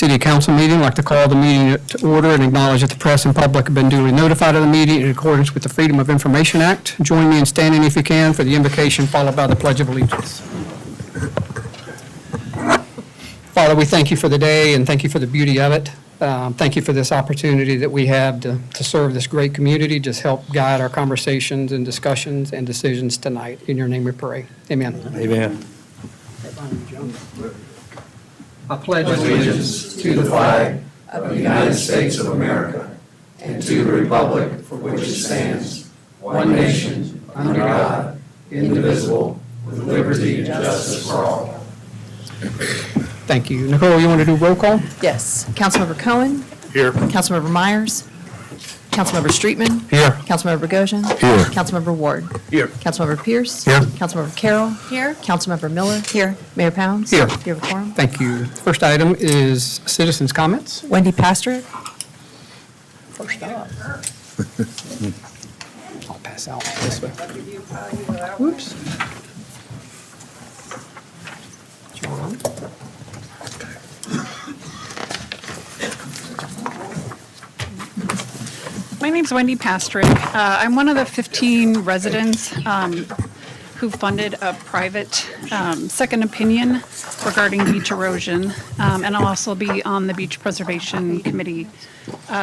City Council meeting. I'd like to call the meeting to order and acknowledge that the press and public have been duly notified of the meeting in accordance with the Freedom of Information Act. Join me in standing, if you can, for the invocation followed by the Pledge of Allegiance. Father, we thank you for the day and thank you for the beauty of it. Thank you for this opportunity that we have to serve this great community, just help guide our conversations and discussions and decisions tonight. In your name we pray. Amen. Amen. I pledge allegiance to the flag of the United States of America and to the republic for which it stands, one nation, under God, indivisible, with liberty and justice for all. Thank you. Nicole, you want to do roll call? Yes. Councilmember Cohen? Here. Councilmember Myers? Councilmember Streetman? Here. Councilmember Bogosian? Here. Councilmember Ward? Here. Councilmember Pierce? Here. Councilmember Carroll? Here. Councilmember Miller? Here. Mayor Pounds? Here. You have a quorum? Thank you. First item is citizens' comments. Wendy Pastrick? First up. I'll pass out this way. Whoops. John. My name's Wendy Pastrick. I'm one of the 15 residents who funded a private second opinion regarding beach erosion, and I'll also be on the Beach Preservation Committee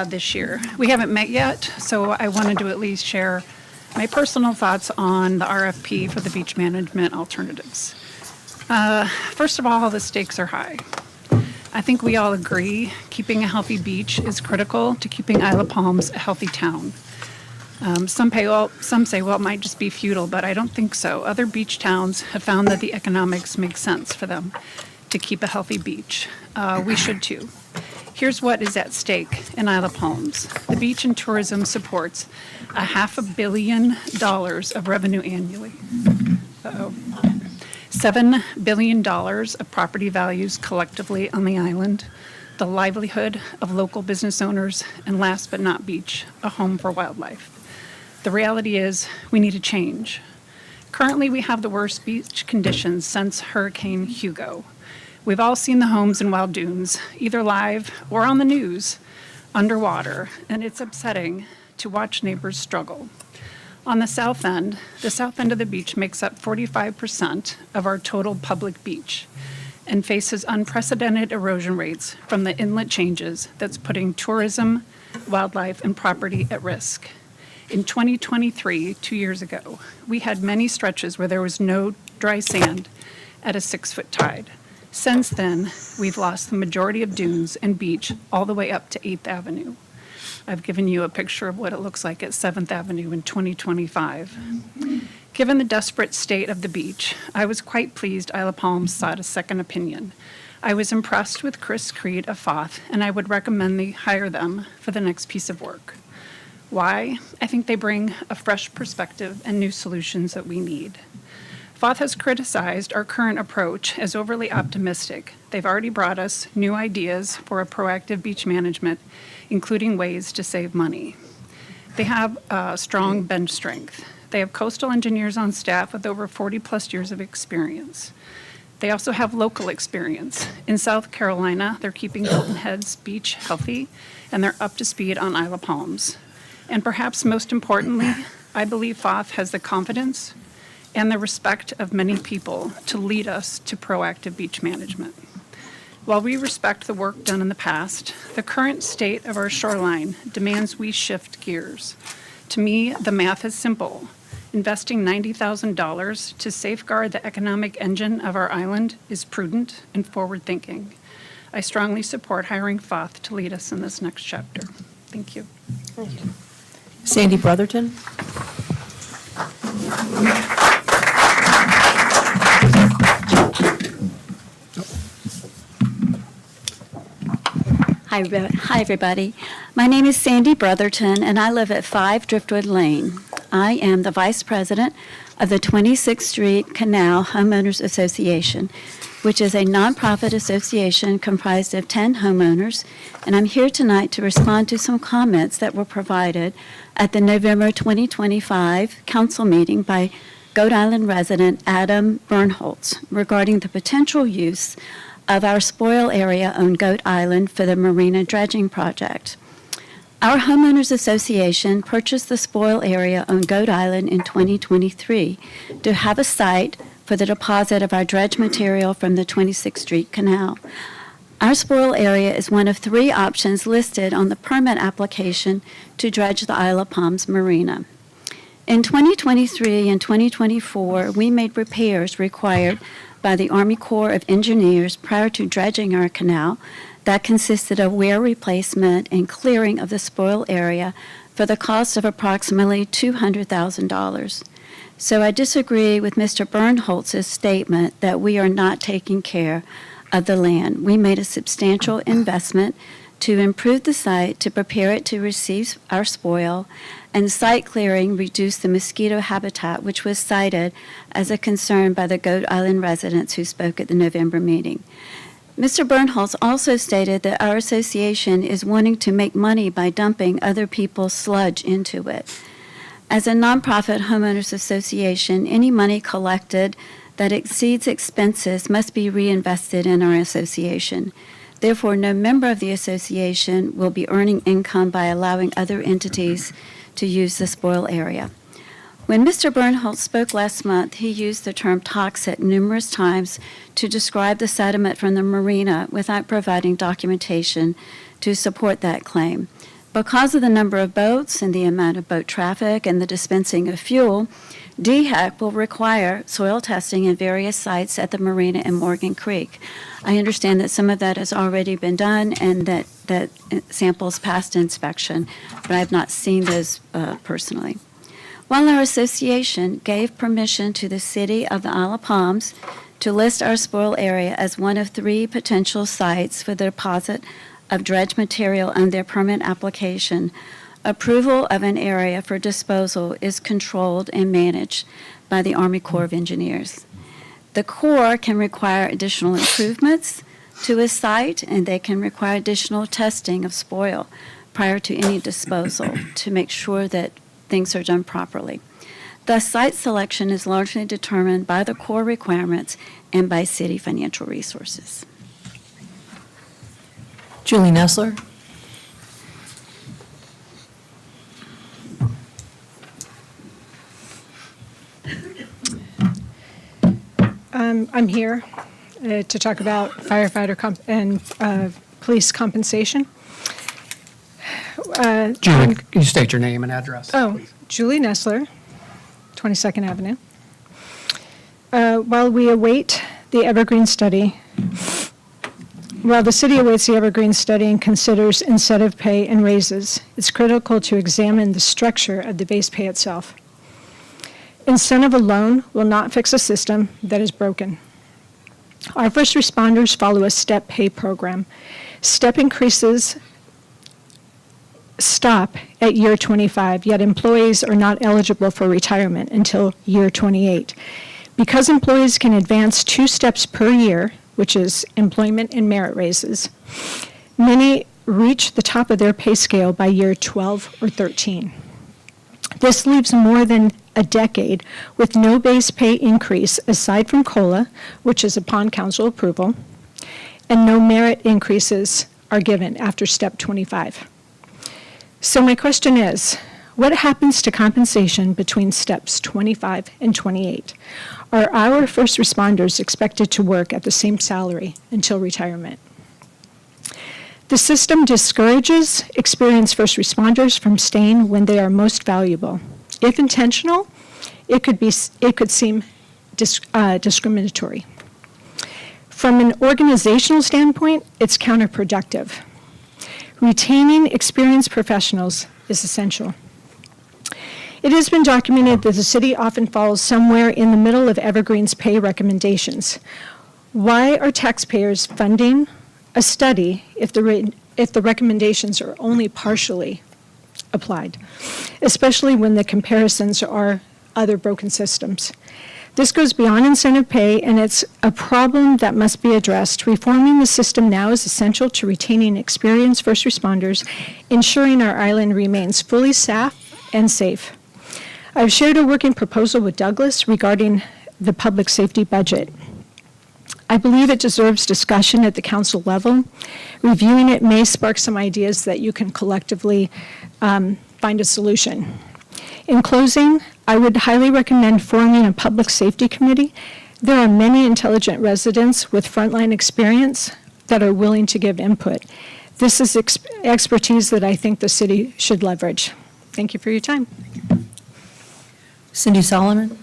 this year. We haven't met yet, so I wanted to at least share my personal thoughts on the RFP for the beach management alternatives. First of all, the stakes are high. I think we all agree keeping a healthy beach is critical to keeping Isle of Palms a healthy town. Some say, well, it might just be futile, but I don't think so. Other beach towns have found that the economics make sense for them to keep a healthy beach. We should too. Here's what is at stake in Isle of Palms. The beach and tourism supports $500 million of revenue annually. Uh-oh. $7 billion of property values collectively on the island, the livelihood of local business owners, and last but not beach, a home for wildlife. The reality is we need a change. Currently, we have the worst beach conditions since Hurricane Hugo. We've all seen the homes in Wild Dunes, either live or on the news, underwater, and it's upsetting to watch neighbors struggle. On the south end of the beach makes up 45% of our total public beach and faces unprecedented erosion rates from the inlet changes that's putting tourism, wildlife, and property at risk. In 2023, 2 years ago, we had many stretches where there was no dry sand at a 6-foot tide. Since then, we've lost the majority of dunes and beach all the way up to 8th Avenue. I've given you a picture of what it looks like at 7th Avenue in 2025. Given the desperate state of the beach, I was quite pleased Isle of Palms sought a second opinion. I was impressed with Chris Creed of Foth, and I would recommend they hire them for the next piece of work. Why? I think they bring a fresh perspective and new solutions that we need. Foth has criticized our current approach as overly optimistic. They've already brought us new ideas for a proactive beach management, including ways to save money. They have strong bench strength. They have coastal engineers on staff with over 40-plus years of experience. They also have local experience. In South Carolina, they're keeping Hilton Head's beach healthy, and they're up to speed on Isle of Palms. And perhaps most importantly, I believe Foth has the confidence and the respect of many people to lead us to proactive beach management. While we respect the work done in the past, the current state of our shoreline demands we shift gears. To me, the math is simple. Investing $90,000 to safeguard the economic engine of our island is prudent and forward-thinking. I strongly support hiring Foth to lead us in this next chapter. Thank you. Sandy Brotherton? Hi, everybody. My name is Sandy Brotherton, and I live at 5 Driftwood Lane. I am the Vice President of the 26th Street Canal Homeowners Association, which is a nonprofit association comprised of 10 homeowners, and I'm here tonight to respond to some comments that were provided at the November 2025 council meeting by Goat Island resident Adam Bernholtz regarding the potential use of our spoil area on Goat Island for the marina dredging project. Our homeowners association purchased the spoil area on Goat Island in 2023 to have a site for the deposit of our dredge material from the 26th Street Canal. Our spoil area is one of 3 options listed on the permit application to dredge the Isle of Palms Marina. In 2023 and 2024, we made repairs required by the Army Corps of Engineers prior to dredging our canal that consisted of weir replacement and clearing of the spoil area for the cost of approximately $200,000. So I disagree with Mr. Bernholz's statement that we are not taking care of the land. We made a substantial investment to improve the site, to prepare it to receive our spoil, and site clearing reduced the mosquito habitat, which was cited as a concern by the Goat Island residents who spoke at the November meeting. Mr. Bernholz also stated that our association is wanting to make money by dumping other people's sludge into it. As a nonprofit homeowners association, any money collected that exceeds expenses must be reinvested in our association. Therefore, no member of the association will be earning income by allowing other entities to use the spoil area. When Mr. Bernholz spoke last month, he used the term toxic numerous times to describe the sediment from the marina without providing documentation to support that claim. Because of the number of boats and the amount of boat traffic and the dispensing of fuel, DHEC will require soil testing in various sites at the marina in Morgan Creek. I understand that some of that has already been done and that samples passed inspection, but I have not seen those personally. While our association gave permission to the City of the Isle of Palms to list our spoil area as one of 3 potential sites for the deposit of dredge material on their permit application, approval of an area for disposal is controlled and managed by the Army Corps of Engineers. The Corps can require additional improvements to a site, and they can require additional testing of spoil prior to any disposal to make sure that things are done properly. Thus, site selection is largely determined by the Corps requirements and by city financial resources. Julie Nessler. I'm here to talk about firefighter and police compensation. Julie, can you state your name and address? Julie Nessler, 22nd Avenue. While we await the Evergreen study, while the city awaits the Evergreen study and considers incentive pay and raises, it's critical to examine the structure of the base pay itself. Incentive alone will not fix a system that is broken. Our first responders follow a step pay program. Step increases stop at year 25, yet employees are not eligible for retirement until year 28. Because employees can advance 2 steps per year, which is employment and merit raises, many reach the top of their pay scale by year 12 or 13. This leaves more than a decade with no base pay increase aside from COLA, which is upon council approval, and no merit increases are given after step 25. So my question is, what happens to compensation between steps 25 and 28? Are our first responders expected to work at the same salary until retirement? The system discourages experienced first responders from staying when they are most valuable. If intentional, it could seem discriminatory. From an organizational standpoint, it's counterproductive. Retaining experienced professionals is essential. It has been documented that the city often falls somewhere in the middle of Evergreen's pay recommendations. Why are taxpayers funding a study if the recommendations are only partially applied, especially when the comparisons are other broken systems? This goes beyond incentive pay, and it's a problem that must be addressed. Reforming the system now is essential to retaining experienced first responders, ensuring our island remains fully staffed and safe. I've shared a working proposal with Douglas regarding the public safety budget. I believe it deserves discussion at the council level. Reviewing it may spark some ideas that you can collectively find a solution. In closing, I would highly recommend forming a public safety committee. There are many intelligent residents with frontline experience that are willing to give input. This is expertise that I think the city should leverage. Thank you for your time. Cindy Solomon.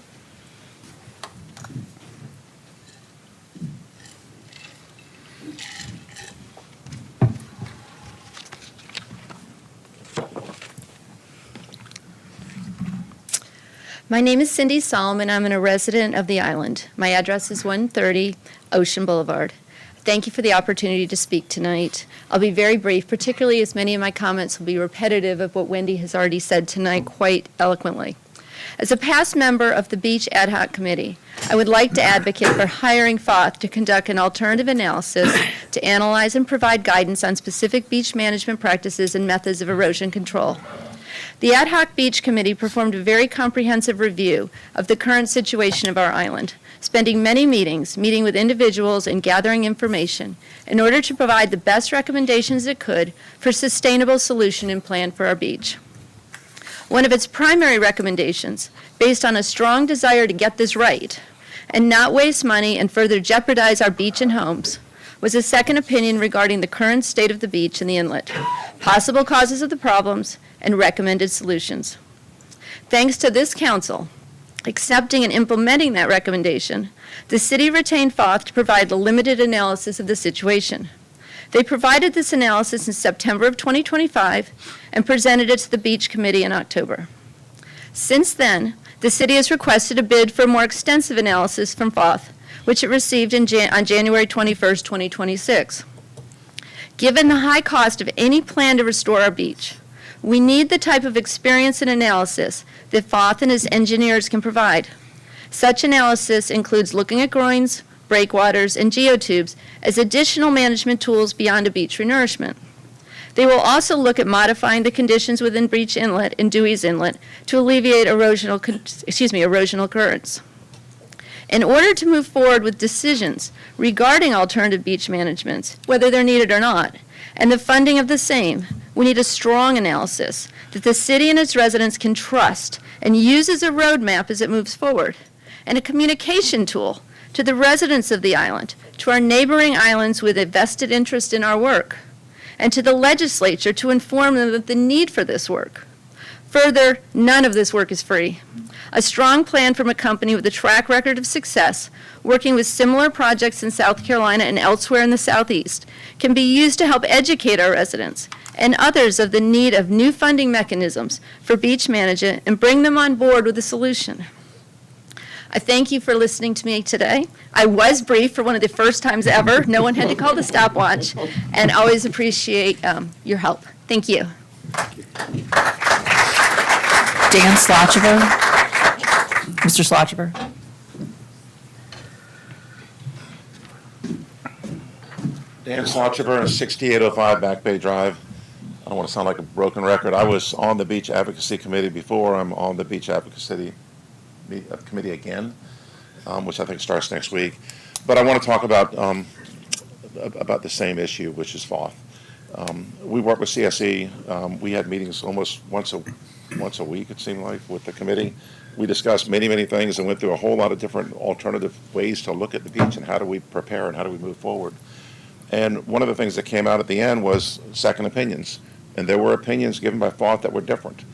My name is Cindy Solomon. I'm a resident of the island. My address is 130 Ocean Boulevard. Thank you for the opportunity to speak tonight. I'll be very brief, particularly as many of my comments will be repetitive of what Wendy has already said tonight quite eloquently. As a past member of the Beach Ad Hoc Committee, I would like to advocate for hiring FOTH to conduct an alternative analysis to analyze and provide guidance on specific beach management practices and methods of erosion control. The Ad Hoc Beach Committee performed a very comprehensive review of the current situation of our island, spending many meetings, meeting with individuals and gathering information in order to provide the best recommendations it could for sustainable solution and plan for our beach. One of its primary recommendations, based on a strong desire to get this right and not waste money and further jeopardize our beach and homes, was a second opinion regarding the current state of the beach and the inlet, possible causes of the problems, and recommended solutions. Thanks to this council accepting and implementing that recommendation, the city retained FOTH to provide the limited analysis of the situation. They provided this analysis in September of 2025 and presented it to the Beach Committee in October. Since then, the city has requested a bid for a more extensive analysis from FOTH, which it received on January 21st, 2026. Given the high cost of any plan to restore our beach, we need the type of experience and analysis that FOTH and his engineers can provide. Such analysis includes looking at groins, breakwaters, and geotubes as additional management tools beyond a beach renourishment. They will also look at modifying the conditions within Beach Inlet and Dewey's Inlet to alleviate erosional currents. In order to move forward with decisions regarding alternative beach management, whether they're needed or not, and the funding of the same, we need a strong analysis that the city and its residents can trust and use as a roadmap as it moves forward, and a communication tool to the residents of the island, to our neighboring islands with a vested interest in our work, and to the legislature to inform them of the need for this work. Further, none of this work is free. A strong plan from a company with a track record of success, working with similar projects in South Carolina and elsewhere in the Southeast, can be used to help educate our residents and others of the need of new funding mechanisms for beach management and bring them on board with a solution. I thank you for listening to me today. I was brief for one of the first times ever. No one had to call the stopwatch, and always appreciate your help. Thank you. Dan Slotchever. Mr. Slotchever. Dan Slotchever, 6805 Back Bay Drive. I don't want to sound like a broken record. I was on the Beach Advocacy Committee before. I'm on the Beach Advocacy Committee again, which I think starts next week. But I want to talk about the same issue, which is FOTH. We work with CSE. We had meetings almost once a week, it seemed like, with the committee. We discussed many, many things and went through a whole lot of different alternative ways to look at the beach and how do we prepare and how do we move forward. And one of the things that came out at the end was second opinions. And there were opinions given by FOTH that were different.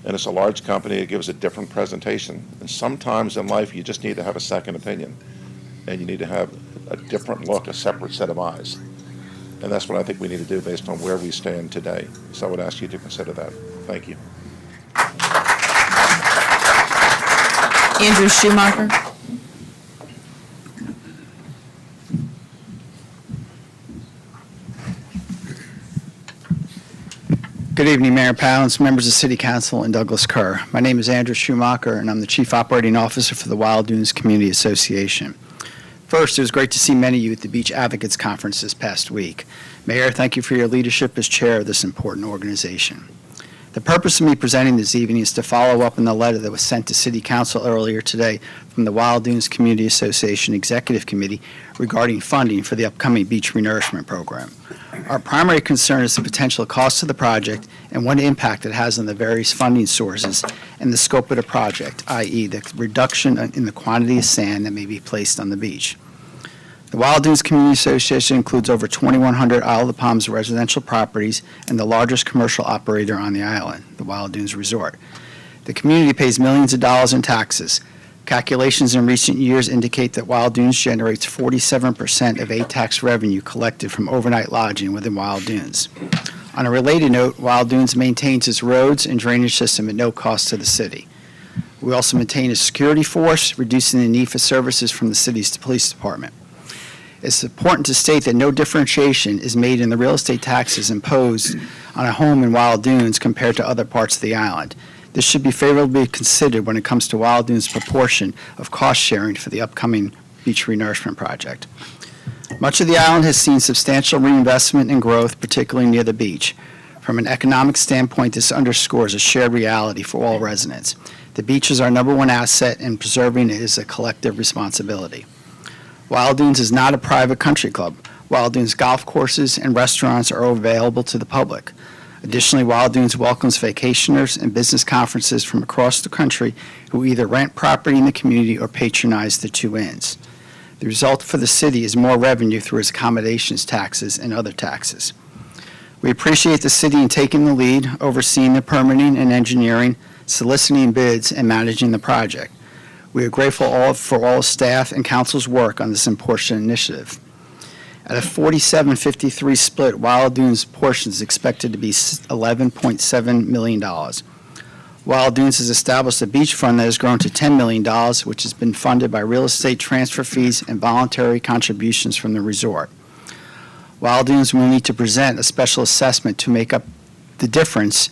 And it's a large company, it gives a different presentation. And sometimes in life, you just need to have a second opinion. And you need to have a different look, a separate set of eyes. And that's what I think we need to do based on where we stand today. So I would ask you to consider that. Thank you. Andrew Schumacher. Good evening, Mayor Pounds, members of City Council, and Douglas Kerr. My name is Andrew Schumacher, and I'm the Chief Operating Officer for the Wild Dunes Community Association. First, it was great to see many of you at the Beach Advocates Conference this past week. Mayor, thank you for your leadership as chair of this important organization. The purpose of me presenting this evening is to follow up on the letter that was sent to City Council earlier today from the Wild Dunes Community Association Executive Committee regarding funding for the upcoming beach renourishment program. Our primary concern is the potential cost of the project and what impact it has on the various funding sources and the scope of the project, i.e. the reduction in the quantity of sand that may be placed on the beach. The Wild Dunes Community Association includes over 2,100 Isle of the Palms residential properties and the largest commercial operator on the island, the Wild Dunes Resort. The community pays millions of dollars in taxes. Calculations in recent years indicate that Wild Dunes generates 47% of A-tax revenue collected from overnight lodging within Wild Dunes. On a related note, Wild Dunes maintains its roads and drainage system at no cost to the city. We also maintain a security force, reducing the need for services from the city's police department. It's important to state that no differentiation is made in the real estate taxes imposed on a home in Wild Dunes compared to other parts of the island. This should be favorably considered when it comes to Wild Dunes' proportion of cost sharing for the upcoming beach renourishment project. Much of the island has seen substantial reinvestment and growth, particularly near the beach. From an economic standpoint, this underscores a shared reality for all residents. The beach is our number one asset, and preserving it is a collective responsibility. Wild Dunes is not a private country club. Wild Dunes golf courses and restaurants are available to the public. Additionally, Wild Dunes welcomes vacationers and business conferences from across the country who either rent property in the community or patronize the two inns. The result for the city is more revenue through its accommodations taxes and other taxes. We appreciate the city in taking the lead, overseeing the permitting and engineering, soliciting bids, and managing the project. We are grateful for all staff and council's work on this important initiative. At a 47-53 split, Wild Dunes' portion is expected to be $11.7 million. Wild Dunes has established a beach fund that has grown to $10 million, which has been funded by real estate transfer fees and voluntary contributions from the resort. Wild Dunes will need to present a special assessment to make up the difference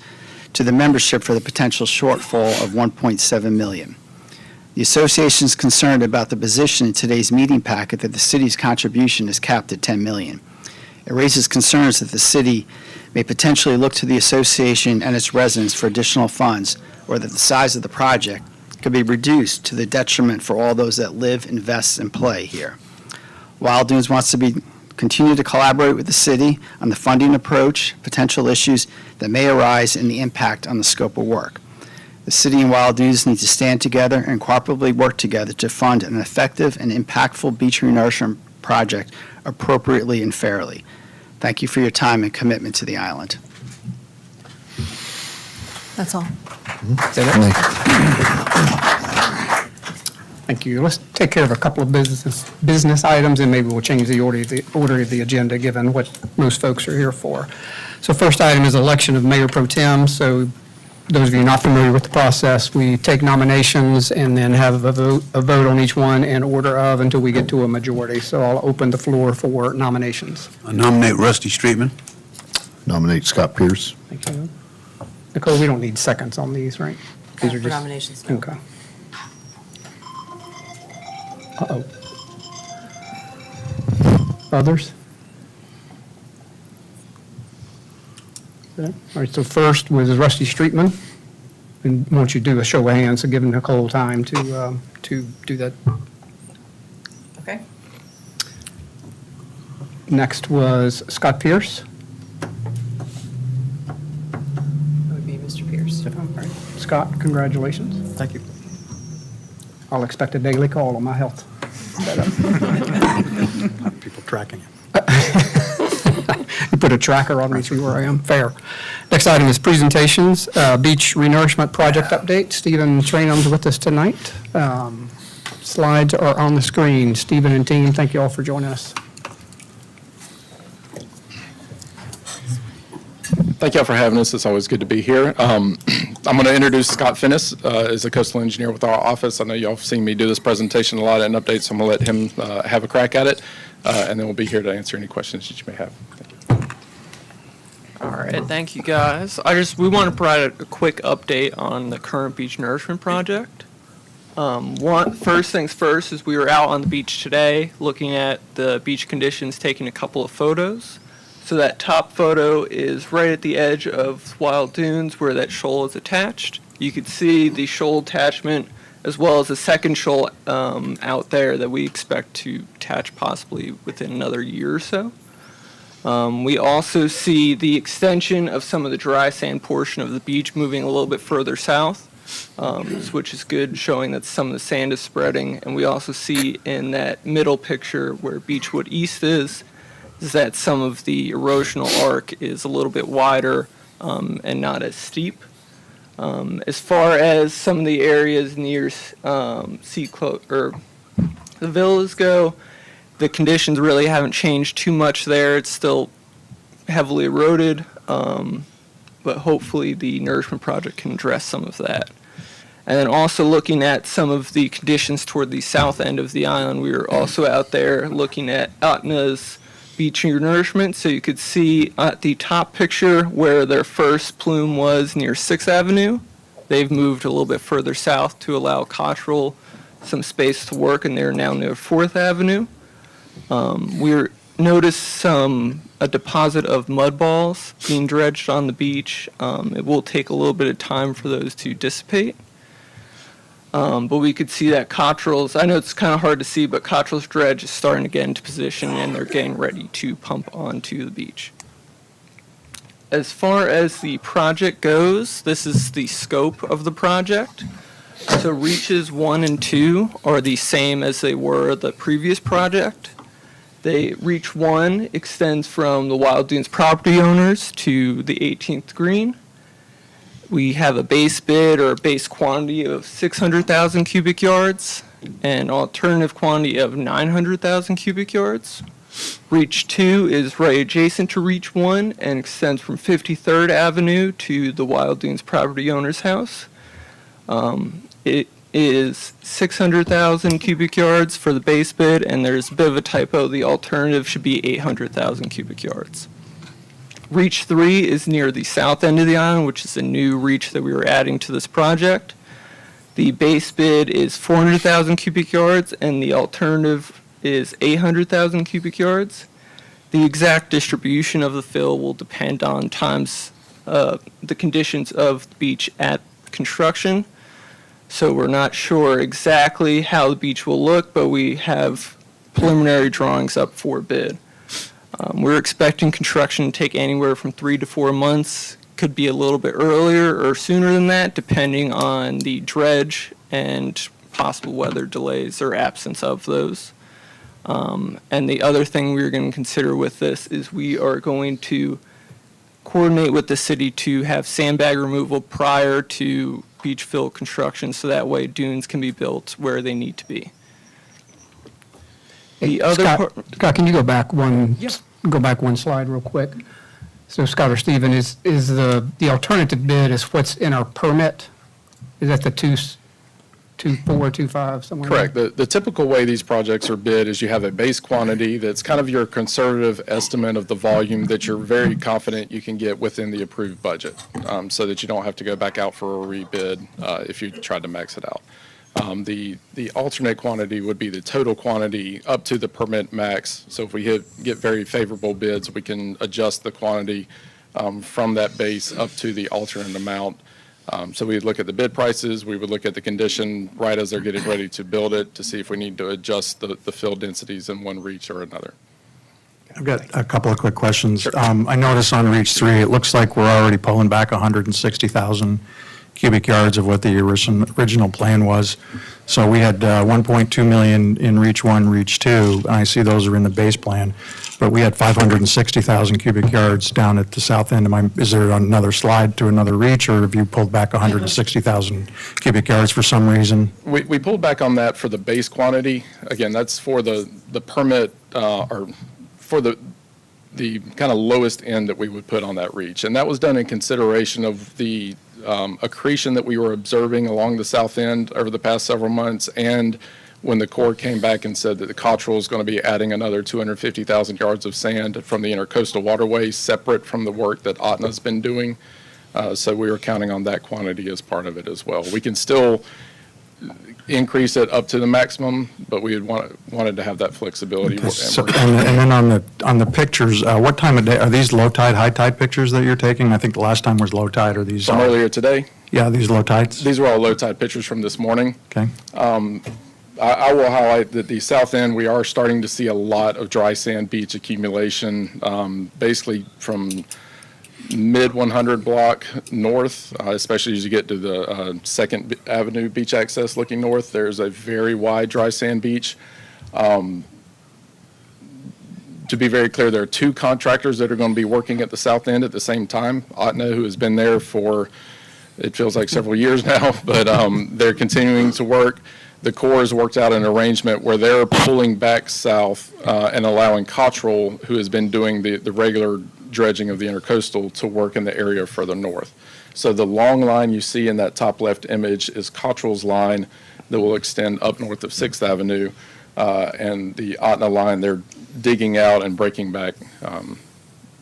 to the membership for the potential shortfall of $1.7 million. The association is concerned about the position in today's meeting packet that the city's contribution is capped at $10 million. It raises concerns that the city may potentially look to the association and its residents for additional funds, or that the size of the project could be reduced to the detriment for all those that live, invest, and play here. Wild Dunes wants to continue to collaborate with the city on the funding approach, potential issues that may arise, and the impact on the scope of work. The city and Wild Dunes need to stand together and cooperatively work together to fund an effective and impactful beach renourishment project appropriately and fairly. Thank you for your time and commitment to the island. That's all. Thank you. Let's take care of a couple of business items, and maybe we'll change the order of the agenda, given what most folks are here for. So first item is election of Mayor Pro Tem. So those of you not familiar with the process, we take nominations and then have a vote on each one in order of until we get to a majority. So I'll open the floor for nominations. I nominate Rusty Streetman. Nominate Scott Pierce. Thank you. Nicole, we don't need seconds on these, right? These are For just nominations, no. Okay. Uh-oh. Others? Okay. All right, so first was Rusty Streetman. And why don't you do a show of hands, so give Nicole time to do that. Okay. Next was Scott Pierce. That would be Mr. Pierce. All right. Scott, congratulations. Thank you. I'll expect a daily call on my health setup. People tracking it. You put a tracker on me, see where I am. Fair. Next item is presentations, beach renourishment project update. Stephen Trainum's with us tonight. Slides are on the screen. Stephen and team, thank you all for joining us. Thank you all for having us. It's always good to be here. I'm going to introduce Scott Finnis as a coastal engineer with our office. I know y'all have seen me do this presentation a lot and updates, so I'm going to let him have a crack at it, and then we'll be here to answer any questions that you may have. Thank you. All right, thank you guys. We want to provide a quick update on the current beach nourishment project. First things first is we were out on the beach today looking at the beach conditions, taking a couple of photos. So that top photo is right at the edge of Wild Dunes where that shoal is attached. You can see the shoal attachment as well as a second shoal out there that we expect to attach possibly within another year or so. We also see the extension of some of the dry sand portion of the beach moving a little bit further south, which is good, showing that some of the sand is spreading. And we also see in that middle picture where Beechwood East is that some of the erosional arc is a little bit wider and not as steep. As far as some of the areas near the villas go, the conditions really haven't changed too much there. It's still heavily eroded, but hopefully the nourishment project can address some of that. And then also looking at some of the conditions toward the south end of the island, we were also out there looking at Ahtna's beach nourishment. So you could see at the top picture where their first plume was near 6th Avenue. They've moved a little bit further south to allow Cottrell some space to work, and they're now near 4th Avenue. We noticed a deposit of mud balls being dredged on the beach. It will take a little bit of time for those to dissipate. But we could see that Cottrell's, I know it's kind of hard to see, but Cottrell's dredge is starting to get into position and they're getting ready to pump onto the beach. As far as the project goes, this is the scope of the project. So reaches 1 and 2 are the same as they were the previous project. Reach 1 extends from the Wild Dunes property owners to the 18th green. We have a base bid or a base quantity of 600,000 cubic yards and alternative quantity of 900,000 cubic yards. Reach 2 is right adjacent to Reach 1 and extends from 53rd Avenue to the Wild Dunes property owner's house. It is 600,000 cubic yards for the base bid, and there's a bit of a typo. The alternative should be 800,000 cubic yards. Reach 3 is near the south end of the island, which is a new reach that we were adding to this project. The base bid is 400,000 cubic yards, and the alternative is 800,000 cubic yards. The exact distribution of the fill will depend on the conditions of the beach at construction. So we're not sure exactly how the beach will look, but we have preliminary drawings up for bid. We're expecting construction to take anywhere from 3 to 4 months. Could be a little bit earlier or sooner than that, depending on the dredge and possible weather delays or absence of those. And the other thing we're going to consider with this is we are going to coordinate with the city to have sandbag removal prior to beach fill construction, so that way dunes can be built where they need to be. The other Scott, can you go back one slide real quick? So Scott or Stephen, is the alternative bid is what's in our permit? Is that the 2.4, 2.5, somewhere? Correct. The typical way these projects are bid is you have a base quantity that's kind of your conservative estimate of the volume that you're very confident you can get within the approved budget, so that you don't have to go back out for a rebid if you tried to max it out. The alternate quantity would be the total quantity up to the permit max. So if we get very favorable bids, we can adjust the quantity from that base up to the alternate amount. So we'd look at the bid prices, we would look at the condition right as they're getting ready to build it to see if we need to adjust the fill densities in one reach or another. I've got a couple of quick questions. I notice on Reach 3, it looks like we're already pulling back 160,000 cubic yards of what the original plan was. So we had 1.2 million in Reach 1, Reach 2, and I see those are in the base plan, but we had 560,000 cubic yards down at the south end. Is there another slide to another reach, or have you pulled back 160,000 cubic yards for some reason? We pulled back on that for the base quantity. Again, that's for the permit, or for the kind of lowest end that we would put on that reach. And that was done in consideration of the accretion that we were observing along the south end over the past several months, and when the Corps came back and said that the Cottrell is going to be adding another 250,000 yards of sand from the intercoastal waterway, separate from the work that Ahtna's been doing. So we were counting on that quantity as part of it as well. We can still increase it up to the maximum, but we had wanted to have that flexibility. So, and then on the pictures, what time of day, are these low tide, high tide pictures that you're taking? I think the last time was low tide, are these? From earlier today, Yeah, these low tides? these were all low tide pictures from this morning. Okay. I will highlight that the south end, we are starting to see a lot of dry sand beach accumulation, basically from mid 100 block north, especially as you get to the Second Avenue beach access looking north. There's a very wide dry sand beach. To be very clear, there are two contractors that are going to be working at the south end at the same time. Otna, who has been there for, it feels like several years now, but they're continuing to work. The Corps has worked out an arrangement where they're pulling back south and allowing Cottrell, who has been doing the regular dredging of the intercoastal, to work in the area further north. So the long line you see in that top left image is Cottrell's line that will extend up north of 6th Avenue. And the Otna line, they're digging out and breaking back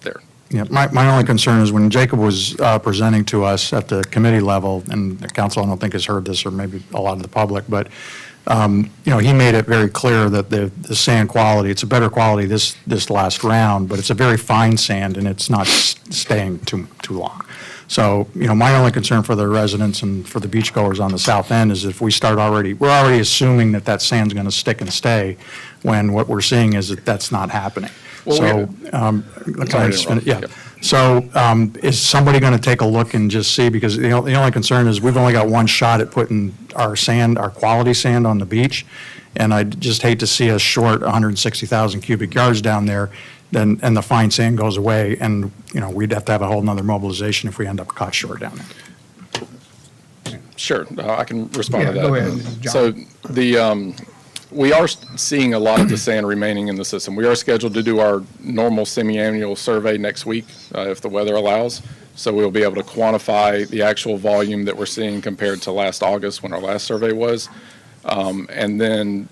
there. Yeah, my only concern is when Jacob was presenting to us at the committee level, and the council I don't think has heard this, or maybe a lot of the public, but, he made it very clear that the sand quality, it's a better quality this last round, but it's a very fine sand and it's not staying too long. So, my only concern for the residents and for the beachgoers on the south end is if we start we're already assuming that sand's going to stick and stay, when what we're seeing is that that's not happening. Well, So, can I just finish? Yeah. So, is somebody going to take a look and just see, because the only concern is we've only got one shot at putting our quality sand on the beach, and I just hate to see us short 160,000 cubic yards down there, and the fine sand goes away, and, we'd have to have a whole nother mobilization if we end up caught short down there. Sure, I can respond to that. Yeah, go ahead, John. So we are seeing a lot of the sand remaining in the system. We are scheduled to do our normal semi-annual survey next week, if the weather allows. So we'll be able to quantify the actual volume that we're seeing compared to last August when our last survey was. And then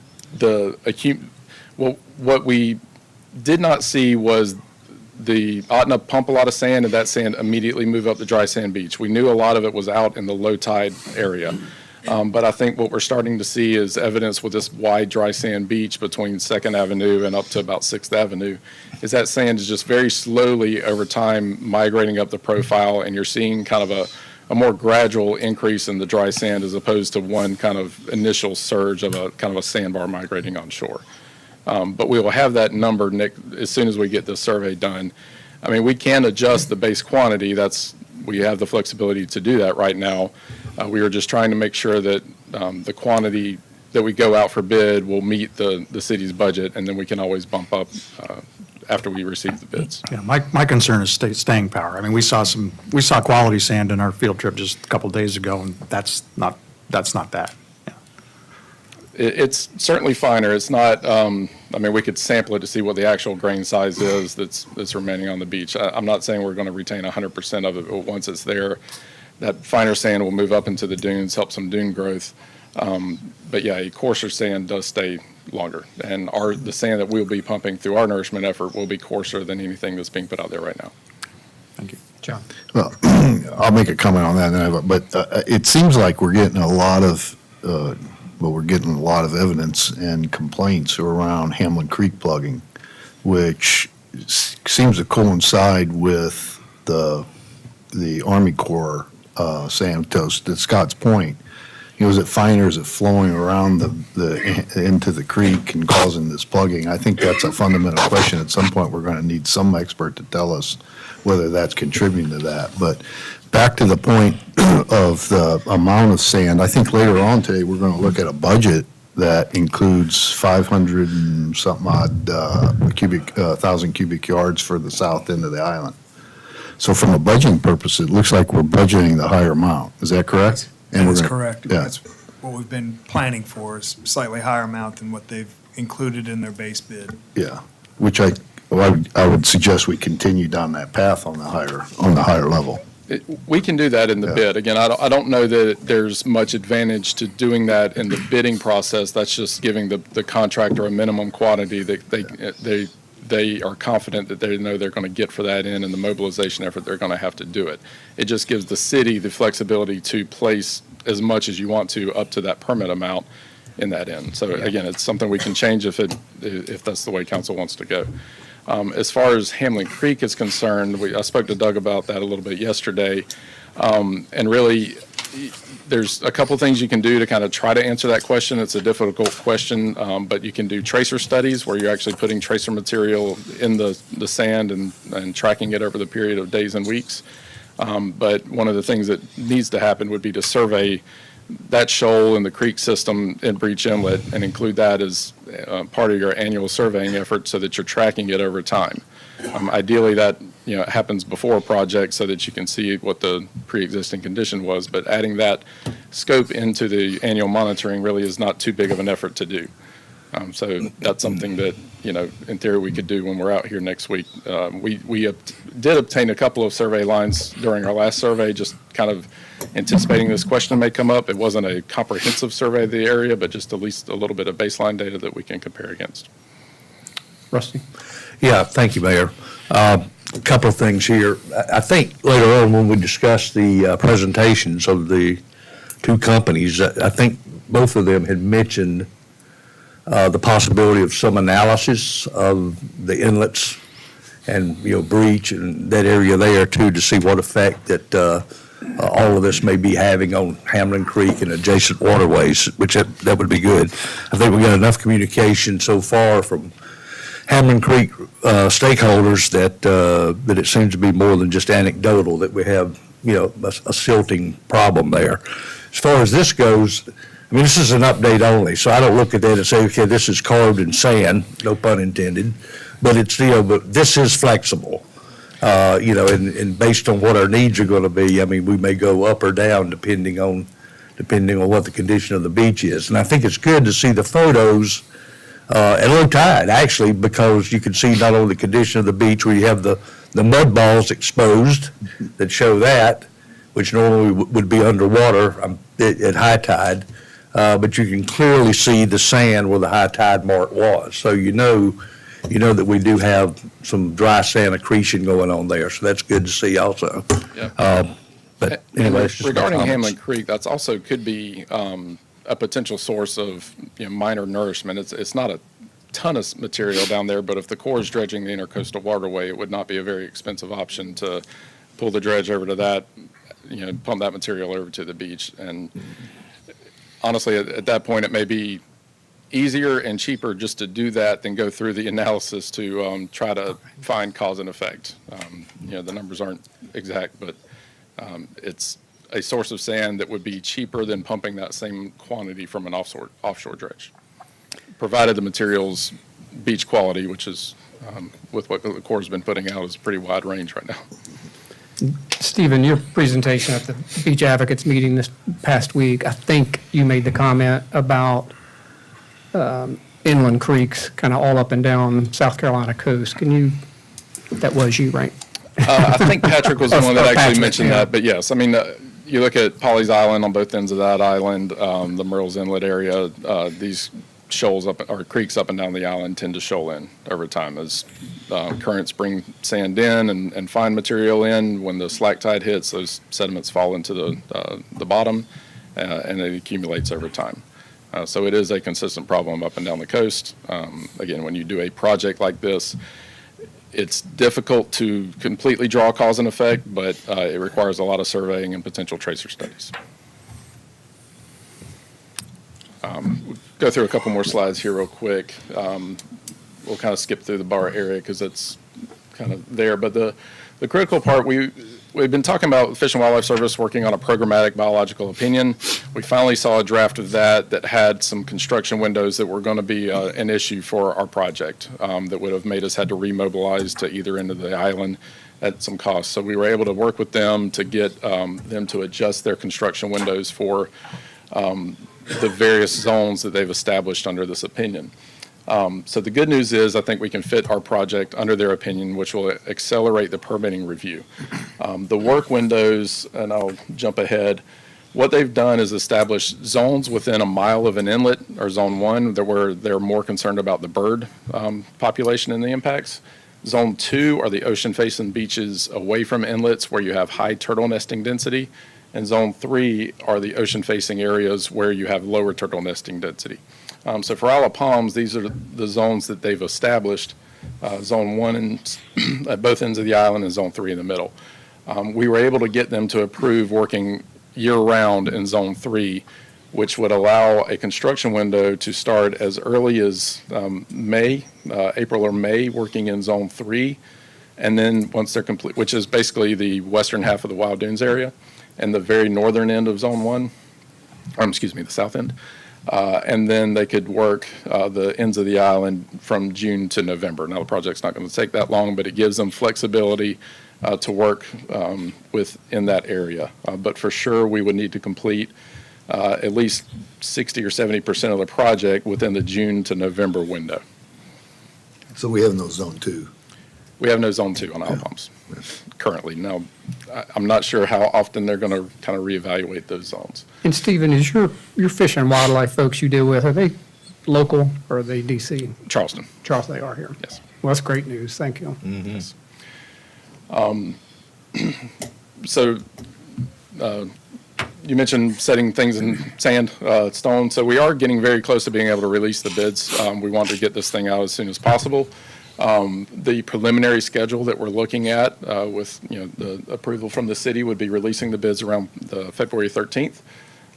what we did not see was the Otna pump a lot of sand, and that sand immediately move up the dry sand beach. We knew a lot of it was out in the low tide area. But I think what we're starting to see is evidence with this wide dry sand beach between 2nd Avenue and up to about 6th Avenue, is that sand is just very slowly over time migrating up the profile, and you're seeing kind of a more gradual increase in the dry sand as opposed to one kind of initial surge of a kind of a sandbar migrating on shore. But we will have that number, Nick, as soon as we get this survey done. I mean, we can adjust the base quantity. We have the flexibility to do that right now. We were just trying to make sure that the quantity that we go out for bid will meet the city's budget, and then we can always bump up after we receive the bids. Yeah, my concern is staying power. I mean, we saw quality sand in our field trip just a couple days ago, and that's not that. Yeah. It's certainly finer. It's not, I mean, we could sample it to see what the actual grain size is that's remaining on the beach. I'm not saying we're going to retain 100% of it, but once it's there, that finer sand will move up into the dunes, help some dune growth. But yeah, a coarser sand does stay longer. And the sand that we'll be pumping through our nourishment effort will be coarser than anything that's being put out there right now. Thank you. John? Well, I'll make a comment on that, but it seems like we're getting a lot of evidence and complaints around Hamlin Creek plugging, which seems to coincide with the Army Corps sand toast at Scotts Point. Is it finer? Is it flowing around into the creek and causing this plugging? I think that's a fundamental question. At some point, we're going to need some expert to tell us whether that's contributing to that. But back to the point of the amount of sand, I think later on today, we're going to look at a budget that includes 500 and something odd 1,000 cubic yards for the south end of the island. So from a budgeting purpose, it looks like we're budgeting the higher amount. Is that correct? And That's we're gonna- correct. Yeah. That's what we've been planning for, is slightly higher amount than what they've included in their base bid. Yeah, which I would suggest we continue down that path on the higher level. We can do that in the Yeah. bid. Again, I don't know that there's much advantage to doing that in the bidding process. That's just giving the contractor a minimum quantity that they are confident that they know they're going to get for that end and the mobilization effort they're going to have to do it. It just gives the city the flexibility to place as much as you want to up to that permit amount in that end. So again, it's something we can change if that's the way council wants to go. As far as Hamlin Creek is concerned, I spoke to Doug about that a little bit yesterday. And really, there's a couple things you can do to kind of try to answer that question. It's a difficult question, but you can do tracer studies where you're actually putting tracer material in the sand and tracking it over the period of days and weeks. But one of the things that needs to happen would be to survey that shoal and the creek system in Breach Inlet and include that as part of your annual surveying effort so that you're tracking it over time. Ideally, that happens before a project so that you can see what the pre-existing condition was, but adding that scope into the annual monitoring really is not too big of an effort to do. So that's something that, in theory, we could do when we're out here next week. We did obtain a couple of survey lines during our last survey, just kind of anticipating this question may come up. It wasn't a comprehensive survey of the area, but just at least a little bit of baseline data that we can compare against. Rusty? Yeah, thank you, Mayor. A couple of things here. I think later on when we discuss the presentations of the two companies, I think both of them had mentioned the possibility of some analysis of the inlets and, Breach and that area there too, to see what effect that all of this may be having on Hamlin Creek and adjacent waterways, which that would be good. I think we got enough communication so far from Hamlin Creek stakeholders that it seems to be more than just anecdotal, that we have, a silting problem there. As far as this goes, I mean, this is an update only, so I don't look at that and say, okay, this is carved in sand, no pun intended, but it's, but this is flexible. And based on what our needs are going to be, I mean, we may go up or down depending on what the condition of the beach is. And I think it's good to see the photos at low tide, actually, because you can see not only the condition of the beach where you have the mud balls exposed that show that, which normally would be underwater at high tide, but you can clearly see the sand where the high tide mark was. So you know that we do have some dry sand accretion going on there, so that's good to see also. Yep. But anyway, it's just my regarding comments. Hamlin Creek, that's also could be a potential source of minor nourishment. It's not a ton of material down there, but if the Corps is dredging the intercoastal waterway, it would not be a very expensive option to pull the dredge over to that, pump that material over to the beach. And honestly, at that point, it may be easier and cheaper just to do that than go through the analysis to try to find cause and effect. The numbers aren't exact, but it's a source of sand that would be cheaper than pumping that same quantity from an offshore dredge, provided the material's beach quality, which is, with what the Corps has been putting out, is a pretty wide range right now. Stephen, your presentation at the Beach Advocates meeting this past week, I think you made the comment about inland creeks, kind of all up and down South Carolina coast. That was you, right? I think Patrick was the one that actually Patrick, mentioned yeah. that, but yes, I mean, you look at Polly's Island on both ends of that island, the Murrells Inlet area, these shoals or creeks up and down the island tend to shoal in over time as currents bring sand in and fine material in. When the slack tide hits, those sediments fall into the bottom and it accumulates over time. So it is a consistent problem up and down the coast. Again, when you do a project like this, it's difficult to completely draw cause and effect, but it requires a lot of surveying and potential tracer studies. We'll go through a couple more slides here real quick. We'll kind of skip through the bar area because it's kind of there. But the critical part, we've been talking about Fish and Wildlife Service working on a programmatic biological opinion. We finally saw a draft of that had some construction windows that were going to be an issue for our project that would have made us had to remobilize to either end of the island at some cost. So we were able to work with them to get them to adjust their construction windows for the various zones that they've established under this opinion. So the good news is I think we can fit our project under their opinion, which will accelerate the permitting review. The work windows, and I'll jump ahead, What they've done is establish zones within a mile of an inlet, or Zone 1, where they're more concerned about the bird population and the impacts. Zone 2 are the ocean-facing beaches away from inlets where you have high turtle nesting density. And Zone 3 are the ocean-facing areas where you have lower turtle nesting density. So for Isle of Palms, these are the zones that they've established, Zone 1 at both ends of the island and Zone 3 in the middle. We were able to get them to approve working year-round in Zone 3, which would allow a construction window to start as early as April or May, working in Zone 3. And then once they're complete, which is basically the western half of the Wild Dunes area and the very northern end of Zone 1, the south end. And then they could work the ends of the island from June to November. Now, the project's not going to take that long, but it gives them flexibility to work within that area. But for sure, we would need to complete at least 60 or 70% of the project within the June to November window. So we have no Zone 2. We have no Zone 2 on Isle Palms currently. Now, I'm not sure how often they're going to kind of reevaluate those zones. And Stephen, is your fish and wildlife folks you deal with, are they local or are they DC? Charleston. Charleston, they are here. Yes. Well, that's great news. Thank you. Yes. So you mentioned setting things in sand, stone. So we are getting very close to being able to release the bids. We want to get this thing out as soon as possible. The preliminary schedule that we're looking at with the approval from the city would be releasing the bids around February 13th.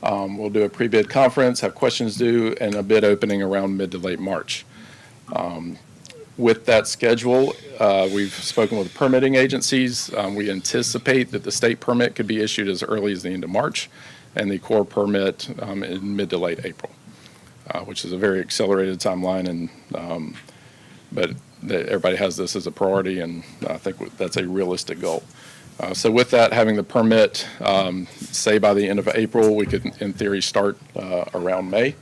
We'll do a pre-bid conference, have questions due, and a bid opening around mid to late March. With that schedule, we've spoken with permitting agencies. We anticipate that the state permit could be issued as early as the end of March, and the Corps permit in mid to late April, which is a very accelerated timeline. And but everybody has this as a priority, and I think that's a realistic goal. So with that, having the permit, say by the end of April, we could, in theory, start around May,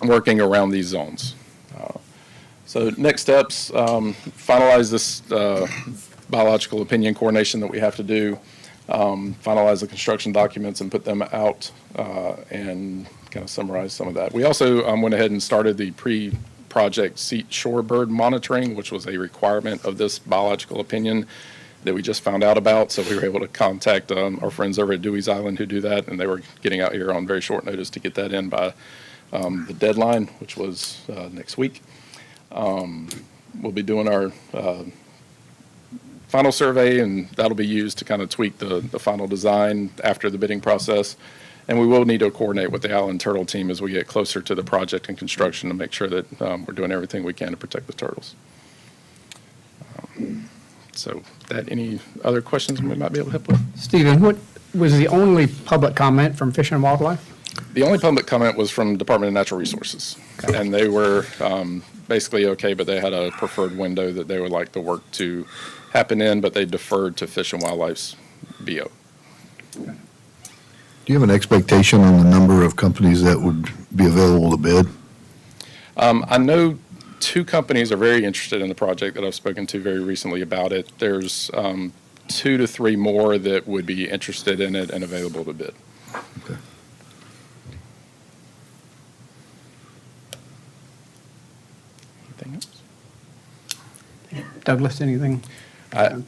working around these zones. So next steps, finalize this biological opinion coordination that we have to do, finalize the construction documents and put them out, and kind of summarize some of that. We also went ahead and started the pre-project shorebird monitoring, which was a requirement of this biological opinion that we just found out about. So we were able to contact our friends over at Dewey's Island who do that, and they were getting out here on very short notice to get that in by the deadline, which was next week. We'll be doing our final survey, and that'll be used to kind of tweak the final design after the bidding process. And we will need to coordinate with the Island Turtle team as we get closer to the project and construction to make sure that we're doing everything we can to protect the turtles. So any other questions we might be able to help with? Stephen, what was the only public comment from Fish and Wildlife? The only public comment was from Department of Natural Resources. Okay. And they were basically okay, but they had a preferred window that they would like the work to happen in, but they deferred to Fish and Wildlife's BO. Do you have an expectation on the number of companies that would be available to bid? I know 2 companies are very interested in the project that I've spoken to very recently about it. There's 2 to 3 more that would be interested in it and available to bid. Okay. Anything else? Douglas, anything? I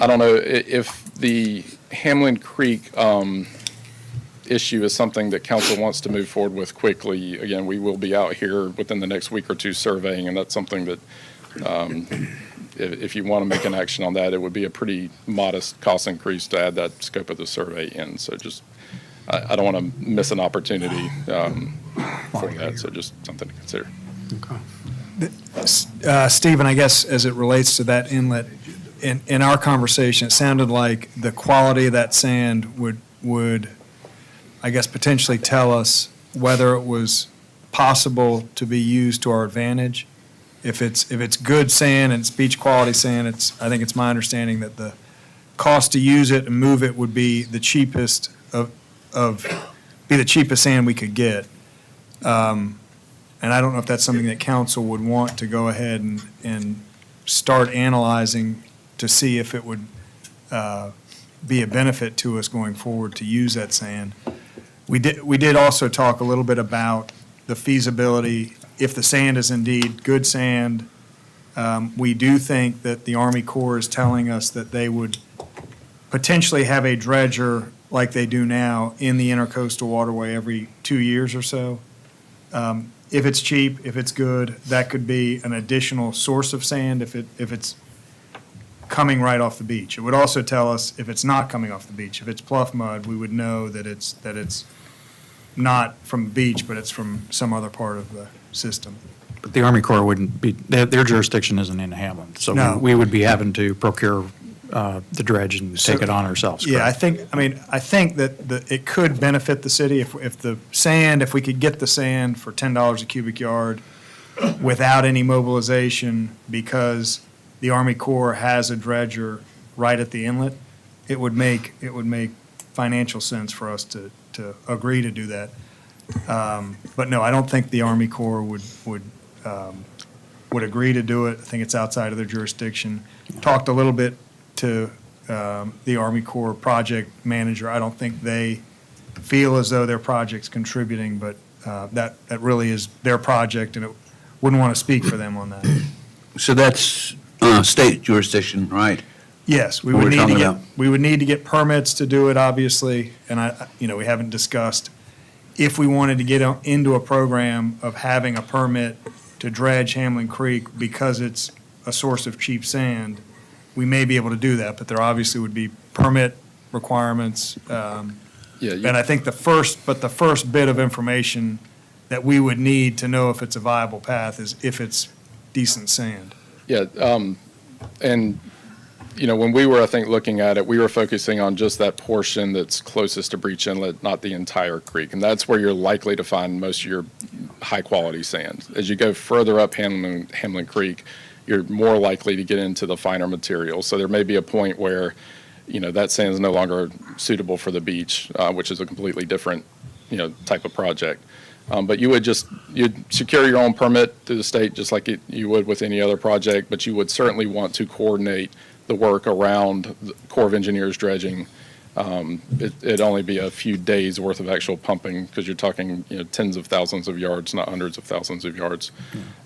don't know if the Hamlin Creek issue is something that council wants to move forward with quickly. Again, we will be out here within the next week or 2 surveying, and that's something that if you want to make an action on that, it would be a pretty modest cost increase to add that scope of the survey in. So just, I don't want to miss an opportunity for that, so just something to consider. Okay. Stephen, I guess as it relates to that inlet, in our conversation, it sounded like the quality of that sand would, I guess, potentially tell us whether it was possible to be used to our advantage. If it's good sand and it's beach quality sand, I think it's my understanding that the cost to use it and move it would be the cheapest be the cheapest sand we could get. And I don't know if that's something that council would want to go ahead and start analyzing to see if it would be a benefit to us going forward to use that sand. We did also talk a little bit about the feasibility, if the sand is indeed good sand. We do think that the Army Corps is telling us that they would potentially have a dredger like they do now in the intercoastal waterway every 2 years or so. If it's cheap, if it's good, that could be an additional source of sand if it's coming right off the beach. It would also tell us if it's not coming off the beach. If it's pluff mud, we would know that it's not from the beach, but it's from some other part of the system. But the Army Corps wouldn't be, their jurisdiction isn't in Hamlin. So No. we would be having to procure the dredge and take it on ourselves. Yeah, I correct? think that it could benefit the city if we could get the sand for $10 a cubic yard without any mobilization because the Army Corps has a dredger right at the inlet. It would make financial sense for us to agree to do that. But no, I don't think the Army Corps would agree to do it. I think it's outside of their jurisdiction. Talked a little bit to the Army Corps project manager. I don't think they feel as though their project's contributing, but that really is their project, and it wouldn't want to speak for them on that. So that's state jurisdiction, right? Yes, we What would we're need to talking get, about. we would need to get permits to do it, obviously, and we haven't discussed if we wanted to get into a program of having a permit to dredge Hamlin Creek because it's a source of cheap sand, we may be able to do that, but there obviously would be permit requirements. And I think the first bit of information that we would need to know if it's a viable path is if it's decent sand. Yeah, and, when we were, I think, looking at it, we were focusing on just that portion that's closest to Breach Inlet, not the entire creek. And that's where you're likely to find most of your high-quality sand. As you go further up Hamlin Creek, you're more likely to get into the finer material. So there may be a point where, that sand is no longer suitable for the beach, which is a completely different, type of project. But you'd secure your own permit through the state, just like you would with any other project, but you would certainly want to coordinate the work around the Corps of Engineers dredging. It'd only be a few days worth of actual pumping, because you're talking, tens of thousands of yards, not hundreds of thousands of yards.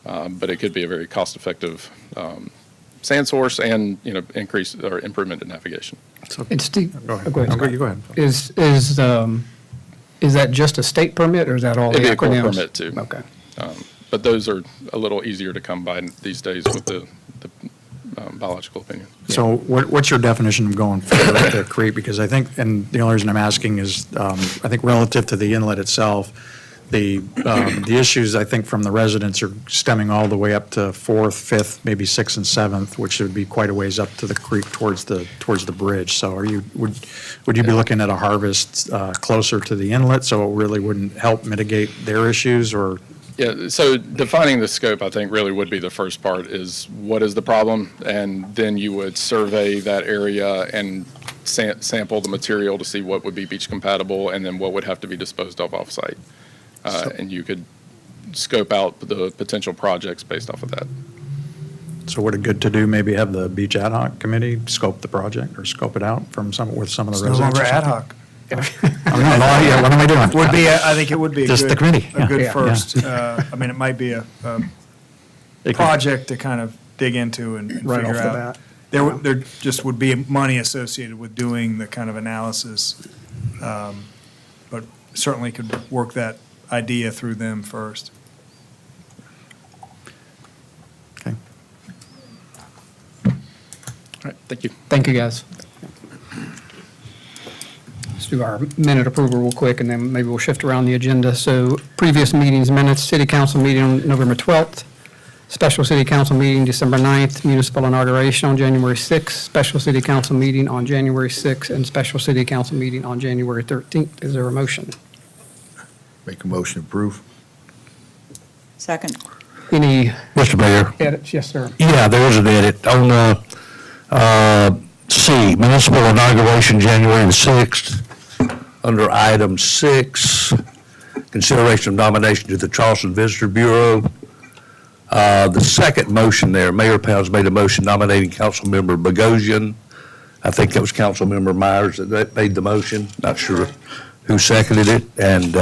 But it could be a very cost-effective sand source and, increase or improvement in navigation. And Steve, Go ahead. go ahead. No, you go ahead. Is that just a state permit, or is that all the It'd be a Corps acronyms? permit, too. Okay. But those are a little easier to come by these days with the biological opinion. So what's your definition of going further up the creek? Because I think, and the only reason I'm asking is, I think relative to the inlet itself, the issues, I think, from the residents are stemming all the way up to 4th, 5th, maybe 6th and 7th, which would be quite a ways up to the creek towards the bridge. So would you be looking at a harvest closer to the inlet, so it really wouldn't help mitigate their issues, or? Yeah, so defining the scope, I think, really would be the first part, is what is the problem? And then you would survey that area and sample the material to see what would be beach compatible and then what would have to be disposed of off-site. And you could scope out the potential projects based off of that. So would it good to do, maybe have the beach ad hoc committee scope the project or scope it out with some of the It's no residents? longer or ad something? hoc. Yeah, what am I doing? I think it would be Just the committee. a good Yeah. first. It might be a It could- project to kind of dig into and Right figure off the out. bat. There just would be money associated with doing the kind of analysis, but certainly could work that idea through them first. Okay. All right, thank you. Thank you, guys. Let's do our minute approval real quick, and then maybe we'll shift around the agenda. So previous meetings minutes, city council meeting on November 12th, special city council meeting December 9th, municipal inauguration on January 6th, special city council meeting on January 6th, and special city council meeting on January 13th. Is there a motion? Make a motion to approve. Second. Any Mr. Mayor, edits? Yes, sir. yeah, there is an edit on C, municipal inauguration, January the 6th, under item 6, consideration of nomination to the Charleston Visitor Bureau. The second motion there, Mayor Pounds made a motion nominating Councilmember Bogosian I think that was Councilmember Myers that made the motion, not sure who seconded it, and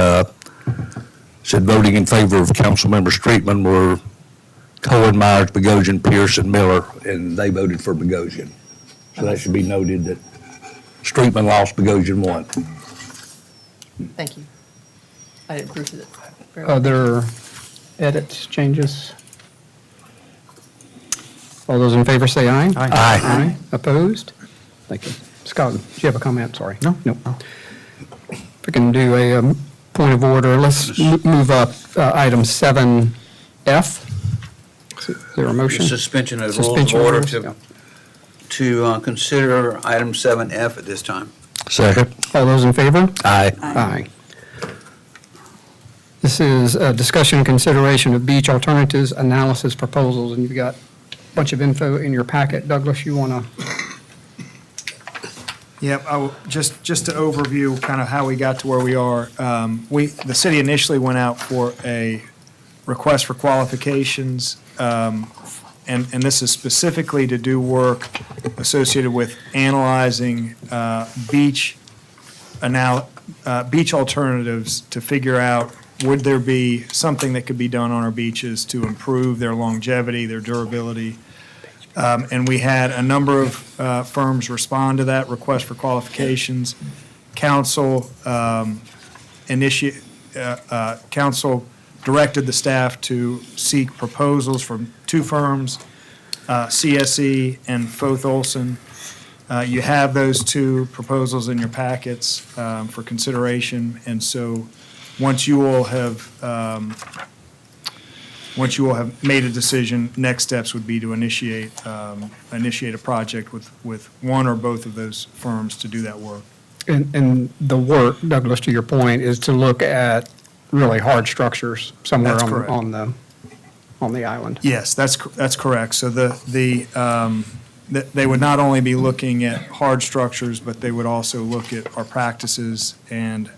said voting in favor of Councilmember Streetman were Cohen, Myers, Bogosian, Pierce, and Miller, and they voted for Bogosian. So that should be noted that Streetman lost, Bogosian won. Thank you. I approved it. Very well. Other edits, changes? All those in favor say aye. Aye. Aye. Opposed? Thank you. Scott, do you have a comment? Sorry. No? No. If we can do a point of order, let's move up item 7F. Is there a motion? Suspension of rules of Suspension of order rules, to, yeah. to consider item 7F at this time. Second. All those in favor? Aye. Aye. This is a discussion and consideration of beach alternatives analysis proposals, and you've got a bunch of info in your packet. Douglas, you want to? Yep, just to overview kind of how we got to where we are. The city initially went out for a request for qualifications, and this is specifically to do work associated with analyzing beach alternatives to figure out, would there be something that could be done on our beaches to improve their longevity, their durability? And we had a number of firms respond to that request for qualifications. Council council directed the staff to seek proposals from two firms, CSE and Foth Olson. You have those two proposals in your packets for consideration, and so once you all have made a decision, next steps would be to initiate a project with one or both of those firms to do that work. And the work, Douglas, to your point, is to look at really hard structures somewhere That's correct. on the island. Yes, that's correct. So they would not only be looking at hard structures, but they would also look at our practices, and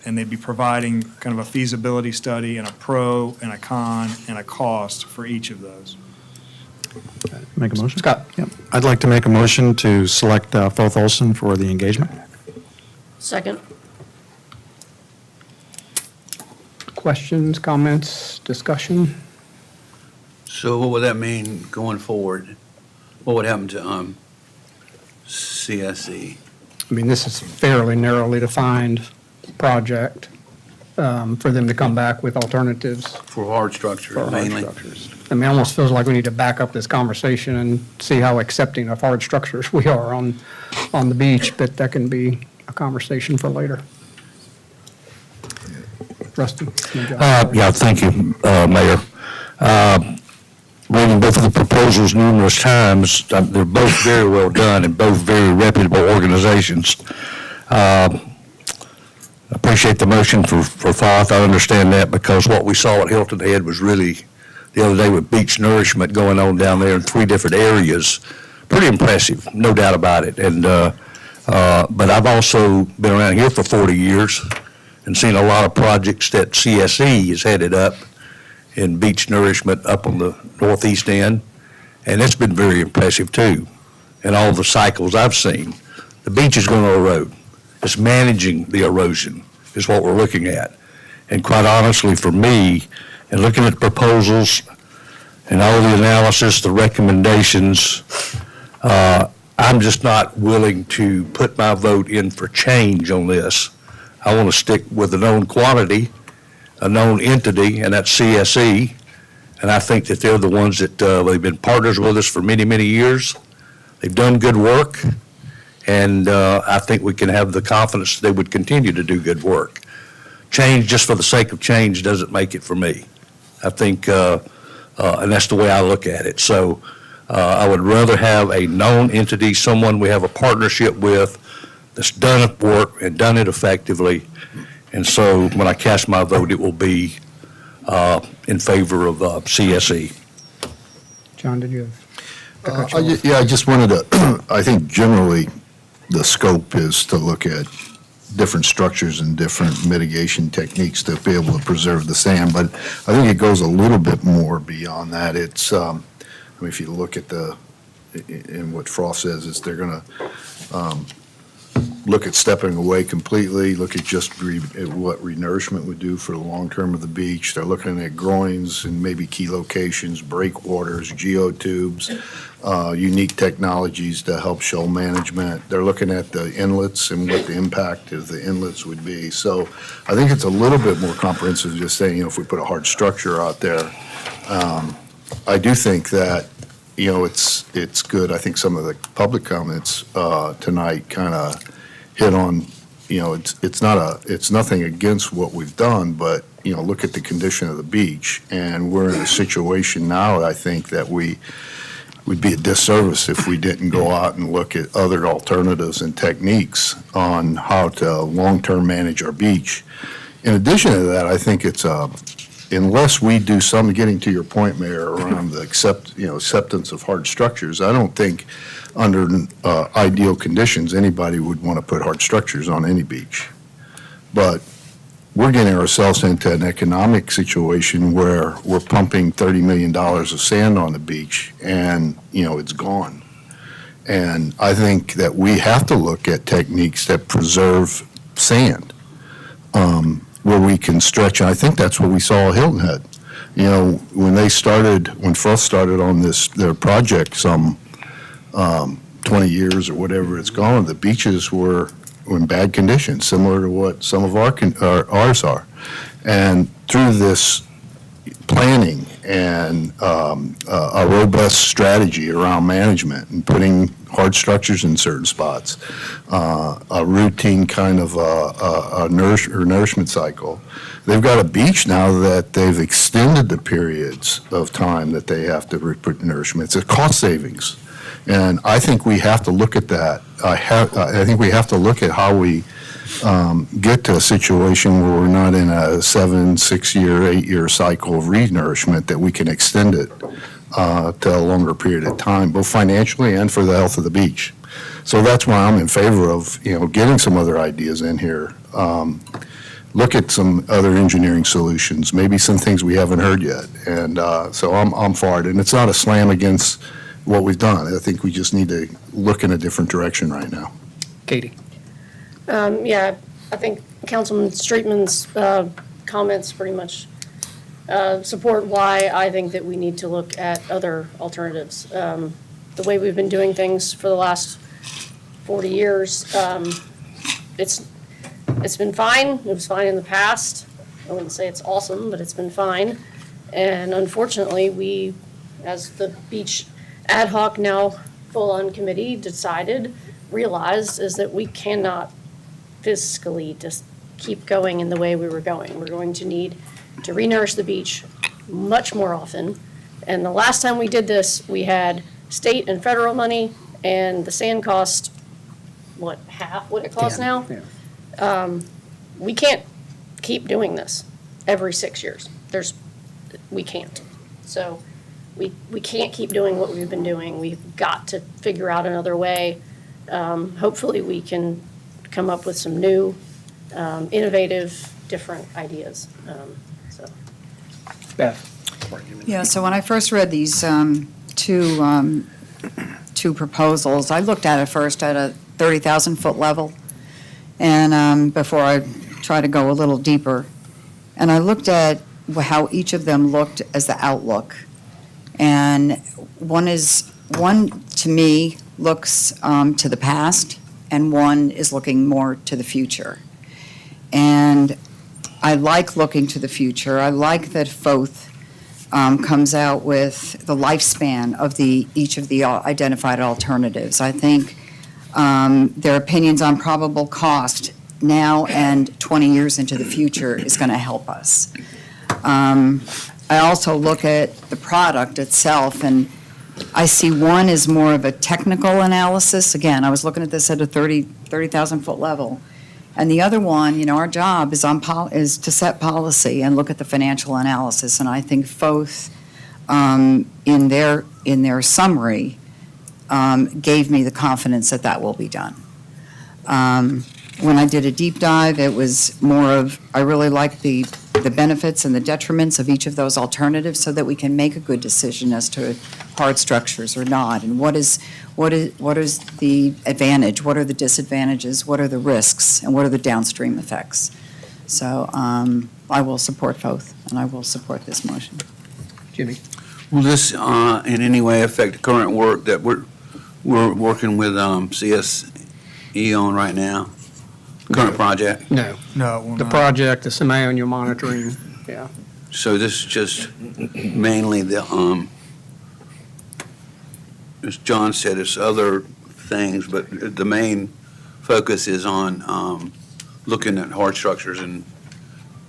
they'd be providing kind of a feasibility study and a pro and a con and a cost for each of those. Make a motion? Scott? Yep. I'd like to make a motion to select Foth Olson for the engagement. Second. Questions, comments, discussion? So what would that mean going forward? What would happen to CSE? I mean, this is a fairly narrowly defined project for them to come back with alternatives For hard structures for hard mainly? structures. I mean, it almost feels like we need to back up this conversation and see how accepting of hard structures we are on the beach, but that can be a conversation for later. Rusty? Yeah, thank you, Mayor. Reading both of the proposals numerous times, they're both very well done and both very reputable organizations. Appreciate the motion for Foth. I understand that because what we saw at Hilton Head was really, the other day with beach nourishment going on down there in 3 different areas, pretty impressive, no doubt about it. And but I've also been around here for 40 years and seen a lot of projects that CSE has headed up in beach nourishment up on the northeast end, and it's been very impressive too. And all the cycles I've seen, the beach is going to erode. It's managing the erosion is what we're looking at. And quite honestly, for me, and looking at the proposals and all the analysis, the recommendations, I'm just not willing to put my vote in for change on this. I want to stick with a known quantity, a known entity, and that's CSE. And I think that they're the ones that, they've been partners with us for many, many years. They've done good work, and I think we can have the confidence they would continue to do good work. Change just for the sake of change doesn't make it for me. I think, and that's the way I look at it. So I would rather have a known entity, someone we have a partnership with that's done work and done it effectively. And so when I cast my vote, it will be in favor of CSE. John, did you have? Yeah, I just wanted to, I think generally the scope is to look at different structures and different mitigation techniques to be able to preserve the sand, but I think it goes a little bit more beyond that. It's, I mean, if you look at the and what Frost says is they're going to look at stepping away completely, look at just at what renourishment would do for the long term of the beach. They're looking at groins and maybe key locations, breakwaters, geotubes, unique technologies to help shoal management. They're looking at the inlets and what the impact of the inlets would be. So I think it's a little bit more comprehensive than just saying, if we put a hard structure out there. I do think that, it's good. I think some of the public comments tonight kind of hit on, it's nothing against what we've done, but, look at the condition of the beach. And we're in a situation now, I think, that would be a disservice if we didn't go out and look at other alternatives and techniques on how to long-term manage our beach. In addition to that, I think it's unless we do some, getting to your point, Mayor, around the acceptance of hard structures, I don't think under ideal conditions, anybody would want to put hard structures on any beach. But we're getting ourselves into an economic situation where we're pumping $30 million of sand on the beach and, it's gone. And I think that we have to look at techniques that preserve sand, where we can stretch. And I think that's what we saw at Hilton Head. When Frost started on their project some 20 years or whatever it's gone, the beaches were in bad condition, similar to what some of ours are. And through this planning and a robust strategy around management and putting hard structures in certain spots, a routine kind of nourishment cycle, they've got a beach now that they've extended the periods of time that they have to put nourishment. It's a cost savings. And I think we have to look at that. I think we have to look at how we get to a situation where we're not in a 7, 6-year, 8-year cycle of renourishment, that we can extend it to a longer period of time, both financially and for the health of the beach. So that's why I'm in favor of, getting some other ideas in here. Look at some other engineering solutions, maybe some things we haven't heard yet. And so I'm for it. And it's not a slam against what we've done. I think we just need to look in a different direction right now. Katie? Yeah, I think Councilman Streetman's comments pretty much support why I think that we need to look at other alternatives. The way we've been doing things for the last 40 years, it's been fine. It was fine in the past. I wouldn't say it's awesome, but it's been fine. And unfortunately, we, as the beach ad hoc, now full-on committee, realized is that we cannot fiscally just keep going in the way we were going. We're going to need to renourish the beach much more often. And the last time we did this, we had state and federal money, and the sand cost, half what it costs now? Yeah. We can't keep doing this every 6 years. We can't. So we can't keep doing what we've been doing. We've got to figure out another way. Hopefully we can come up with some new, innovative, different ideas. Beth? Yeah, so when I first read these two proposals, I looked at it first at a 30,000-foot level, and before I try to go a little deeper. And I looked at how each of them looked as the outlook. And one to me looks to the past, and one is looking more to the future. And I like looking to the future. I like that FOTH comes out with the lifespan of each of the identified alternatives. I think their opinions on probable cost now and 20 years into the future is going to help us. I also look at the product itself, and I see one is more of a technical analysis. Again, I was looking at this at a 30,000-foot level. And the other one, our job is to set policy and look at the financial analysis. And I think FOTH, in their summary, gave me the confidence that that will be done. When I did a deep dive, it was more of, I really like the the benefits and the detriments of each of those alternatives so that we can make a good decision as to hard structures or not, and what is the advantage, what are the disadvantages, what are the risks, and what are the downstream effects. So I will support both, and I will support this motion. Jimmy? Will this in any way affect the current work that we're working with CSE on right now? Current project? No. No, it will The not. project, the semi-annual monitoring, yeah. So this is just mainly the, as John said, it's other things, but the main focus is on looking at hard structures and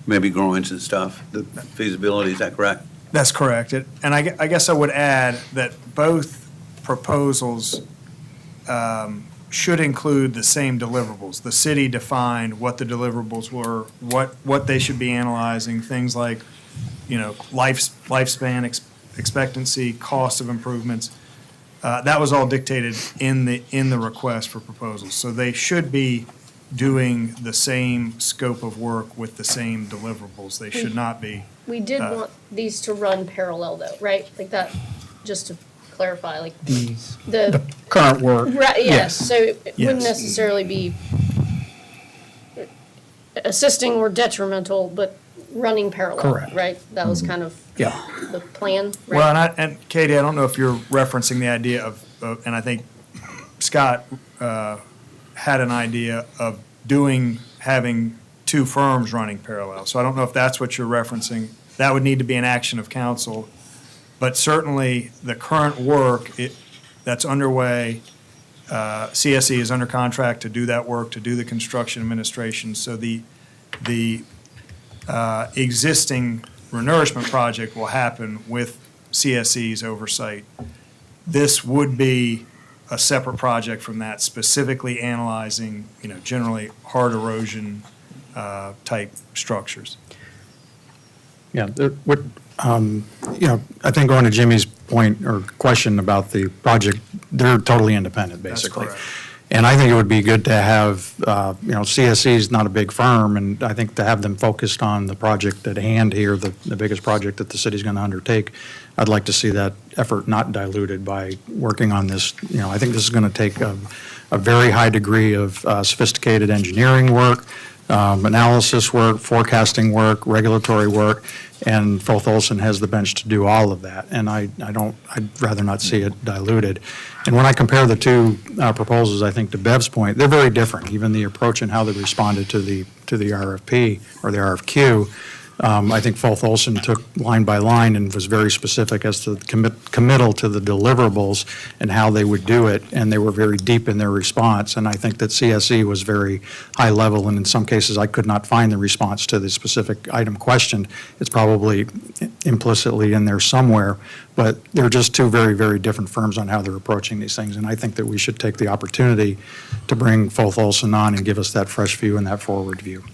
maybe groins and stuff, the feasibility, is that correct? That's correct. And I guess I would add that both proposals should include the same deliverables. The city defined what the deliverables were, what they should be analyzing, things like, lifespan expectancy, cost of improvements. That was all dictated in the request for proposals. So they should be doing the same scope of work with the same deliverables. They should not be. We did want these to run parallel though, right? Like that, just to clarify, like the Current work. right, yes. So it wouldn't Yes. necessarily be assisting or detrimental, but running parallel, Correct. right? That was kind of Yeah. the plan, right? Well, and Katie, I don't know if you're referencing the idea of, and I think Scott had an idea of having two firms running parallel. So I don't know if that's what you're referencing. That would need to be an action of council. But certainly, the current work that's underway, CSE is under contract to do that work, to do the construction administration. So the existing renourishment project will happen with CSE's oversight. This would be a separate project from that, specifically analyzing, generally hard erosion type structures. Yeah, I think going to Jimmy's point or question about the project, they're totally independent, That's basically. correct. And I think it would be good to have, CSE is not a big firm, and I think to have them focused on the project at hand here, the biggest project that the city's going to undertake, I'd like to see that effort not diluted by working on this. I think this is going to take a very high degree of sophisticated engineering work, analysis work, forecasting work, regulatory work, and Foth Olson has the bench to do all of that. And I'd rather not see it diluted. And when I compare the two proposals, I think to Bev's point, they're very different. Even the approach and how they responded to the RFP or the RFQ. I think Foth Olson took line by line and was very specific as to the committal to the deliverables and how they would do it, and they were very deep in their response. And I think that CSE was very high level, and in some cases, I could not find the response to the specific item questioned. It's probably implicitly in there somewhere, but they're just two very, very different firms on how they're approaching these things. And I think that we should take the opportunity to bring Foth Olson on and give us that fresh view and that forward view.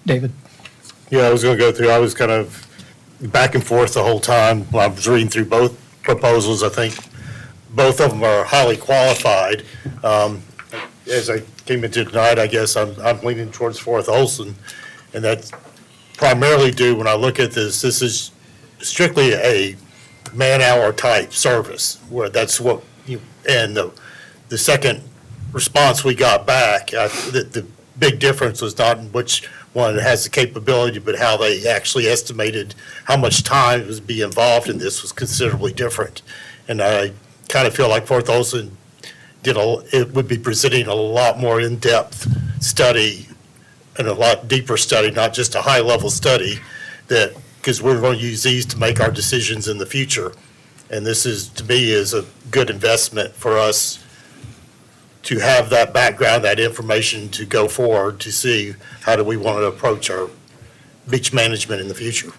David? Yeah, I was going to go through, I was kind of back and forth the whole time when I was reading through both proposals. I think both of them are highly qualified. As I came into tonight, I guess I'm leaning towards Foth Olson, and that's primarily due, when I look at this is strictly a man-hour type service, where that's what and the second response we got back, the big difference was not in which one has the capability, but how they actually estimated how much time was be involved in this was considerably different. And I kind of feel like Foth Olson it would be presenting a lot more in-depth study and a lot deeper study, not just a high-level study, because we're going to use these to make our decisions in the future. And this is, to me, is a good investment for us to have that background, that information to go forward to see how do we want to approach our beach management in the future.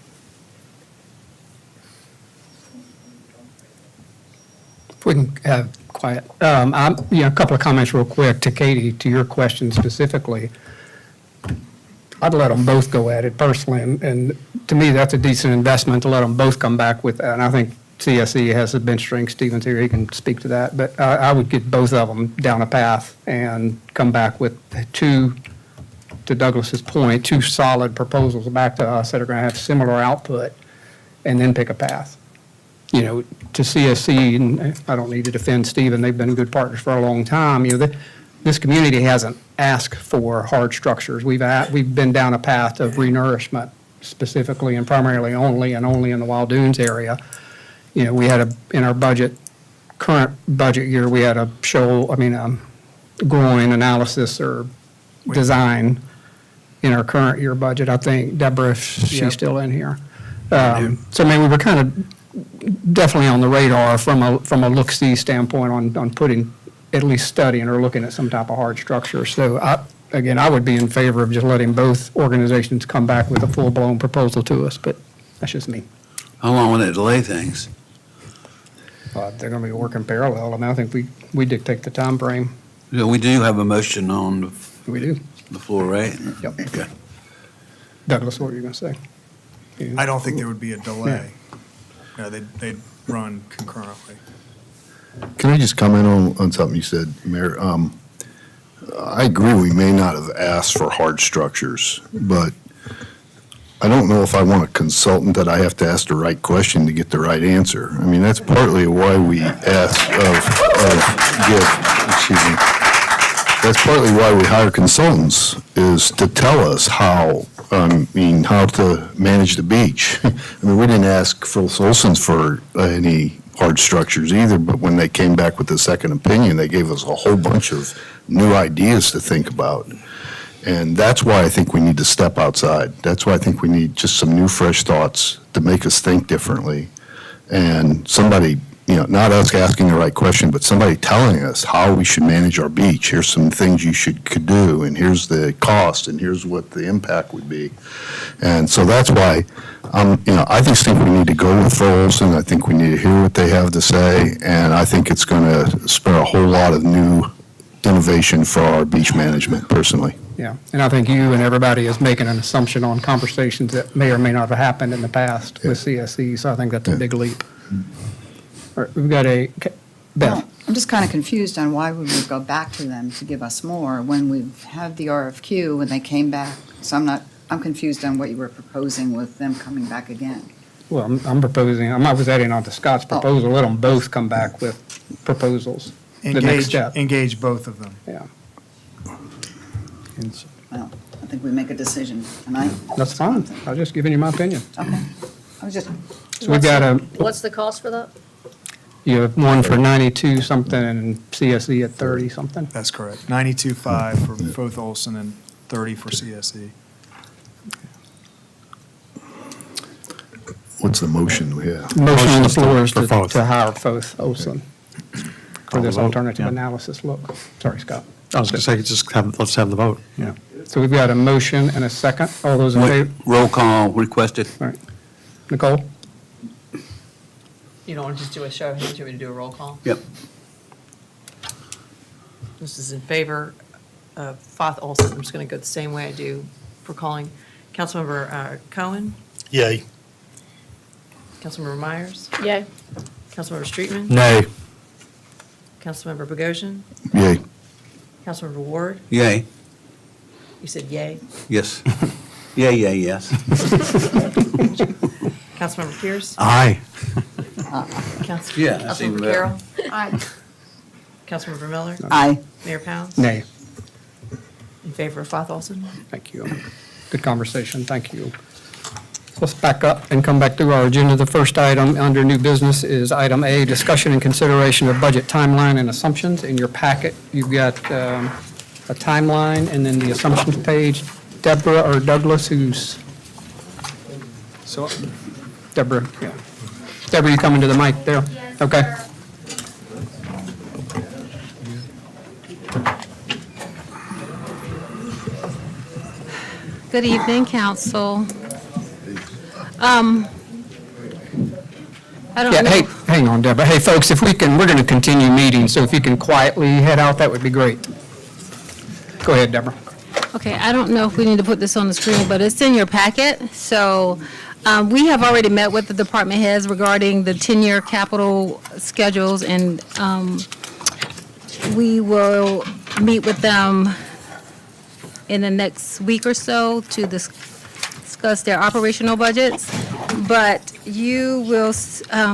If we can have quiet. A couple of comments real quick to Katie, to your question specifically. I'd let them both go at it personally, and to me, that's a decent investment to let them both come back with that. And I think CSE has the bench strength. Stephen's here, he can speak to that. But I would get both of them down a path and come back with two to Douglas's point, two solid proposals back to us that are going to have similar output, and then pick a path. You know, to CSC, and I don't need to defend Stephen, they've been good partners for a long time. You know, this community hasn't asked for hard structures. We've been down a path of renourishment specifically and primarily only in the Wild Dunes area. You know, we had in our current budget year, we had a groin analysis or design in our current year budget. I think Deborah, if she's still in here. So I mean, we were kind of definitely on the radar from a look-see standpoint on putting, at least studying or looking at some type of hard structure. So I would be in favor of just letting both organizations come back with a full-blown proposal to us, but that's just me. How long will it delay things? They're going to be working parallel. I mean, I think we dictate the time frame. Yeah, we do have a motion on We do. the floor, right? Yep. Okay. Douglas, what were you going to say? I don't think there would be a delay. No, they'd run concurrently. Can I just comment on something you said, Mayor? I agree, we may not have asked for hard structures, but I don't know if I want a consultant that I have to ask the right question to get the right answer. I mean, that's partly why we ask that's partly why we hire consultants, is to tell us how to manage the beach. I mean, we didn't ask Phil Solsons for any hard structures either, but when they came back with the second opinion, they gave us a whole bunch of new ideas to think about. And that's why I think we need to step outside. That's why I think we need just some new, fresh thoughts to make us think differently. And somebody, not us asking the right question, but somebody telling us how we should manage our beach. Here's some things you could do, and here's the cost, and here's what the impact would be. And so that's why, I just think we need to go with Phil Olson. I think we need to hear what they have to say, and I think it's going to spur a whole lot of new innovation for our beach management, personally. Yeah, and I think you and everybody is making an assumption on conversations that may or may not have happened in the past with CSE, so I think that's a big leap. All right, we've got Beth. Well, I'm just kind of confused on why we would go back to them to give us more when we've had the RFQ when they came back. So I'm confused on what you were proposing with them coming back again. Well, I'm proposing, I was adding on to Scott's proposal, let them both come back with proposals. The next step. Engage both of them. Yeah. Well, I think we make a decision tonight. That's fine. I was just giving you my opinion. Okay. I was just, So we've got What's the cost for that? you have one for 92 something and CSE at 30 something? That's correct. 92.5 for both Olson and 30 for CSE. What's the motion we have? Motion on the floor is For both. to hire both Olson for this Call the vote, alternative yeah. analysis look. Sorry, Scott. I was going to say, let's have the vote, yeah. So we've got a motion and a second. All those in favor? Roll call requested. All right. Nicole? You don't want to just do a show of hands, you want me to do a roll call? Yep. This is in favor of Foth Olson. I'm just going to go the same way I do for calling. Councilmember Cohen, Yay. Councilmember Myers, Yay. Councilmember Streetman, Nay. Councilmember Bogosian, Yay. Councilmember Ward. Yay. You said yay. Yes. Yeah, yes. Councilmember Pierce. Aye. Yeah, that's even Councilmember better. Carroll. Aye. Councilmember Miller. aye. Mayor Pounds. Nay. In favor of Foth Olson. Thank you. Good conversation. Thank you. Let's back up and come back through our agenda. The first item under new business is item A, discussion and consideration of budget timeline and assumptions. In your packet, you've got a timeline and then the assumptions page. Deborah or Douglas, who's, So Deborah, yeah. Deborah, you coming to the mic there? Okay. Good evening, council. I don't Yeah, know. hey, hang on, Deborah. Hey, folks, if we can, we're going to continue meeting, so if you can quietly head out, that would be great. Go ahead, Deborah. Okay, I don't know if we need to put this on the screen, but it's in your packet. So we have already met with the department heads regarding the 10-year capital schedules, and we will meet with them in the next week or so to discuss their operational budgets. But you will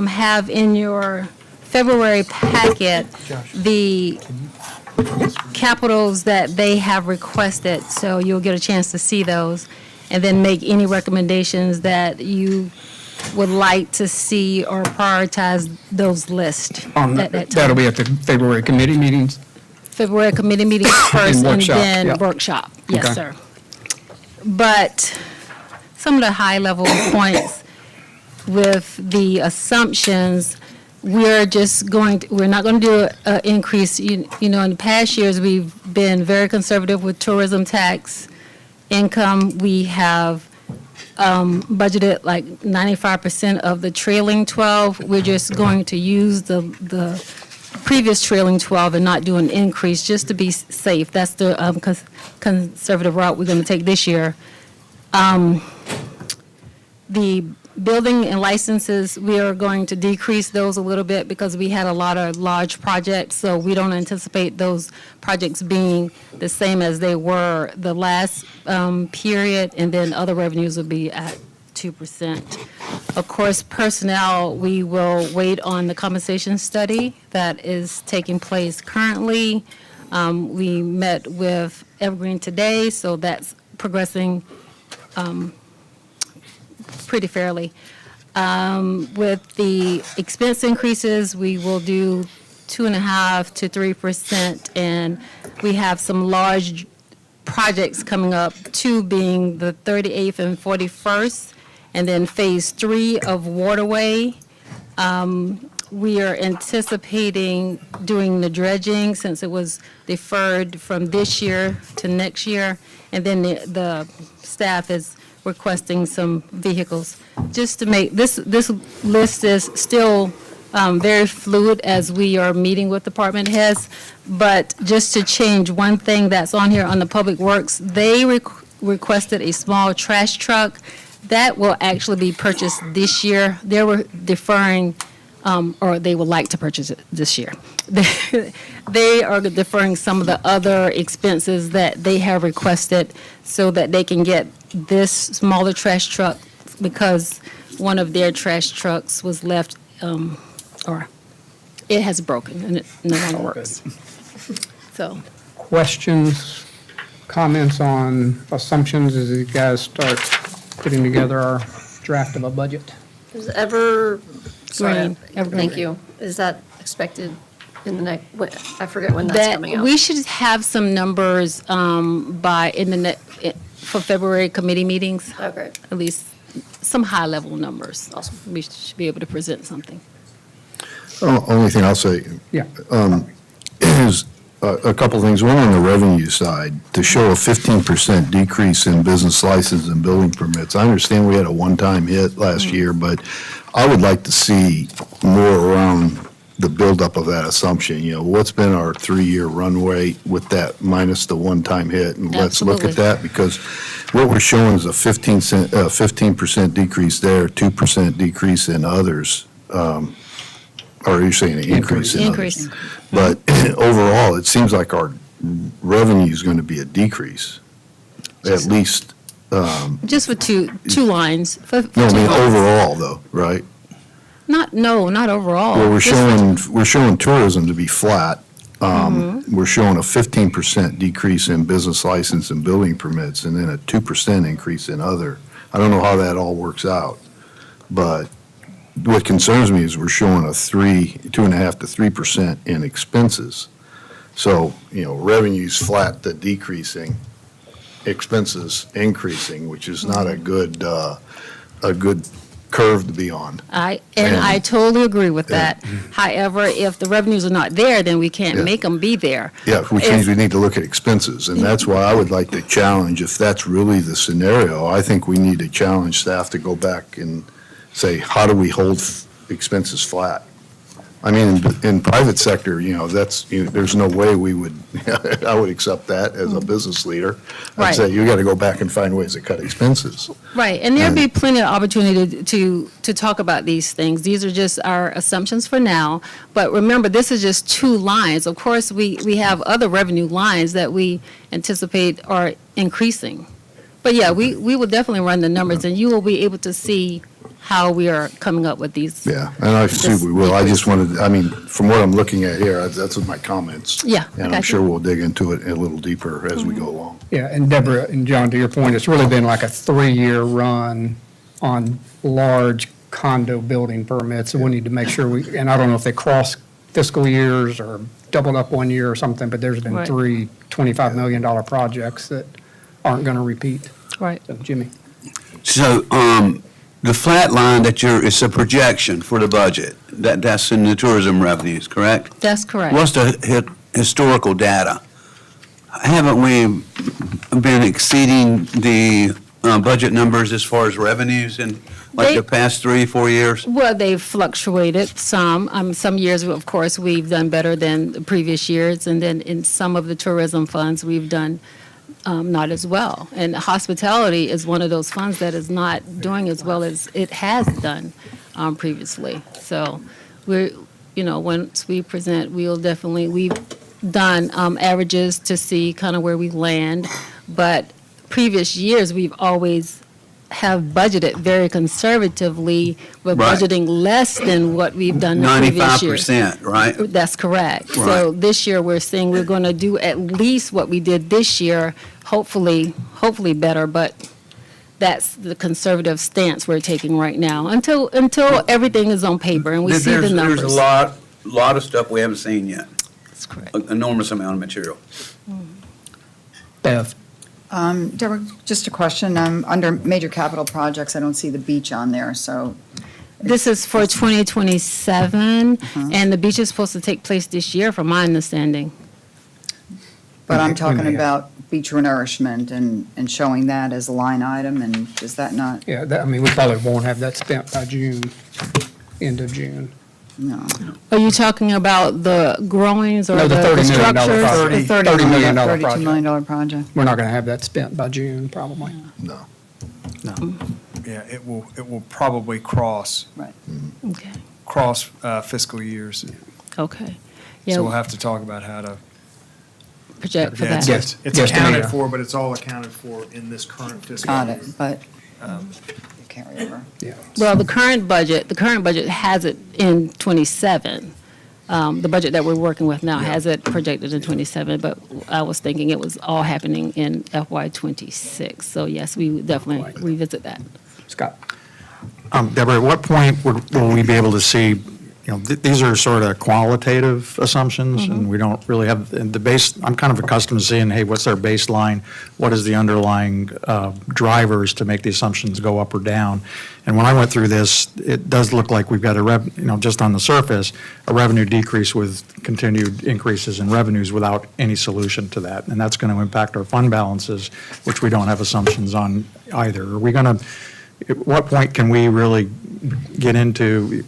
have in your February packet the capitals that they have requested, so you'll get a chance to see those, and then make any recommendations that you would like to see or prioritize those lists On at that That'll time. be at the February committee meetings? February committee meeting first and workshop, then yeah. workshop. Yes, Okay. sir. But some of the high-level points with the assumptions, we're not going to do an increase. You know, in the past years, we've been very conservative with tourism tax income. We have budgeted like 95% of the trailing 12. We're just going to use the previous trailing 12 and not do an increase, just to be safe. That's the conservative route we're going to take this year. The building and licenses, we are going to decrease those a little bit because we had a lot of large projects, so we don't anticipate those projects being the same as they were the last period, and then other revenues will be at 2%. Of course, personnel, we will wait on the compensation study that is taking place currently. We met with Evergreen today, so that's progressing pretty fairly. With the expense increases, we will do 2.5% to 3%, and we have some large projects coming up, two being the 38th and 41st, and then Phase 3 of Waterway. We are anticipating doing the dredging since it was deferred from this year to next year, and then the staff is requesting some vehicles. Just to make, this list is still very fluid as we are meeting with department heads, but just to change one thing that's on here on the Public Works, they requested a small trash truck. That will actually be purchased this year. They were deferring, or they would like to purchase it this year. They are deferring some of the other expenses that they have requested so that they can get this smaller trash truck, because one of their trash trucks was left, or it has broken and it no longer works. So, Questions, comments on assumptions as you guys start putting together our draft of a budget? Is Evergreen. Evergreen. Thank you. Is that expected in the next, I forget when that's coming out? we should have some numbers for February committee meetings. Oh, great. At least some high-level numbers. Awesome. We should be able to present something. Only thing I'll say. Yeah. Is a couple things. One, on the revenue side, to show a 15% decrease in business license and building permits. I understand we had a one-time hit last year, but I would like to see more around the buildup of that assumption. You know, what's been our 3-year runway with that minus the one-time hit? And let's look at Absolutely. that, because what we're showing is a 15% decrease there, 2% decrease in others. Or you're saying an increase in others? Increase. But overall, it seems like our revenue is going to be a decrease, at least, Just for two lines. For no, I two mean, lines. overall though, right? Not overall. Well, Just we're showing tourism to be flat. We're showing a 15% decrease in business license and building permits, and then a 2% increase in other. I don't know how that all works out, but what concerns me is we're showing a 2.5% to 3% in expenses. So, you know, revenues flat to decreasing, expenses increasing, which is not a good curve to be on. I totally agree with that. However, if the revenues are not there, then we can't Yeah. make them be there. Yeah, which means we need to look at expenses, and that's why I would like to challenge, if that's really the scenario, I think we need to challenge staff to go back and say, how do we hold expenses flat? I mean, in private sector, there's no way we would, I would accept that as a business leader. I'd say Right. you got to go back and find ways to cut expenses. Right, and there'll be plenty of opportunity to talk about these things. These are just our assumptions for now. But remember, this is just two lines. Of course, we have other revenue lines that we anticipate are increasing. But yeah, we will definitely run the numbers, and you will be able to see how we are coming up with these. Yeah, and I see we will. I just wanted, from what I'm looking at here, that's my comments. Yeah, I And I'm got sure you. we'll dig into it a little deeper as we go along. Yeah, and Deborah and John, to your point, it's really been like a 3-year run on large condo building permits. So we need to make sure and I don't know if they cross fiscal years or doubled up 1 year or something, but there's been Right. 3 $25 million projects that aren't going to repeat. Right. So, Jimmy? So, the flat line it's a projection for the budget. That's in the tourism revenues, correct? That's correct. What's the historical data? Haven't we been exceeding the budget numbers as far as revenues in They- the past 3-4 years? Well, they've fluctuated some. Some years, of course, we've done better than the previous years, and then in some of the tourism funds, we've done not as well. And hospitality is one of those funds that is not doing as well as it has done previously. So once we present, we've done averages to see kind of where we land. But previous years, we've always have budgeted very conservatively. We're Right. budgeting less than what we've done the previous years. 95%, right? That's correct. So this year, we're saying we're going to do at least what we did this year, hopefully better, but that's the conservative stance we're taking right now, until everything is on paper and we see the numbers. There's a lot of stuff we haven't seen yet. That's correct. An enormous amount of material. Bev? Deborah, just a question. Under major capital projects, I don't see the beach on there, so. This is for 2027, and the beach is supposed to take place this year, from my understanding. But I'm We may talking have- about beach renourishment and showing that as a line item, and is that not, Yeah, we probably won't have that spent by June, end of June. no? Are you talking about the growings or No, the the $30 million structures? project. The $30 million $32 million project. We're not going to have that spent by June, probably. No. Yeah, it will probably cross Okay, fiscal years. okay. So we'll Yeah, have to talk about how to. project for Yeah, that. Yes. it's Yes, accounted Tamika. for, but it's all accounted for in this current fiscal Got year. it, but carry over. Yeah. Well, the current budget has it in 27. The budget that we're working with now has it projected in 27, but I was thinking it was all happening in FY '26. So yes, we would definitely revisit that. Scott? Deborah, at what point will we be able to see, these are sort of qualitative assumptions, and we don't really have, the base, I'm kind of accustomed to seeing, hey, what's our baseline? What is the underlying drivers to make the assumptions go up or down? And when I went through this, it does look like we've got just on the surface, a revenue decrease with continued increases in revenues without any solution to that. And that's going to impact our fund balances, which we don't have assumptions on either. Are we going to, at what point can we really get into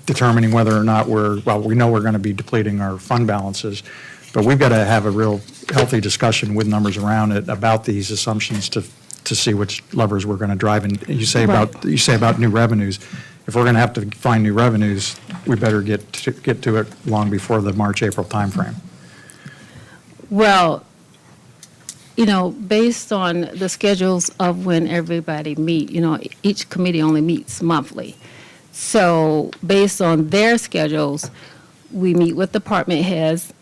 determining whether or not we know we're going to be depleting our fund balances, but we've got to have a real healthy discussion with numbers around it about these assumptions to see which levers we're going to drive. And you say about new revenues. If we're going to have to find new revenues, we better get to it long before the March, April timeframe. Well, based on the schedules of when everybody meet, each committee only meets monthly. So based on their schedules, we meet with department heads,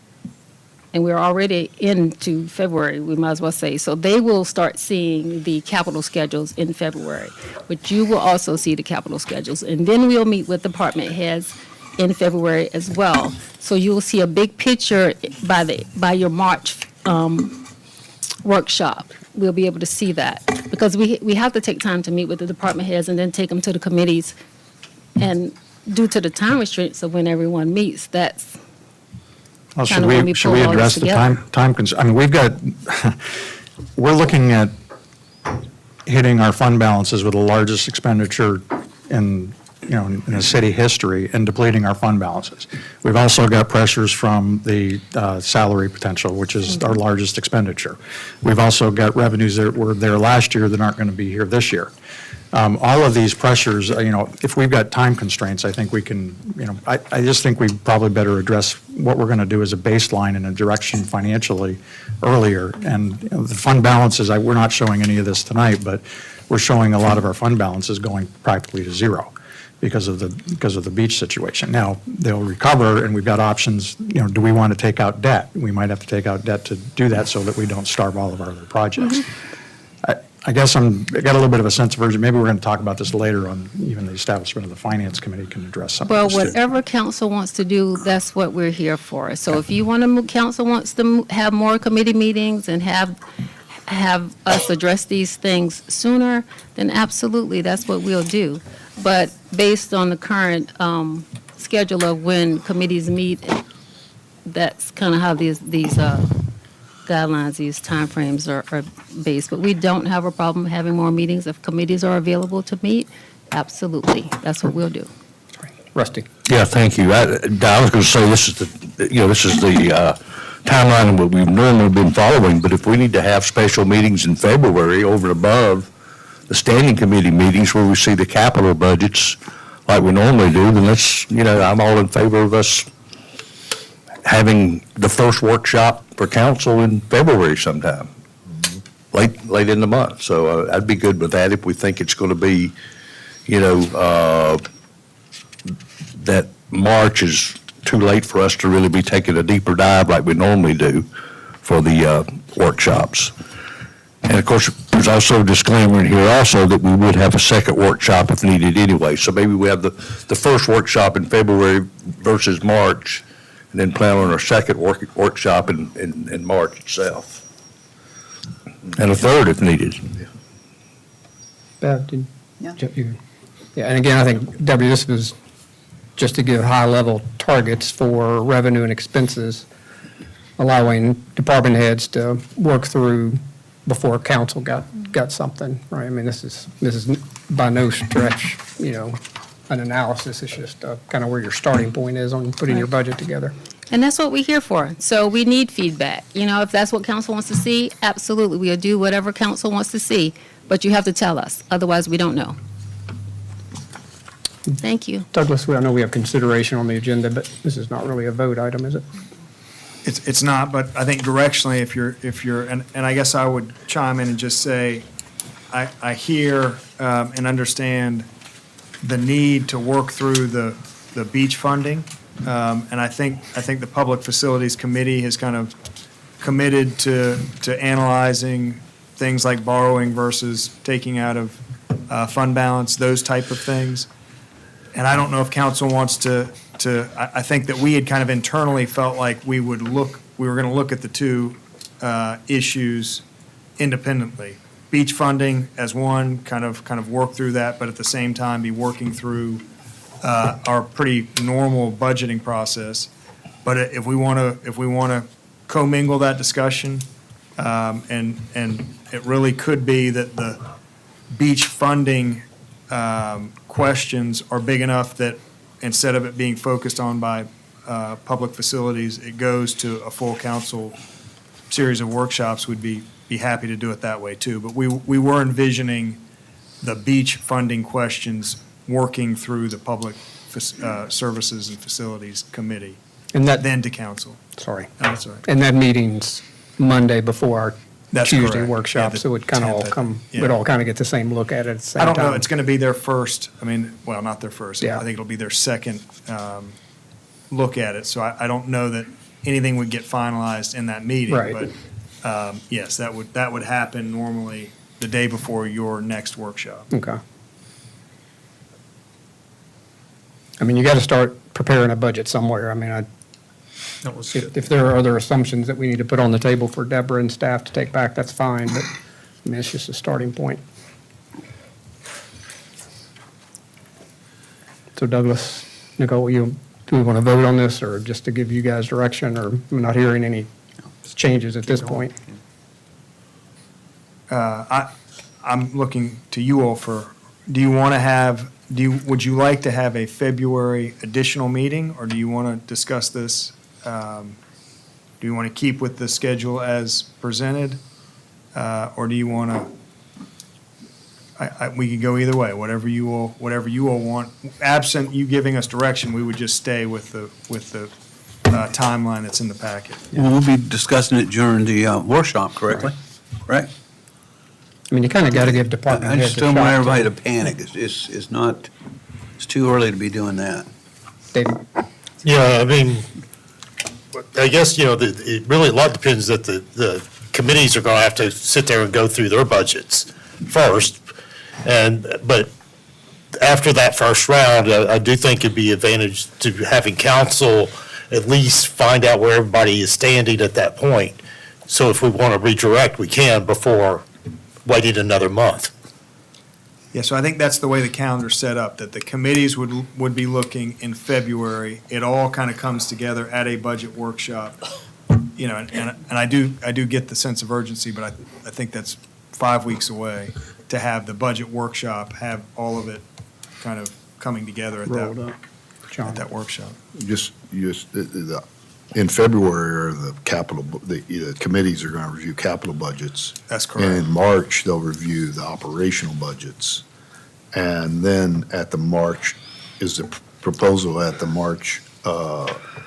and we're already into February, we might as well say. So they will start seeing the capital schedules in February, but you will also see the capital schedules. And then we'll meet with department heads in February as well. So you will see a big picture by your March workshop. We'll be able to see that, because we have to take time to meet with the department heads and then take them to the committees. And due to the time restraints of when everyone meets, that's Well, kind of when we should pull we all address this the together. we're looking at hitting our fund balances with the largest expenditure in in a city history in depleting our fund balances. We've also got pressures from the salary potential, which is our largest expenditure. We've also got revenues that were there last year that aren't going to be here this year. All of these pressures, if we've got time constraints, I think we can, I just think we probably better address what we're going to do as a baseline and a direction financially earlier. And the fund balances, we're not showing any of this tonight, but we're showing a lot of our fund balances going practically to zero because of the beach situation. Now, they'll recover, and we've got options. Do we want to take out debt? We might have to take out debt to do that so that we don't starve all of our other projects. I guess I got a little bit of a sense of urgency. Maybe we're going to talk about this later on, even the establishment of the Finance Committee can address some Well, of this too. whatever council wants to do, that's what we're here for. So if you want to, council wants to have more committee meetings and have us address these things sooner, then absolutely, that's what we'll do. But based on the current schedule of when committees meet, that's kind of how these guidelines, these timeframes are based. But we don't have a problem having more meetings. If committees are available to meet, absolutely, that's what we'll do. Rusty. Yeah, thank you. I was going to say, this is the timeline that we've normally been following, but if we need to have special meetings in February over and above the standing committee meetings where we see the capital budgets like we normally do, then let's, I'm all in favor of us having the first workshop for council in February sometime, late in the month. So I'd be good with that if we think it's going to be, that March is too late for us to really be taking a deeper dive like we normally do for the workshops. And of course, there's also a disclaimer in here also that we would have a second workshop if needed anyway. So maybe we have the first workshop in February versus March, and then plan on our second workshop in March itself. And a third if needed. Bev, did Yeah. you? Yeah, and again, I think, Debbie, this was just to give high-level targets for revenue and expenses, allowing department heads to work through before council got something, right? I mean, this is by no stretch, an analysis. It's just kind of where your starting point is on putting your budget together. And that's what we're here for. So we need feedback. If that's what council wants to see, absolutely, we'll do whatever council wants to see, but you have to tell us. Otherwise, we don't know. Thank you. Douglas, I know we have consideration on the agenda, but this is not really a vote item, is it? It's not, but I think directionally, if you're, and I guess I would chime in and just say, I hear and understand the need to work through the beach funding. And I think the Public Facilities Committee has kind of committed to analyzing things like borrowing versus taking out of fund balance, those type of things. And I don't know if council wants to, I think that we had kind of internally felt like we were going to look at the two issues independently. Beach funding as one, kind of work through that, but at the same time be working through our pretty normal budgeting process. But if we want to commingle that discussion, and it really could be that the beach funding questions are big enough that instead of it being focused on by public facilities, it goes to a full council series of workshops. We'd be happy to do it that way too. But we were envisioning the beach funding questions working through the Public Services and Facilities Committee, And that, then to council. sorry. That's all right. And that meeting's Monday before our That's Tuesday correct. workshop, Yeah, so it kind of 10th, all I come, think. Yeah. we'd all kind of get the same look at it at the same I time. don't know, it's going to be their first, not their first. Yeah. I think it'll be their second look at it. So I don't know that anything would get finalized in that meeting. Right. But yes, that would happen normally the day before your next workshop. Okay. I mean, you got to start preparing a budget somewhere. I mean, if there are other assumptions that we need to put on the table for Deborah and staff to take back, that's fine, but, I mean, it's just a starting point. So Douglas, Nicole, do we want to vote on this, or just to give you guys direction, or I'm not hearing any changes at this point? I'm looking to you all for, do you want to have would you like to have a February additional meeting, or do you want to discuss this? Do you want to keep with the schedule as presented? Or do you want to, we could go either way, whatever you all want. Absent you giving us direction, we would just stay with the timeline that's in the packet. Well, we'll be discussing it during the workshop, correctly? Right? I mean, you kind of got to give department I heads just a don't want shot, everybody too. to panic. It's not, it's too early to be doing that. Yeah, I mean, I guess, it really, a lot depends that the committees are going to have to sit there and go through their budgets first. But after that first round, I do think it'd be advantage to having council at least find out where everybody is standing at that point. So if we want to redirect, we can before waiting another month. Yeah, so I think that's the way the calendar's set up, that the committees would be looking in February. It all kind of comes together at a budget workshop. And I do get the sense of urgency, but I think that's 5 weeks away to have the budget workshop, have all of it kind of coming together at Rolled up. John. that workshop. In February, or the committees are going to review capital budgets. That's correct. And in March, they'll review the operational budgets. And then at the March, is the proposal at the March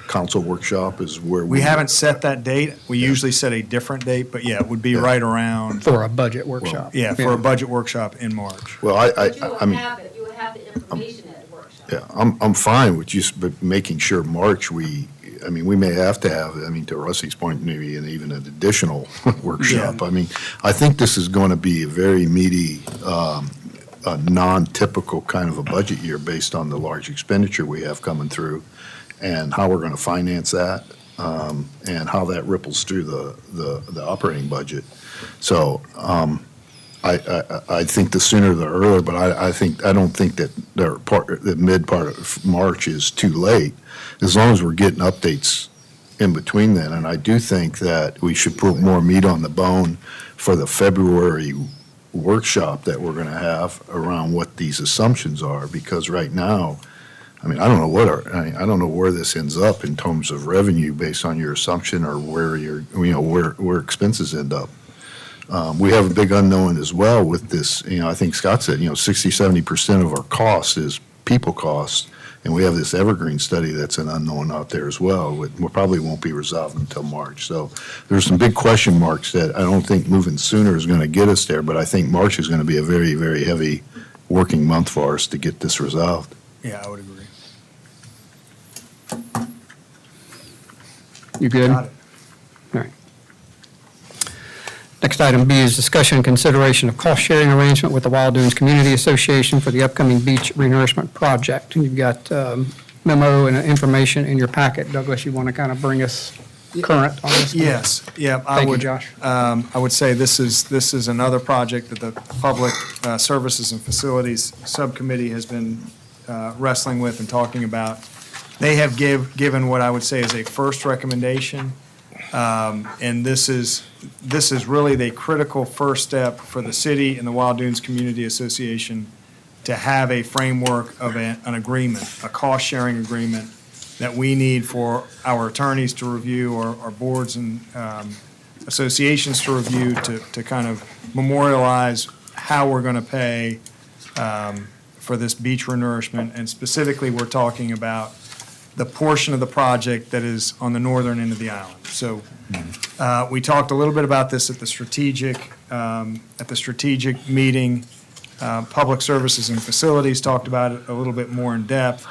council workshop is where We haven't set that date. We usually set a different date, but yeah, it would be right around, For a budget workshop. yeah, for a budget workshop in March. Well, I mean, You would have the information at the workshop. yeah, I'm fine with just making sure March we may have to have, to Russie's point, maybe even an additional workshop. Yeah. I think this is going to be a very meaty, non-typical kind of a budget year based on the large expenditure we have coming through and how we're going to finance that, and how that ripples through the operating budget. So, I think the sooner the earlier, but I don't think that the mid part of March is too late, as long as we're getting updates in between then. And I do think that we should put more meat on the bone for the February workshop that we're going to have around what these assumptions are, because right now, I don't know I don't know where this ends up in terms of revenue based on your assumption, or where where expenses end up. We have a big unknown as well with this. I think Scott said, 60-70% of our cost is people costs, and we have this Evergreen study that's an unknown out there as well. It probably won't be resolved until March. So there's some big question marks that I don't think moving sooner is going to get us there, but I think March is going to be a very, very heavy working month for us to get this resolved. Yeah, I would agree. You good? Got it. All right. Next item B is discussion and consideration of cost-sharing arrangement with the Wild Dunes Community Association for the upcoming beach renourishment project. And you've got memo and information in your packet. Douglas, you want to kind of bring us current on this? Yes, yeah, I Thank you, would. Josh. I would say this is another project that the Public Services and Facilities Subcommittee has been wrestling with and talking about. They have given what I would say is a first recommendation, and this is really the critical first step for the city and the Wild Dunes Community Association to have a framework of an agreement, a cost-sharing agreement that we need for our attorneys to review, or our boards and associations to review, to kind of memorialize how we're going to pay for this beach renourishment. And specifically, we're talking about the portion of the project that is on the northern end of the island. So we talked a little bit about this at the strategic meeting. Public Services and Facilities talked about it a little bit more in depth,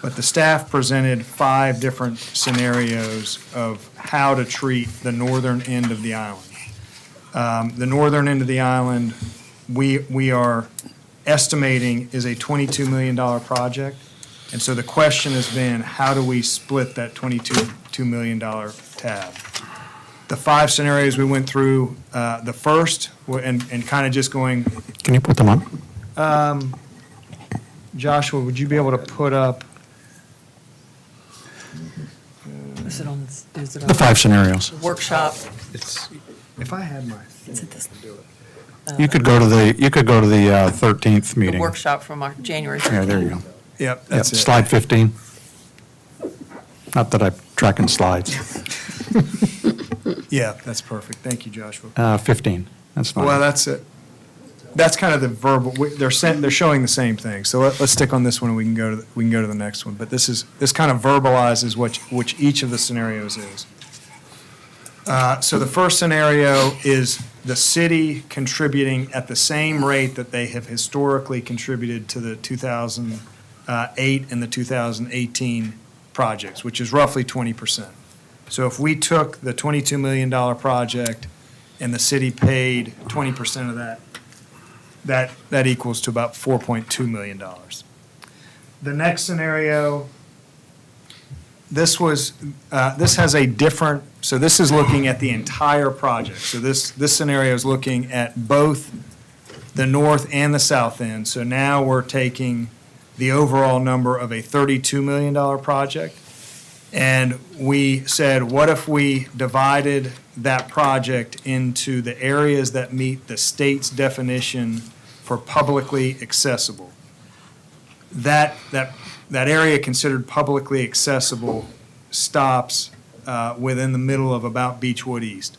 but the staff presented 5 different scenarios of how to treat the northern end of the island. The northern end of the island, we are estimating is a $22 million project. And so the question has been, how do we split that $22 million tab? The 5 scenarios we went through, the first, and kind of just going. Can you put them up? Joshua, would you be able to put up? Is it on The 5 scenarios. workshop? If I had my Is thing, it this? I could do it. You could go to the 13th the meeting. workshop from our January 13th. Yeah, there you go. Yep, Yep, that's it. slide 15. Not that I'm tracking slides. Yeah, that's perfect. Thank you, Joshua. 15, that's fine. Well, that's it. That's kind of the verbal, they're showing the same thing. So let's stick on this one and we can go to the next one. But this kind of verbalizes which each of the scenarios is. So the first scenario is the city contributing at the same rate that they have historically contributed to the 2008 and the 2018 projects, which is roughly 20%. So if we took the $22 million project and the city paid 20% of that equals to about $4.2 million. The next scenario, this has a different, so this is looking at the entire project. So this scenario is looking at both the north and the south end. So now we're taking the overall number of a $32 million project. And we said, what if we divided that project into the areas that meet the state's definition for publicly accessible? That area considered publicly accessible stops within the middle of about Beechwood East.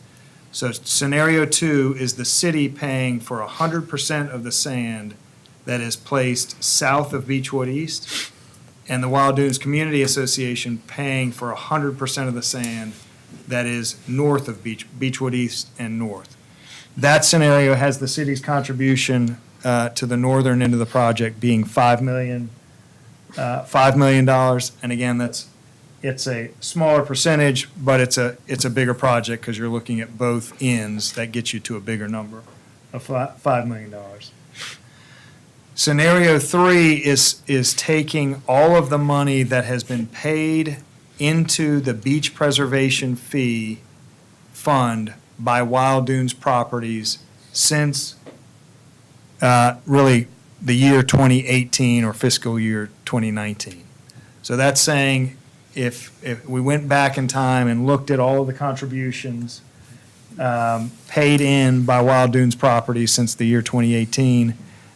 So scenario 2 is the city paying for 100% of the sand that is placed south of Beechwood East, and the Wild Dunes Community Association paying for 100% of the sand that is north of Beechwood East and north. That scenario has the city's contribution to the northern end of the project being $5 million. And again, it's a smaller percentage, but it's a bigger project because you're looking at both ends. That gets you to a bigger number of $5 million. Scenario 3 is taking all of the money that has been paid into the beach preservation fee fund by Wild Dunes Properties since really the year 2018 or fiscal year 2019. So that's saying if we went back in time and looked at all of the contributions paid in by Wild Dunes Properties since the year 2018,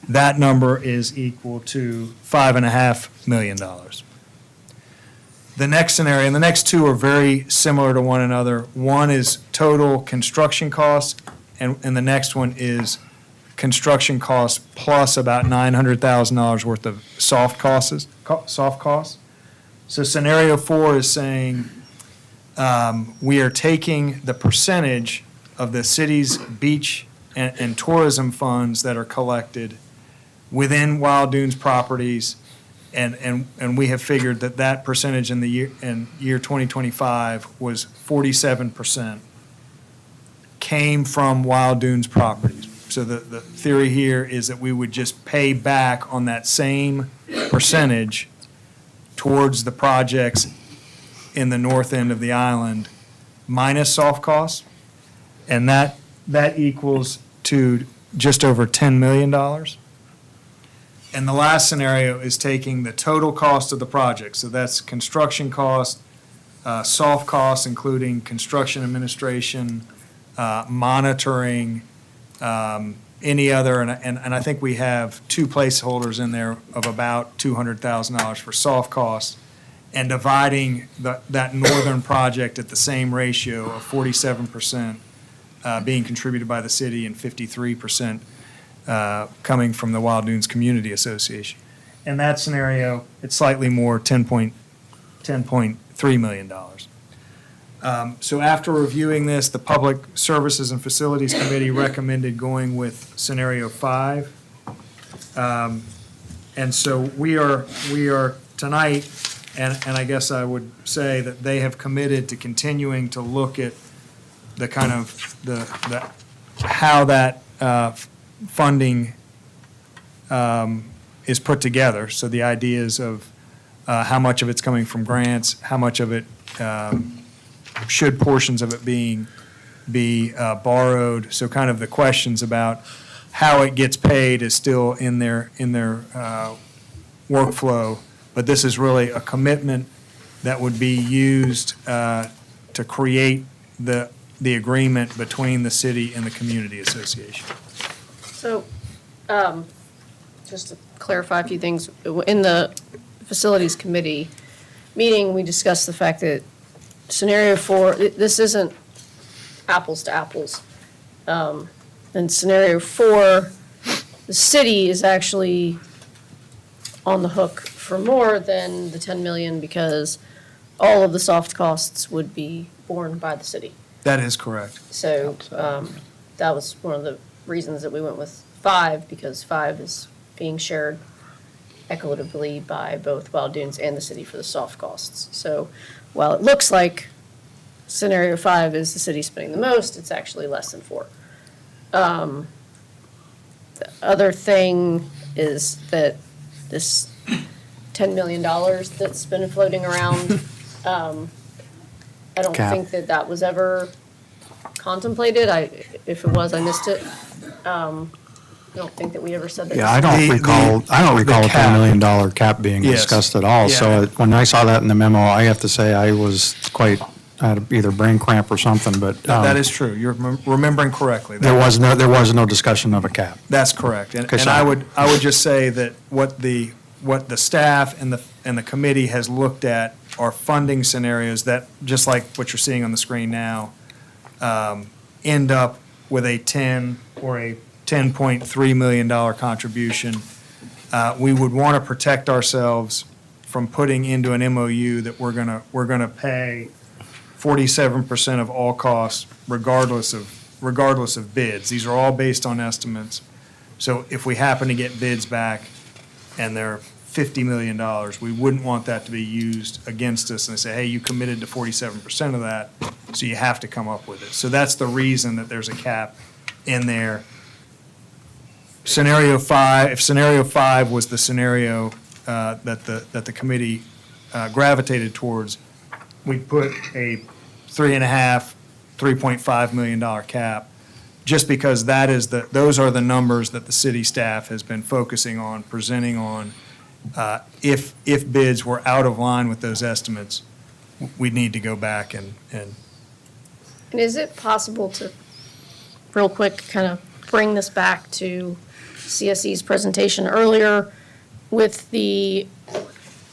that number is equal to $5.5 million. The next scenario, and the next two are very similar to one another. One is total construction costs, and the next one is construction costs plus about $900,000 worth of soft costs. So scenario 4 is saying we are taking the percentage of the city's beach and tourism funds that are collected within Wild Dunes Properties, and we have figured that percentage in year 2025 was 47%, came from Wild Dunes Properties. So the theory here is that we would just pay back on that same percentage towards the projects in the north end of the island minus soft costs, and that equals to just over $10 million. And the last scenario is taking the total cost of the project. So that's construction cost, soft costs, including construction administration, monitoring, any other, and I think we have two placeholders in there of about $200,000 for soft costs, and dividing that northern project at the same ratio of 47% being contributed by the city and 53% coming from the Wild Dunes Community Association. In that scenario, it's slightly more, $10.3 million. So after reviewing this, the Public Services and Facilities Committee recommended going with scenario 5. And so we are tonight, and I guess I would say that they have committed to continuing to look at the kind of the how that funding is put together. So the ideas of how much of it's coming from grants, how much of it should portions of it be borrowed. So kind of the questions about how it gets paid is still in their workflow. But this is really a commitment that would be used to create the agreement between the city and the community association. So, just to clarify a few things, in the Facilities Committee meeting, we discussed the fact that scenario 4, this isn't apples to apples. In scenario 4, the city is actually on the hook for more than the 10 million because all of the soft costs would be borne by the city. That is correct. So that was one of the reasons that we went with 5, because 5 is being shared equitably by both Wild Dunes and the city for the soft costs. So while it looks like scenario 5 is the city spending the most, it's actually less than 4. The other thing is that this $10 million that's been floating around, I don't Cap. think that was ever contemplated. If it was, I missed it. I don't think that we ever said that. Yeah, I don't recall a $10 million cap being Yes. discussed at all. So when I saw that in the memo, I have to say I was I had either brain cramp or something, but That is true. You're remembering correctly. there was no discussion of a cap. That's correct. And Okay, and so- I would just say that what the staff and the committee has looked at are funding scenarios that, just like what you're seeing on the screen now, end up with a 10 or a $10.3 million contribution. We would want to protect ourselves from putting into an MOU that we're gonna pay 47% of all costs regardless of bids. These are all based on estimates. So if we happen to get bids back and they're $50 million, we wouldn't want that to be used against us and say, hey, you committed to 47% of that, so you have to come up with it. So that's the reason that there's a cap in there. If scenario 5 was the scenario that the committee gravitated towards, we'd put a $3.5 million cap, just because those are the numbers that the city staff has been focusing on, presenting on. If bids were out of line with those estimates, we'd need to go back and And is it possible to, real quick, kind of bring this back to CSE's presentation earlier with the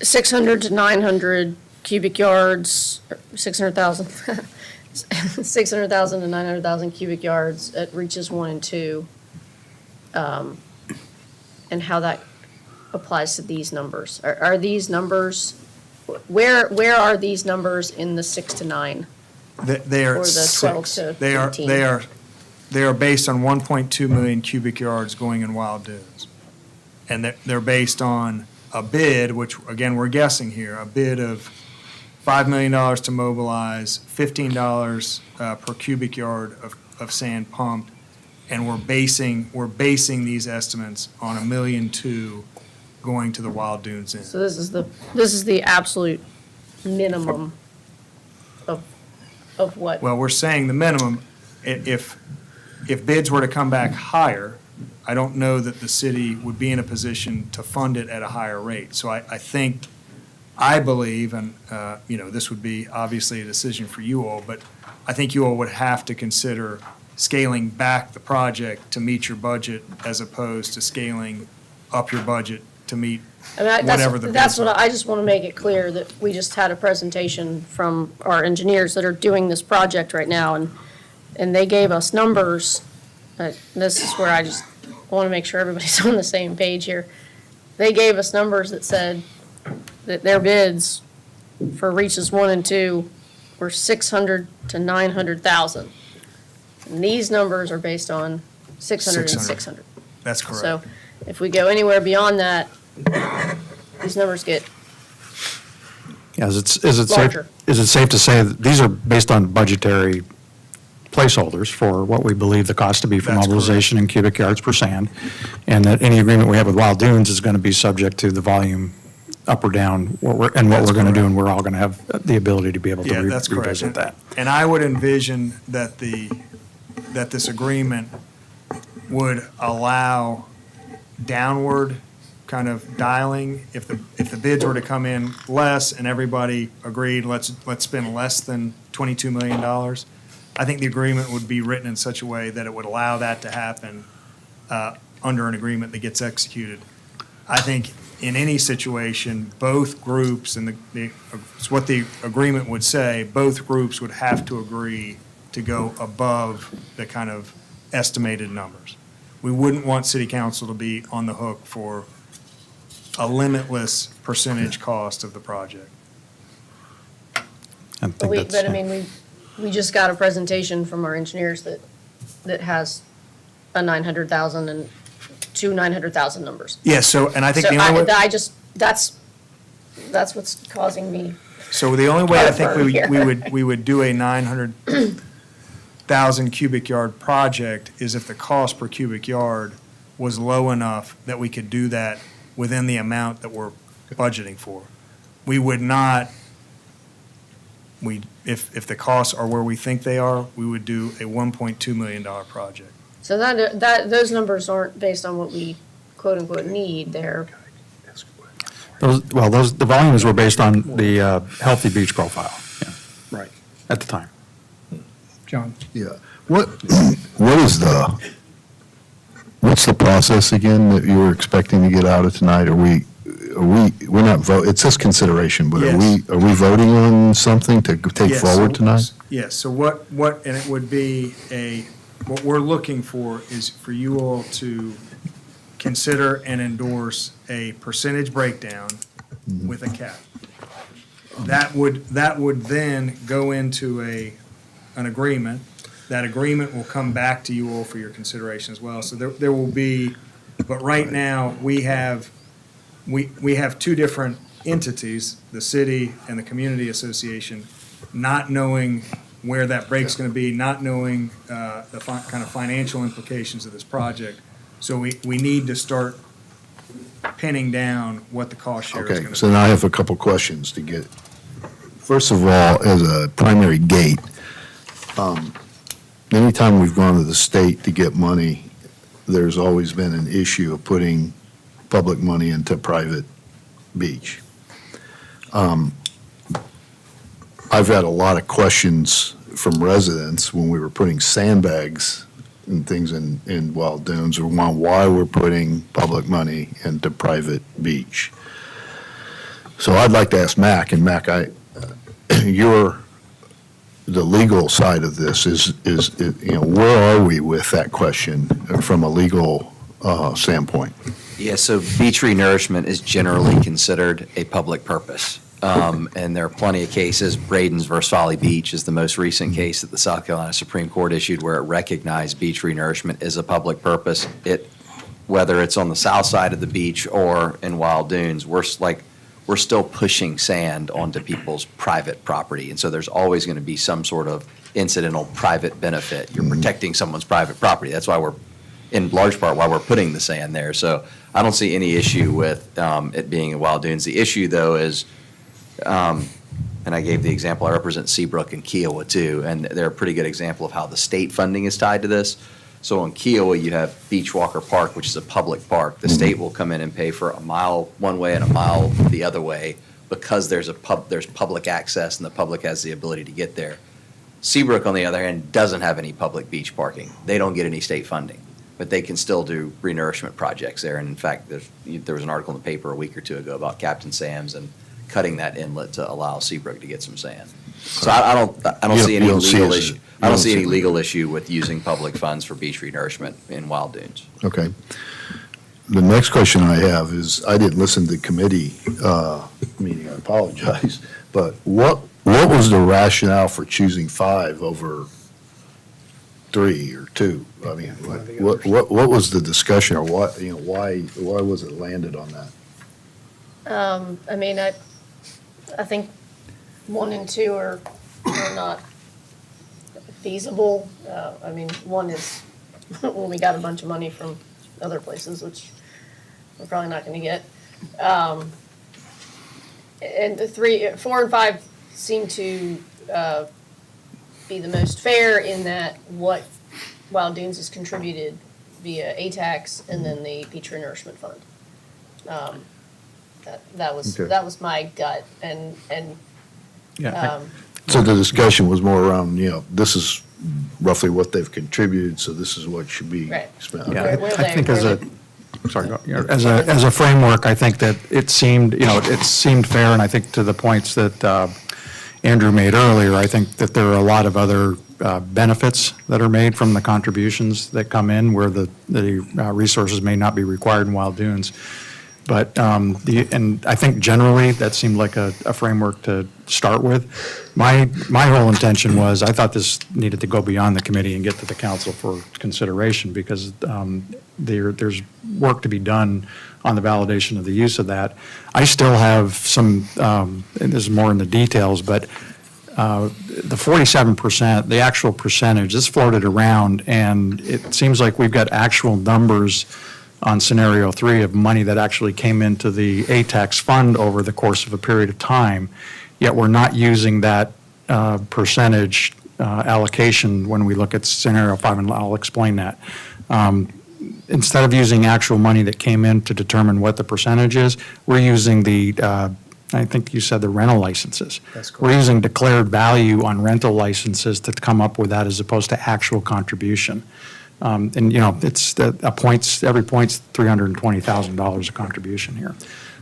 600 to 900 cubic yards, 600,000, 600,000 to 900,000 cubic yards at reaches 1 and 2, and how that applies to these numbers? Are these numbers, where are these numbers in the 6 to 9? They are Or the 12 six. to They are 18. they are based on 1.2 million cubic yards going in Wild Dunes. And they're based on a bid, which, again, we're guessing here, a bid of $5 million to mobilize, $15 per cubic yard of sand pumped, and we're basing these estimates on $1.2 million going to the Wild Dunes end. So this is the absolute minimum of what? Well, we're saying the minimum, if bids were to come back higher, I don't know that the city would be in a position to fund it at a higher rate. So I believe, and, this would be obviously a decision for you all, but I think you all would have to consider scaling back the project to meet your budget as opposed to scaling up your budget to meet whatever the bids That's what are. I just want to make it clear that we just had a presentation from our engineers that are doing this project right now, and they gave us numbers. This is where I just want to make sure everybody's on the same page here. They gave us numbers that said that their bids for reaches 1 and 2 were 600 to 900,000. And these numbers are based on 600 and 600. That's correct. So if we go anywhere beyond that, these numbers get Yeah, is it larger. safe to say that these are based on budgetary placeholders for what we believe the cost to be for That's mobilization in cubic yards per sand, and that any agreement we have with Wild Dunes is going to be subject to the volume up or down, what we're going to do, and we're all going to have the ability to be able to Yeah, that's correct. revisit that. And I would envision that this agreement would allow downward kind of dialing. If the bids were to come in less and everybody agreed, let's spend less than $22 million, I think the agreement would be written in such a way that it would allow that to happen under an agreement that gets executed. I think in any situation, both groups, and it's what the agreement would say, both groups would have to agree to go above the kind of estimated numbers. We wouldn't want city council to be on the hook for a limitless percentage cost of the project. But I mean, we just got a presentation from our engineers that has a 900,000 and two 900,000 numbers. Yeah, so, and I think So the only way. that's what's causing me. So the only way I think heartburn here. we would do a 900,000 cubic yard project is if the cost per cubic yard was low enough that we could do that within the amount that we're budgeting for. We would not, if the costs are where we think they are, we would do a $1.2 million project. So those numbers aren't based on what we quote unquote need. They're The volumes were based on the healthy beach profile. Right. At the time. John? Yeah. What's the process again that you were expecting to get out of tonight? We're not it says consideration, but Yes. are we voting on something to take Yes, forward so- tonight? Yes, so what, and it would be what we're looking for is for you all to consider and endorse a percentage breakdown with a cap. That would then go into an agreement. That agreement will come back to you all for your consideration as well. So there will be, but right now, we have two different entities, the city and the community association, not knowing where that break's going to be, not knowing the kind of financial implications of this project. So we need to start pinning down what the cost share is going Okay, to so be. now I have a couple questions to get. First of all, as a primary gate, anytime we've gone to the state to get money, there's always been an issue of putting public money into private beach. I've had a lot of questions from residents when we were putting sandbags and things in Wild Dunes, or why we're putting public money into private beach. So I'd like to ask Mac, and Mac, the legal side of this is, where are we with that question from a legal standpoint? Yeah, so beach renourishment is generally considered a public purpose. And there are plenty of cases. Braden's versus Folly Beach is the most recent case that the South Carolina Supreme Court issued where it recognized beach renourishment as a public purpose. Whether it's on the south side of the beach or in Wild Dunes, we're still pushing sand onto people's private property. And so there's always going to be some sort of incidental private benefit. You're protecting someone's private property. That's why in large part, why we're putting the sand there. So I don't see any issue with it being in Wild Dunes. The issue, though, is, and I gave the example, I represent Seabrook and Kiowa, too, and they're a pretty good example of how the state funding is tied to this. So in Kiowa, you have Beach Walker Park, which is a public park. The state will come in and pay for a mile one way and a mile the other way because there's public access and the public has the ability to get there. Seabrook, on the other hand, doesn't have any public beach parking. They don't get any state funding, but they can still do renourishment projects there. And in fact, there was an article in the paper a week or two ago about Captain Sam's and cutting that inlet to allow Seabrook to get some sand. So I don't see any legal issue. I don't see any legal issue with using public funds for beach renourishment in Wild Dunes. Okay. The next question I have is, I didn't listen to the committee meeting, I apologize, but what was the rationale for choosing 5 over 3 or 2? I mean, what was the discussion, or why was it landed on that? I mean, I think 1 and 2 are not feasible. I mean, 1 is when we got a bunch of money from other places, which we're probably not going to get. And the 4 and 5 seem to be the most fair in that what Wild Dunes has contributed via ATAX and then the Beach Renourishment Fund. That was my gut, and Yeah, So the discussion was more around, this is roughly what they've contributed, so this is what should be Right. spent. Yeah, Where- where I they- think where as a, they- sorry, as a framework, I think that it seemed fair, and I think to the points that Andrew made earlier, I think that there are a lot of other benefits that are made from the contributions that come in where the resources may not be required in Wild Dunes. But, and I think generally, that seemed like a framework to start with. My whole intention was, I thought this needed to go beyond the committee and get to the council for consideration, because there's work to be done on the validation of the use of that. I still have some, and this is more in the details, but the 47%, the actual percentage, this floated around, and it seems like we've got actual numbers on scenario 3 of money that actually came into the ATAX fund over the course of a period of time, yet we're not using that percentage allocation when we look at scenario 5, and I'll explain that. Instead of using actual money that came in to determine what the percentage is, we're using I think you said the rental licenses. That's correct. We're using declared value on rental licenses to come up with that as opposed to actual contribution. And, it's every point's $320,000 of contribution here.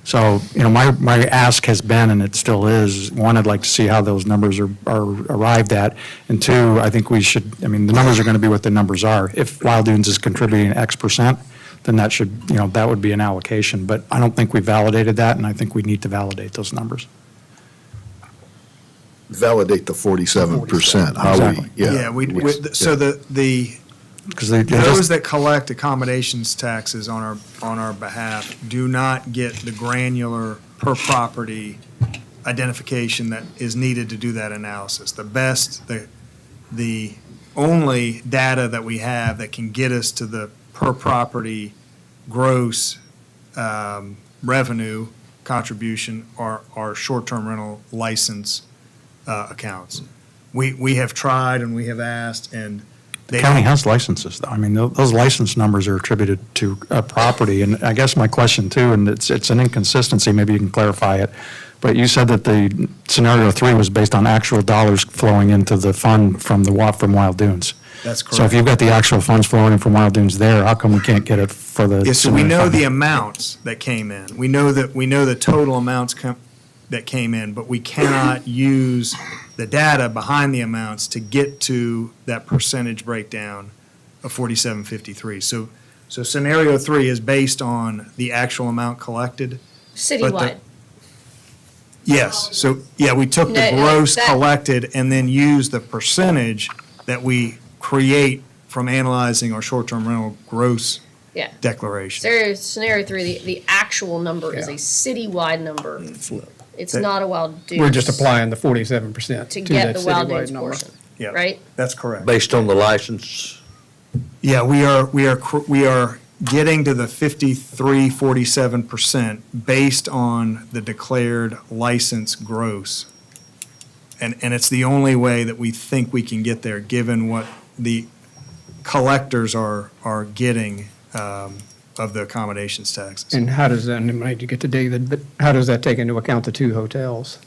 So, my ask has been, and it still is, one, I'd like to see how those numbers are arrived at. And two, I think the numbers are going to be what the numbers are. If Wild Dunes is contributing X percent, then that would be an allocation. But I don't think we validated that, and I think we need to validate those numbers. Validate the 47%, how Exactly. we. So the Because they those just, that collect accommodations taxes on our behalf do not get the granular per property identification that is needed to do that analysis. The only data that we have that can get us to the per property gross revenue contribution are short-term rental license accounts. We have tried and we have asked, and the county has licenses, though. Those license numbers are attributed to a property. And I guess my question, too, and it's an inconsistency, maybe you can clarify it, but you said that the scenario 3 was based on actual dollars flowing into the fund from Wild Dunes. That's correct. So if you've got the actual funds flowing in from Wild Dunes there, how come we can't get it for the? Yeah, so we scenario know five? the amounts that came in. We know the total amounts that came in, but we cannot use the data behind the amounts to get to that percentage breakdown of 4753. So scenario 3 is based on the actual amount collected. Citywide. Yes, so, we took the No, gross that- collected and then used the percentage that we create from analyzing our short-term rental gross Yeah. declaration. Scenario 3, the actual number is a citywide number. It's not a Wild Dunes. We're just applying the 47% To to get that the Wild citywide Dunes number. portion, Yeah. right? That's correct. Based on the license, Yeah, we are getting to the 47% based on the declared license gross. And it's the only way that we think we can get there, given what the collectors are getting of the accommodations taxes. And how does that, and I might get to David, but how does that take into account the 2 hotels?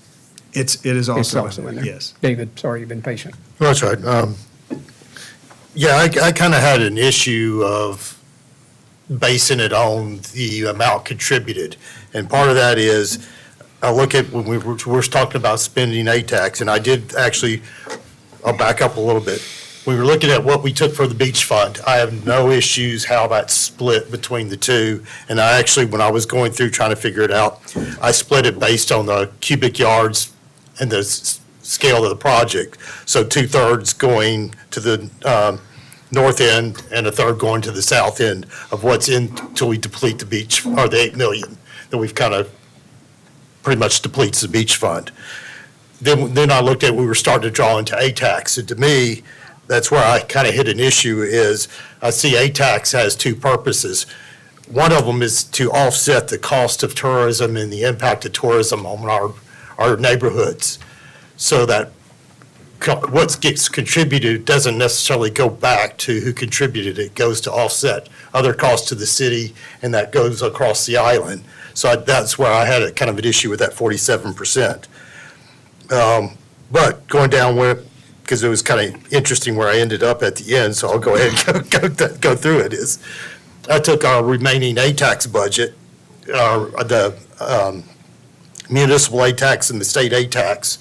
It is It's also also in in there, there. yes. David, sorry, you've been patient. That's right. Yeah, I kind of had an issue of basing it on the amount contributed. And part of that is, I look at when we were talking about spending ATAX, and I did actually, I'll back up a little bit. We were looking at what we took for the beach fund. I have no issues how that's split between the two. And I actually, when I was going through trying to figure it out, I split it based on the cubic yards and the scale of the project. So 2/3 going to the north end and 1/3 going to the south end of what's in till we deplete the beach, or the 8 million that we've kind of pretty much depletes the beach fund. Then I looked at, we were starting to draw into ATAX. And to me, that's where I kind of hit an issue is I see ATAX has 2 purposes. One of them is to offset the cost of tourism and the impact of tourism on our neighborhoods. So that what gets contributed doesn't necessarily go back to who contributed. It goes to offset other costs to the city, and that goes across the island. So that's where I had a kind of an issue with that 47%. But going down where, because it was kind of interesting where I ended up at the end, so I'll go ahead and go through it, is I took our remaining A-tax budget, the municipal A-tax and the state A-tax,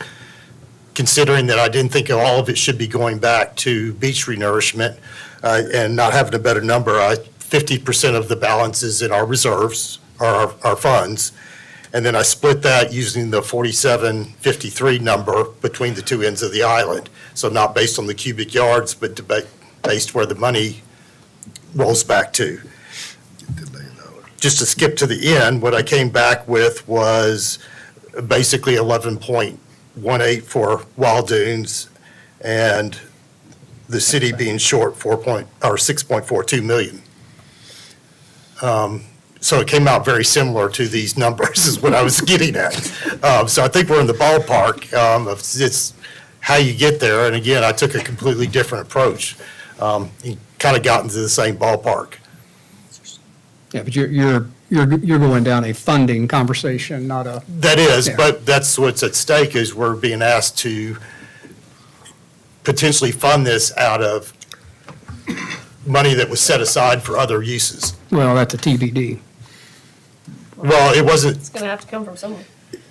considering that I didn't think all of it should be going back to beach renourishment and not having a better number. 50% of the balance is in our reserves, our funds. And then I split that using the 4753 number between the two ends of the island. So not based on the cubic yards, but based where the money rolls back to. Just to skip to the end, what I came back with was basically 11.18 for Wild Dunes and the city being short 6.42 million. So it came out very similar to these numbers is what I was getting at. So I think we're in the ballpark. It's how you get there. And again, I took a completely different approach. You kind of got into the same ballpark. Yeah, but you're going down a funding conversation, not a. That is, Yeah. but that's what's at stake is we're being asked to potentially fund this out of money that was set aside for other uses. Well, that's a TBD. Well, it wasn't, It's going to have to come from somewhere.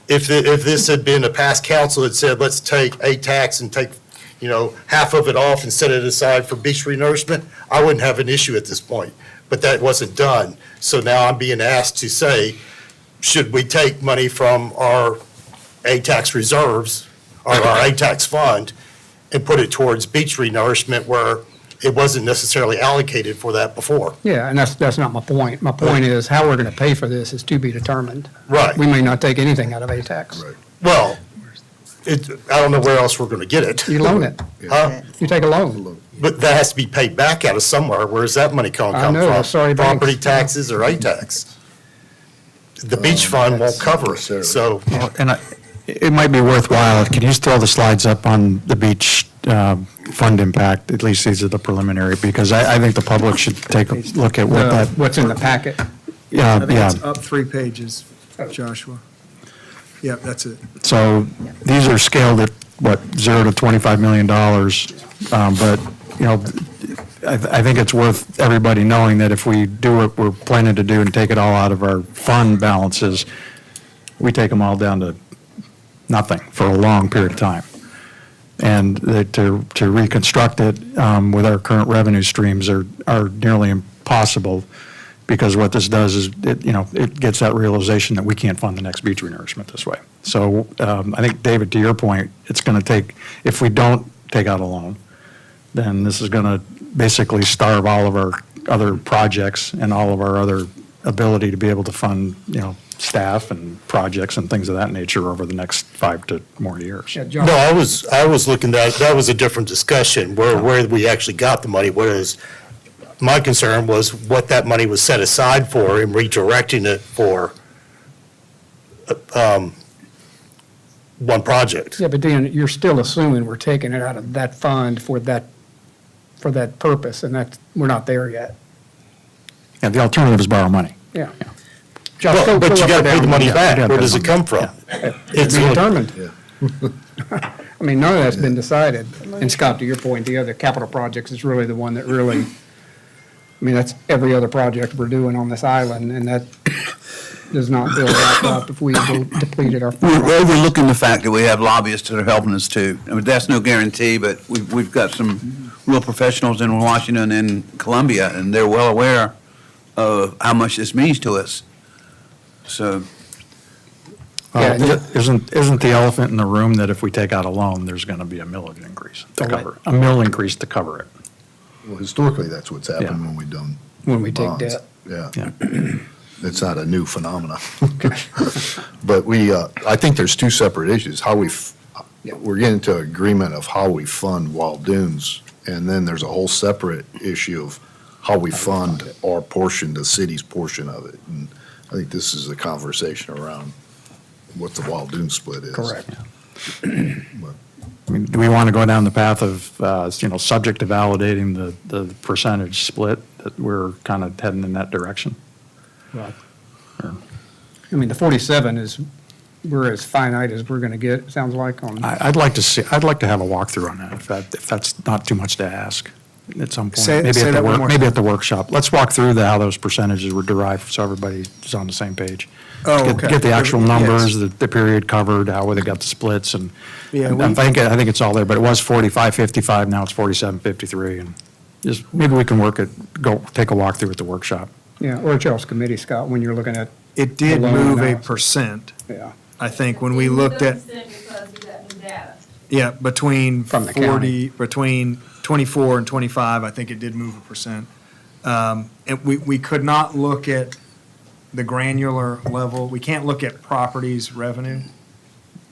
if this had been a past council that said, let's take a tax and take, half of it off and set it aside for beach renourishment, I wouldn't have an issue at this point. But that wasn't done. So now I'm being asked to say, should we take money from our A-tax reserves or our A-tax fund and put it towards beach renourishment where it wasn't necessarily allocated for that before? Yeah, and that's not my point. My point is how we're going to pay for this is to be determined. Right. We may not take anything out of A-tax. Well, I don't know where else we're going to get it. You loan it. Huh? You take a loan. But that has to be paid back out of somewhere. Where's that money going to I come know, from? sorry, banks. Property taxes or A-tax? The beach fund won't cover it, so. And it might be worthwhile, can you just throw the slides up on the beach fund impact? At least these are the preliminary, because I think the public should take a look at what that. What's in the packet. I Yeah, think yeah. it's up 3 pages, Joshua. Yep, that's it. So these are scaled at, what, $0 to $25 million. But, I think it's worth everybody knowing that if we do what we're planning to do and take it all out of our fund balances, we take them all down to nothing for a long period of time. And to reconstruct it with our current revenue streams are nearly impossible, because what this does is, it gets that realization that we can't fund the next beach renourishment this way. So I think, David, to your point, it's going to take, if we don't take out a loan, then this is going to basically starve all of our other projects and all of our other ability to be able to fund, staff and projects and things of that nature over the next 5 to more years. Yeah, John. No, I was looking at, that was a different discussion, where we actually got the money, whereas my concern was what that money was set aside for and redirecting it for one project. Yeah, but Dan, you're still assuming we're taking it out of that fund for that purpose, and we're not there yet. Yeah, the alternative is borrow money. Yeah. Well, but you got to pay the money back. Where does it come from? It's determined. I mean, none of that's been decided. And Scott, to your point, the other capital projects is really the one that really, that's every other project we're doing on this island, and that does not build back up if we depleted our. We're overlooking the fact that we have lobbyists that are helping us too. That's no guarantee, but we've got some real professionals in Washington and Columbia, and they're well aware of how much this means to us. So. Isn't the elephant in the room that if we take out a loan, there's going to be a millage increase to cover it? A mill increase to cover it. Well, historically, that's what's happened when we've done When we take bonds. debt. Yeah. It's not a new phenomenon. But I think there's two separate issues. We're getting to agreement of how we fund Wild Dunes, and then there's a whole separate issue of how we fund our portion, the city's portion of it. And I think this is a conversation around what the Wild Dune split is. Correct. Do we want to go down the path of, subject to validating the percentage split, that we're kind of heading in that direction? Well, the 47 is we're as finite as we're going to get, it sounds like, on. I'd like to have a walkthrough on that, if that's not too much to ask at some point. Say Maybe at that the one work, more maybe time. at the workshop. Let's walk through how those percentages were derived, so everybody's on the same page. Oh, Get- okay. Get the actual Yes. numbers, the period covered, how they got the splits, and Yeah, I think it's all there, but it was 45-55, now it's 47-53, and just, maybe we can take a walkthrough at the workshop. Yeah, or Charles Committee, Scott, when you're looking at. It did the loan move a analysis. percent, Yeah. I think, when we looked at. Yeah, between From the 40, between 24 and 25, I think it did move a percent. And we could not look at the granular level. We can't look at properties revenue.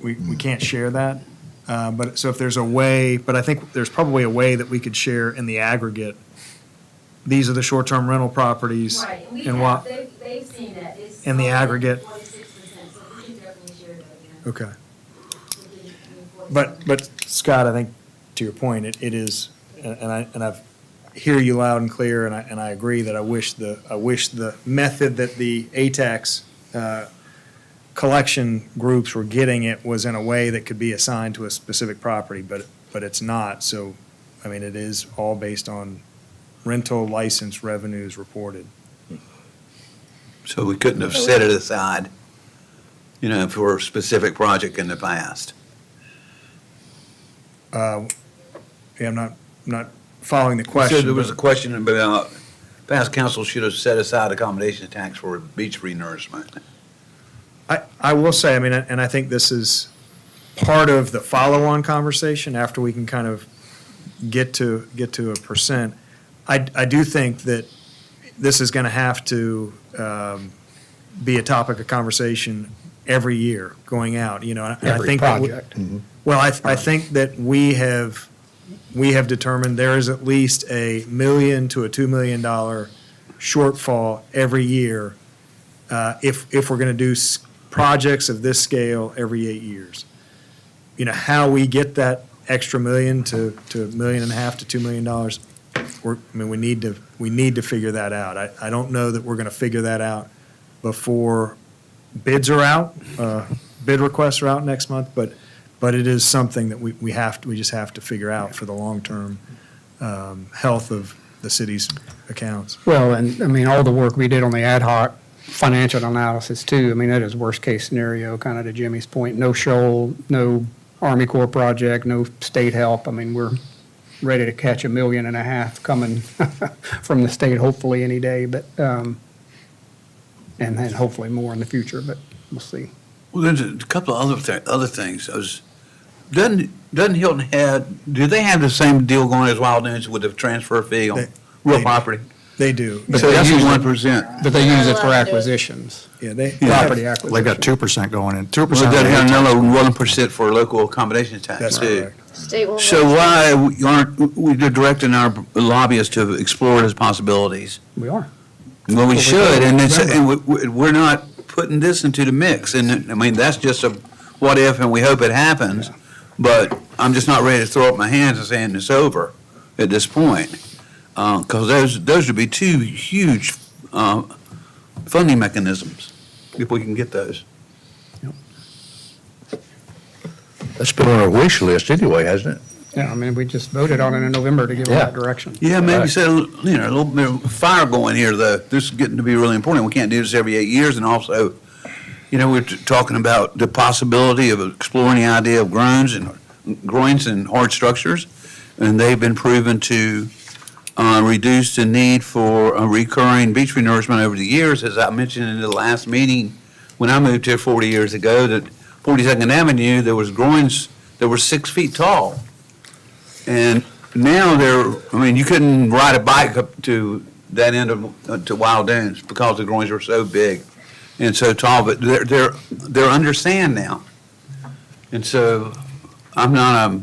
We can't share that. But, so if there's a way, but I think there's probably a way that we could share in the aggregate. These are the short-term rental properties. Right, and we and have, what, they've seen that. It's in the aggregate. 46%, so we can definitely share that again. Okay. But Scott, I think, to your point, it is, and I hear you loud and clear, and I agree that I wish the method that the ATAX collection groups were getting it was in a way that could be assigned to a specific property, but it's not. So, I mean, it is all based on rental license revenues reported. So we couldn't have set it aside, for a specific project in the past. Yeah, I'm not following the question. So there was but- a question about, past council should have set aside accommodation tax for beach renourishment. I will say, I mean, and I think this is part of the follow-on conversation after we can kind of get to a percent. I do think that this is going to have to be a topic of conversation every year going out, and I Every think that project. well, I think that we have determined there is at least $1 million to $2 million shortfall every year if we're going to do projects of this scale every 8 years. How we get that extra $1 million to $1.5 million to $2 million, we need to figure that out. I don't know that we're going to figure that out before bids are out, bid requests are out next month, but it is something that we just have to figure out for the long-term health of the city's accounts. Well, and I mean, all the work we did on the ad hoc financial analysis too, I mean, that is worst-case scenario, kind of to Jimmy's point. No shoal, no Army Corps project, no state help. I mean, we're ready to catch $1.5 million coming from the state, hopefully any day, but, and then hopefully more in the future, but we'll see. Well, there's a couple of other things. Doesn't Hilton Head, do they have the same deal going as Wild Dunes with the transfer fee on real property? They do. But So they that's use it- 1%. But they use it for allowed to do it. acquisitions, Yeah, they. property They've acquisitions. got 2% going in, 2%. Well, of they the have ATAX. another 1% for local accommodation tax That's too. correct. State won't. So let us- why aren't we directing our lobbyists to explore those possibilities? We are. Well, we Well, should, and it's, remember. and we're not putting this into the mix. And, I mean, that's just a what if, and we hope it happens. But I'm just not ready to throw up my hands and saying it's over at this point. Because those would be two huge funding mechanisms, if we can get those. That's been on our wish list anyway, hasn't it? Yeah, I mean, we just voted on it in November to give them that direction. Yeah, maybe set, a little bit of fire going here, though. This is getting to be really important. We can't do this every 8 years, and also, we're talking about the possibility of exploring the idea of groins and hard structures, and they've been proven to reduce the need for recurring beach renourishment over the years. As I mentioned in the last meeting, when I moved here 40 years ago, that 42nd Avenue, there was groins that were 6 feet tall. And now you couldn't ride a bike up to that end of, to Wild Dunes because the groins were so big and so tall, but they're under sand now. And so I'm not a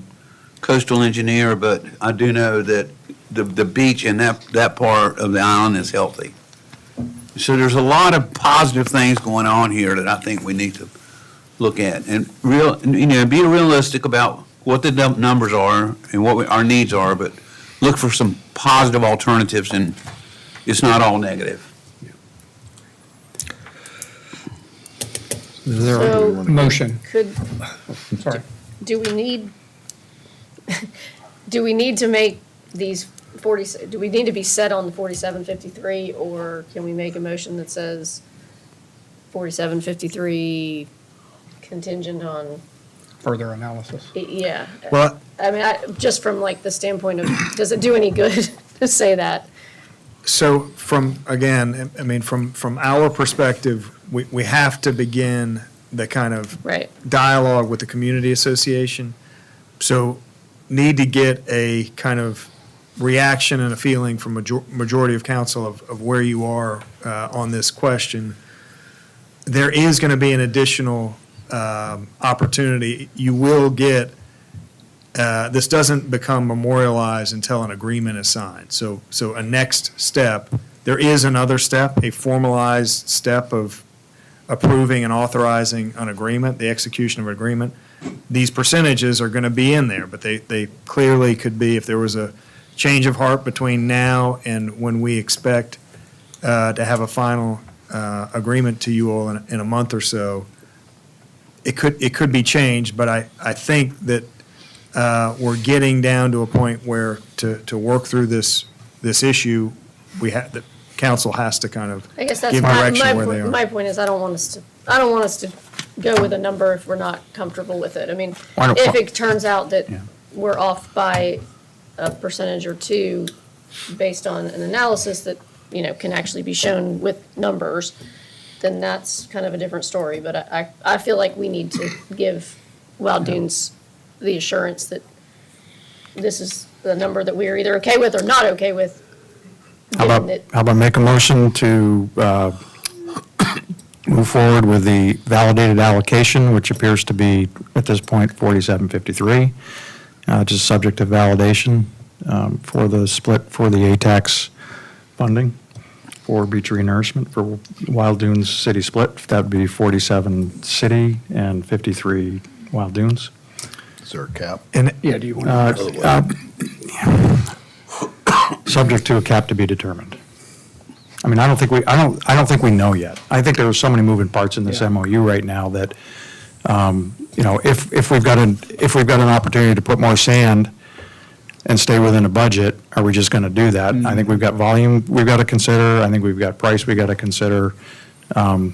coastal engineer, but I do know that the beach in that part of the island is healthy. So there's a lot of positive things going on here that I think we need to look at and be realistic about what the numbers are and what our needs are, but look for some positive alternatives, and it's not all negative. Is there So- a motion? Could, Sorry. do we need, do we need to make these 40, do we need to be set on the 4753, or can we make a motion that says 4753 contingent on, Further analysis. yeah. Well, I mean, just from like the standpoint of, does it do any good to say that? so from, again, I mean, from our perspective, we have to begin the kind of Right. dialogue with the community association. So need to get a kind of reaction and a feeling from majority of council of where you are on this question. There is going to be an additional opportunity. You will get, this doesn't become memorialized until an agreement is signed. So a next step, there is another step, a formalized step of approving and authorizing an agreement, the execution of an agreement. These percentages are going to be in there, but they clearly could be, if there was a change of heart between now and when we expect to have a final agreement to you all in a month or so, it could be changed, but I think that we're getting down to a point where to work through this issue, the council has to kind of I guess that's give direction where they are. my point is, I don't want us to go with a number if we're not comfortable with it. I mean, Why don't- if it turns out that Yeah. we're off by a percentage or two based on an analysis that, can actually be shown with numbers, then that's kind of a different story. But I feel like we need to give Wild Dunes the assurance that this is the number that we're either okay with or not okay with. How about make a motion to move forward with the validated allocation, which appears to be, at this point, 4753, just subject to validation for the split for the ATAX funding for beach renourishment for Wild Dunes City split. That would be 47 city and 53 Wild Dunes. Is there a cap? Yeah, do you want to? Subject to a cap to be determined. I mean, I don't think we know yet. I think there are so many moving parts in this MOU right now that, if we've got an opportunity to put more sand and stay within a budget, are we just going to do that? I think we've got volume we've got to consider. I think we've got price we've got to consider. And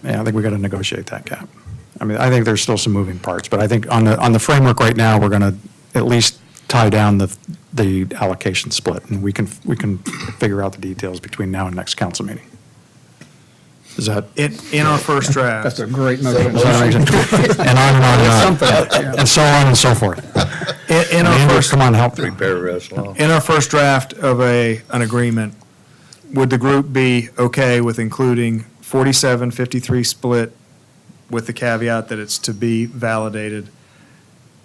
I think we've got to negotiate that cap. I mean, I think there's still some moving parts, but I think on the framework right now, we're going to at least tie down the allocation split, and we can figure out the details between now and next council meeting. Is that? In our first draft. That's a great motion. Does that make sense? And on and on and on. Something else, yeah. And so on and so forth. In our Andrew, first, come on, help. 3 paragraphs long. in our first draft of an agreement, would the group be okay with including 47-53 split with the caveat that it's to be validated,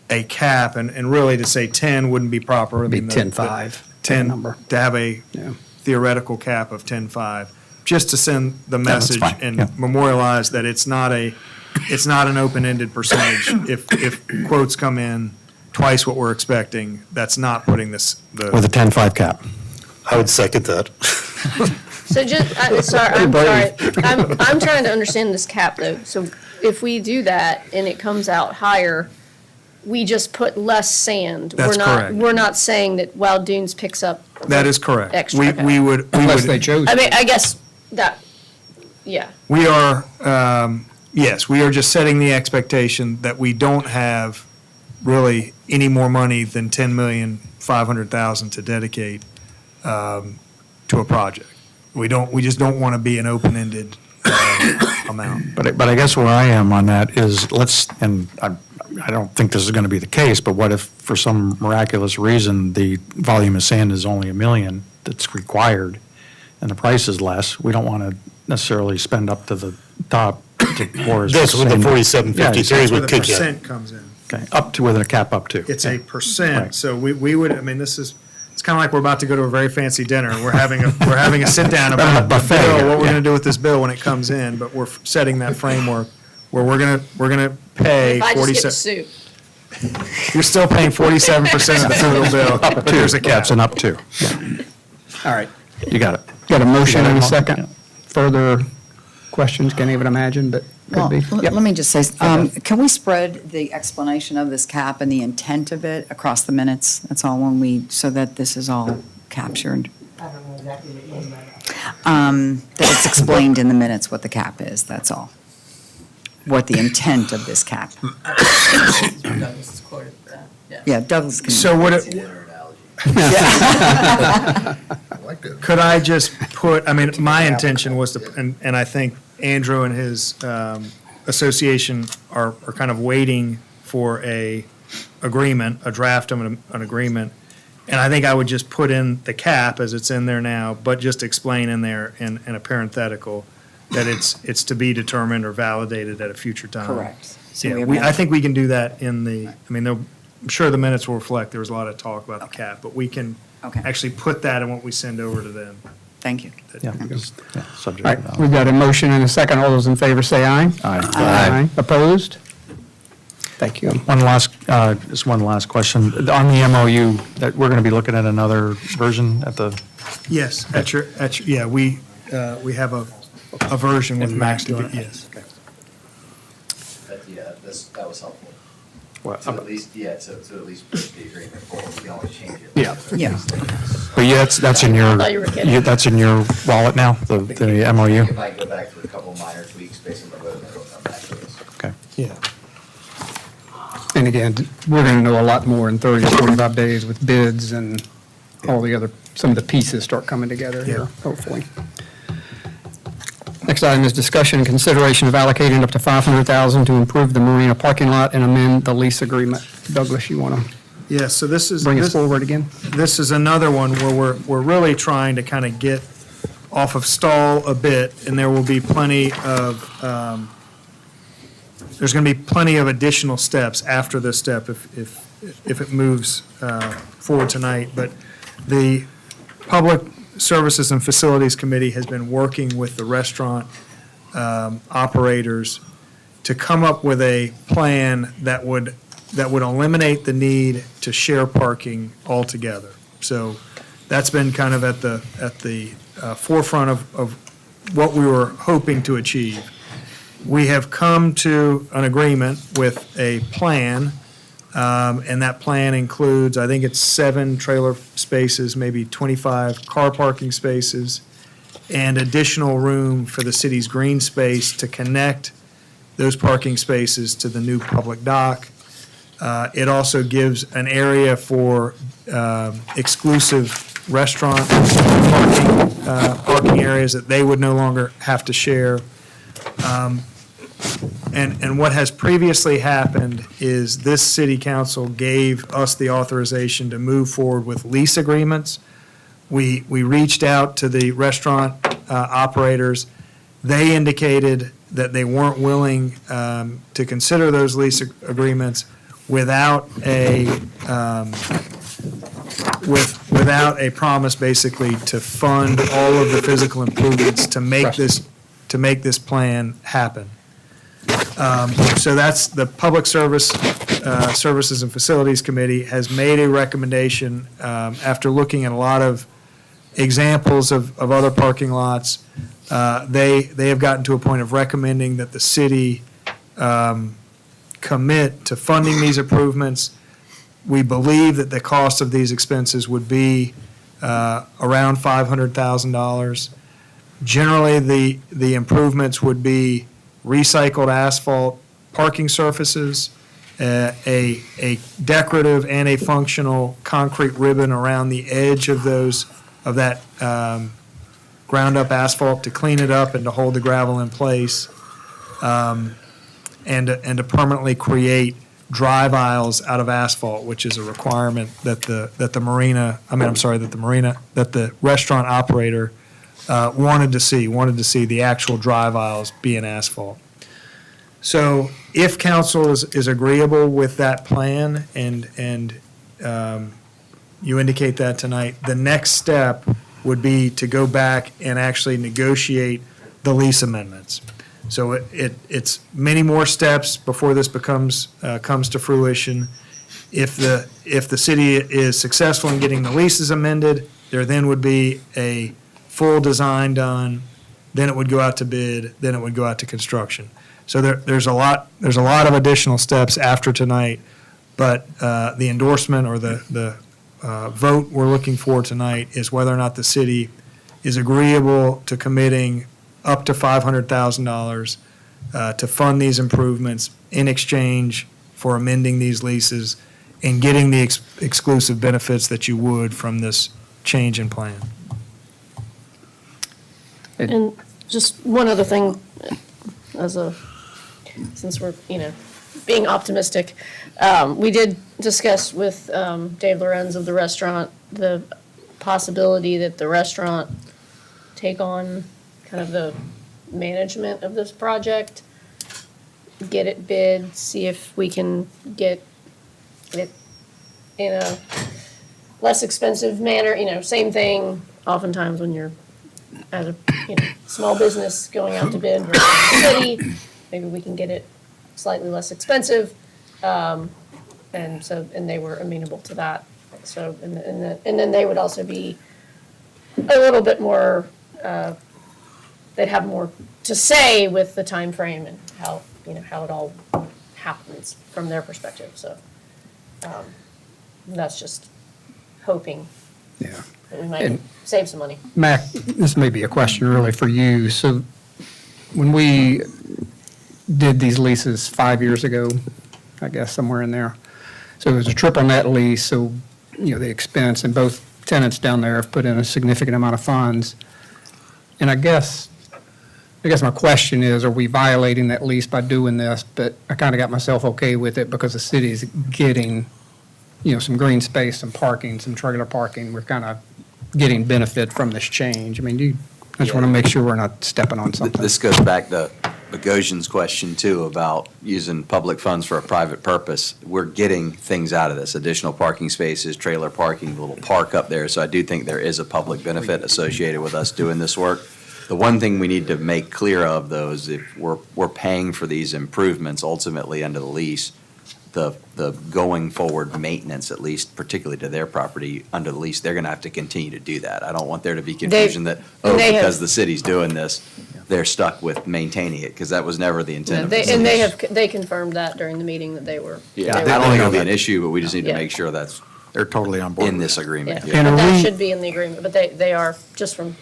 a cap, and really to say 10 wouldn't be proper. I Be mean, 10.5. 10, number. to have a Yeah. theoretical cap of 10.5, just to send the that's message fine, and yeah. memorialize that it's not an open-ended percentage. If quotes come in twice what we're expecting, that's not putting With a 10.5 cap. I would second that. So just, I'm sorry, I'm trying to understand this cap though. So if we do that and it comes out higher, we just put less sand. That's correct. We're not saying that Wild Dunes picks up. That is correct. Extra, We okay. we would, Unless they chose. I mean, I guess that, yeah. we are, yes, we are just setting the expectation that we don't have really any more money than $10,500,000 to dedicate to a project. We just don't want to be an open-ended amount. But I guess where I am on that is, and I don't think this is going to be the case, but what if for some miraculous reason the volume of sand is only 1 million that's required and the price is less? We don't want to necessarily spend up to the top to pour. That's when the sand. 47.53 That's where would the kick in. percent comes in. Okay, up to with a cap up to. It's a Yeah. percent, Right. so we would, I mean, it's kind of like we're about to go to a very fancy dinner. We're having a sit-down Having a about the buffet bill, here, what we're yeah. going to do with this bill when it comes in, but we're setting that framework where we're going to pay If I just get 47. the soup. You're still paying 47% of the total bill, but there's a cap. That's an up to. Yeah. All right. You got it. Got a motion and a Yeah. second. Further questions, can't even imagine, but Well, could be. Yep. let me just say, can we spread the explanation of this cap and the intent of it across the minutes? That's all so that this is all captured. I don't know exactly what you mean by that. That it's explained in the minutes what the cap is, that's all. What the intent of this cap. Douglas has quoted that, yeah. Yeah, Douglas can. So would it, could I just put, I mean, my intention was to, and I think Andrew and his association are kind of waiting for a agreement, a draft of an agreement. And I think I would just put in the cap as it's in there now, but just explain in there in a parenthetical that it's to be determined or validated at a future time. Correct. So Yeah, we I think we can do that in the, I mean, I'm sure the minutes will reflect, there was a lot of talk about the cap, but we can Okay. actually put that in what we send over to them. Thank you. Yeah, just, yeah, All subject. right, we've got a motion and a second. All those in favor say aye. Aye. Opposed? Thank you. Just one last question. On the MOU, that we're going to be looking at another version at the, Yes, yeah, we have a version with Max doing it, yes. Yeah, that was helpful. What? To at least, yeah, to at least push the agreement forward, we can always change it. Yeah. Yeah. but yeah, that's in your, thought you were kidding. that's in your wallet now, the MOU? If I go back to a couple of minor tweaks based on the vote, then it'll come back to us. Okay. Yeah. And again, we're going to know a lot more in 30 or 45 days with bids and all the other, some of the pieces start coming together here, hopefully. Next item is discussion and consideration of allocating up to $500,000 to improve the marina parking lot and amend the lease agreement. Douglas, you want to Yeah, so this is. bring us forward again? This is another one where we're really trying to kind of get off of stall a bit, and there will be plenty of, there's going to be plenty of additional steps after this step if it moves forward tonight. But the Public Services and Facilities Committee has been working with the restaurant operators to come up with a plan that would eliminate the need to share parking altogether. So that's been kind of at the forefront of what we were hoping to achieve. We have come to an agreement with a plan, and that plan includes, I think it's 7 trailer spaces, maybe 25 car parking spaces, and additional room for the city's green space to connect those parking spaces to the new public dock. It also gives an area for exclusive restaurant parking areas that they would no longer have to share. And what has previously happened is this city council gave us the authorization to move forward with lease agreements. We reached out to the restaurant operators. They indicated that they weren't willing to consider those lease agreements without a promise basically to fund all of the physical improvements to make this plan happen. So that's the Public Services and Facilities Committee has made a recommendation after looking at a lot of examples of other parking lots. They have gotten to a point of recommending that the city commit to funding these improvements. We believe that the cost of these expenses would be around $500,000. Generally, the improvements would be recycled asphalt parking surfaces, a decorative and a functional concrete ribbon around the edge of that ground-up asphalt to clean it up and to hold the gravel in place, and to permanently create drive aisles out of asphalt, which is a requirement that the restaurant operator wanted to see the actual drive aisles be in asphalt. So if council is agreeable with that plan and you indicate that tonight, the next step would be to go back and actually negotiate the lease amendments. So it's many more steps before this comes to fruition. If the city is successful in getting the leases amended, there then would be a full design done, then it would go out to bid, then it would go out to construction. So there's a lot of additional steps after tonight, but the endorsement or the vote we're looking for tonight is whether or not the city is agreeable to committing up to $500,000 to fund these improvements in exchange for amending these leases and getting the exclusive benefits that you would from this change in plan. And just one other thing, since we're, being optimistic, we did discuss with Dave Lorenz of the restaurant, the possibility that the restaurant take on kind of the management of this project, get it bid, see if we can get it in a less expensive manner, same thing oftentimes when you're as a small business going out to bid versus the city, maybe we can get it slightly less expensive. And they were amenable to that. So, and then they would also be a little bit more, they'd have more to say with the time frame and how it all happens from their perspective. So that's just hoping that we might save some money. Mac, this may be a question really for you. So when we did these leases 5 years ago, I guess somewhere in there, so it was a triple net lease, so, the expense, and both tenants down there have put in a significant amount of funds. And I guess my question is, are we violating that lease by doing this? But I kind of got myself okay with it because the city's getting, some green space, some parking, some trailer parking. We're kind of getting benefit from this change. I mean, I just want to make sure we're not stepping on something. This goes back to Bogosian's question too about using public funds for a private purpose. We're getting things out of this, additional parking spaces, trailer parking, little park up there. So I do think there is a public benefit associated with us doing this work. The one thing we need to make clear of though is if we're paying for these improvements ultimately under the lease, the going forward maintenance, at least particularly to their property under the lease, they're going to have to continue to do that. I don't want there to be confusion that, because the city's doing this, they're stuck with maintaining it, because that was never the intent of the city. They confirmed that during the meeting that they were. Yeah, I don't think it'll be an issue, but we just need to make sure that's They're totally on board in with this it. agreement. Yeah, but that should be in the agreement, but they are, just from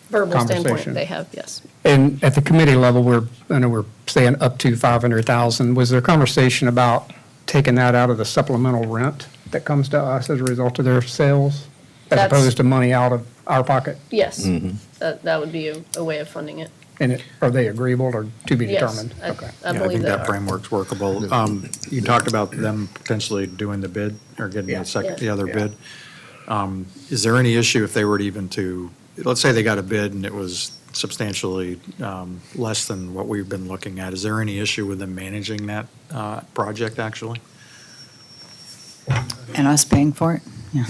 verbal standpoint, Conversation. they have, yes. And at the committee level, I know we're saying up to 500,000. Was there a conversation about taking that out of the supplemental rent that comes to us as a result of their sales, as That's- opposed to money out of our pocket? Yes, that would be a way of funding it. And are they agreeable or to be Yes, determined? I Okay. I Yeah, believe think they that are. framework's workable. You talked about them potentially doing the bid or getting Yeah. the other bid. Is there any issue if they were to let's say they got a bid and it was substantially less than what we've been looking at, is there any issue with them managing that project actually? And us paying for it? Yeah.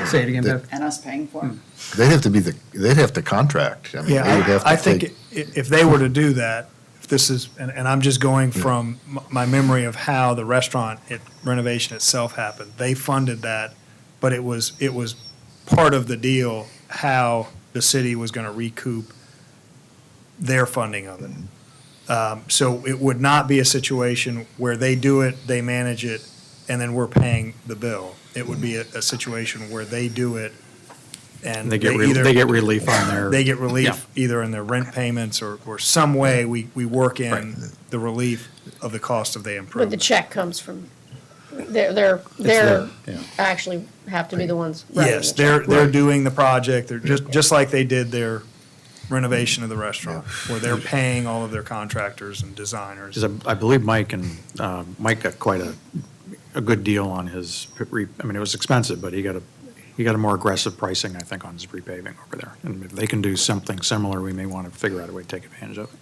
Say it again, Bev. And us paying for it? They'd have to contract. I mean, they would Yeah, have to I think take- if they were to do that, if this is, and I'm just going from my memory of how the restaurant renovation itself happened. They funded that, but it was part of the deal how the city was going to recoup their funding of it. So it would not be a situation where they do it, they manage it, and then we're paying the bill. It would be a situation where they do it and They get relief on their. they get Yeah. relief either in their rent payments or some way we work in the relief of the cost of the But the improvement. check comes from, they're their- yeah. actually have to be the ones writing the Yes, check. they're doing the project. They're just like they did their renovation of the restaurant, where they're paying all of their contractors and designers. Because I believe Mike got quite a good deal on his, I mean, it was expensive, but he got a more aggressive pricing, I think, on his repaving over there. And if they can do something similar, we may want to figure out a way to take advantage of it.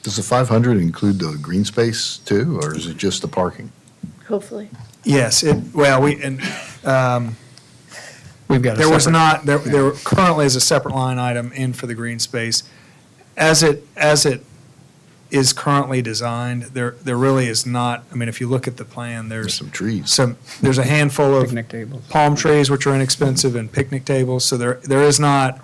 Does the 500 include the green space too, or is it just the parking? Hopefully. Yes, we've got there was separate- not, there currently is a separate line item in for the green space. As it is currently designed, there really is not, I mean, if you look at the plan, There's there's some trees. there's a handful of Picnic tables. palm trees, which are inexpensive, and picnic tables, so there is not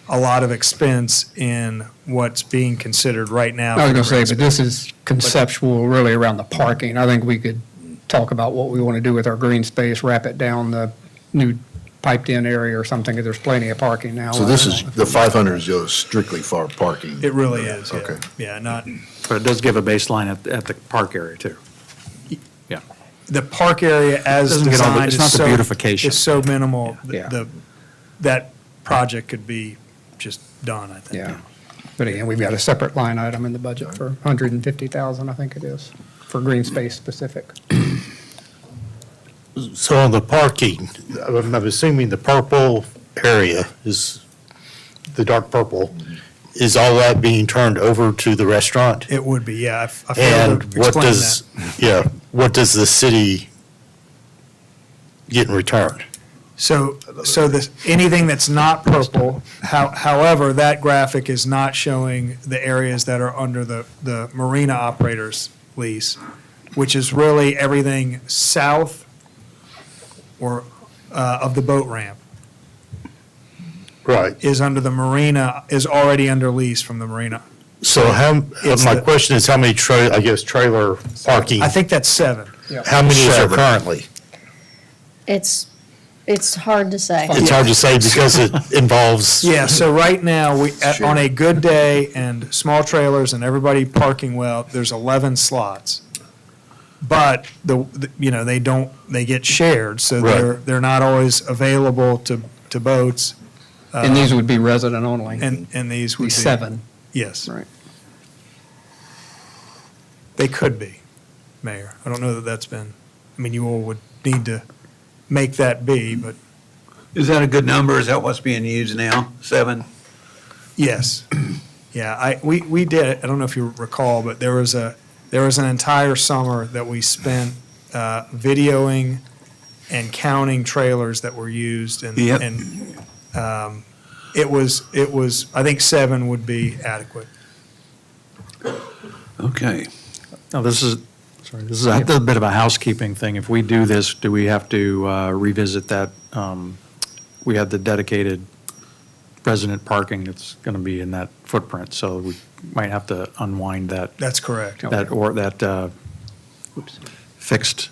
a lot of expense in what's being considered right now. I was for going to say, the but this is conceptual really around the parking. I think we could talk about what we want to do with our green space, wrap it down the new piped-in area or something, because there's plenty of parking now. So this is, the 500 is just strictly for parking? It really is, yeah. Okay. Yeah, not, But it does give a baseline at the park area, too. Yeah. the park area as Doesn't get all the- designed it's is not the so, beautification. is so minimal, Yeah. that project could be just done, I think. Yeah. But again, we've got a separate line item in the budget for 150,000, I think it is, for green space specific. So on the parking, I'm assuming the purple area is, the dark purple, is all that being turned over to the restaurant? It would be, yeah. I failed And to what explain does, that. what does the city get in return? So anything that's not purple, however, that graphic is not showing the areas that are under the marina operator's lease, which is really everything south or of the boat ramp Right. is under the marina, is already under lease from the marina. So how, It's my the- question is how many trailer parking, I think that's 7. how many is there Seven. currently? It's hard to say. It's hard to say because it involves. Yeah, so right now, on a good day and small trailers and everybody parking well, there's 11 slots. But they get shared, so Right. they're not always available to boats. And these would be resident only. And these would be. 7. Yes. Right. They could be, Mayor. I don't know that that's been, I mean, you all would need to make that be, but Is that a good number? Is that what's being used now? 7? yes. Yeah, we did it. I don't know if you recall, but there was an entire summer that we spent videoing and counting trailers that were used and, Yep. it was, I think 7 would be adequate. Okay. Now, this is a bit of a housekeeping thing. If we do this, do we have to revisit that? We had the dedicated resident parking that's going to be in that footprint, so we might have to unwind that. That's correct. That fixed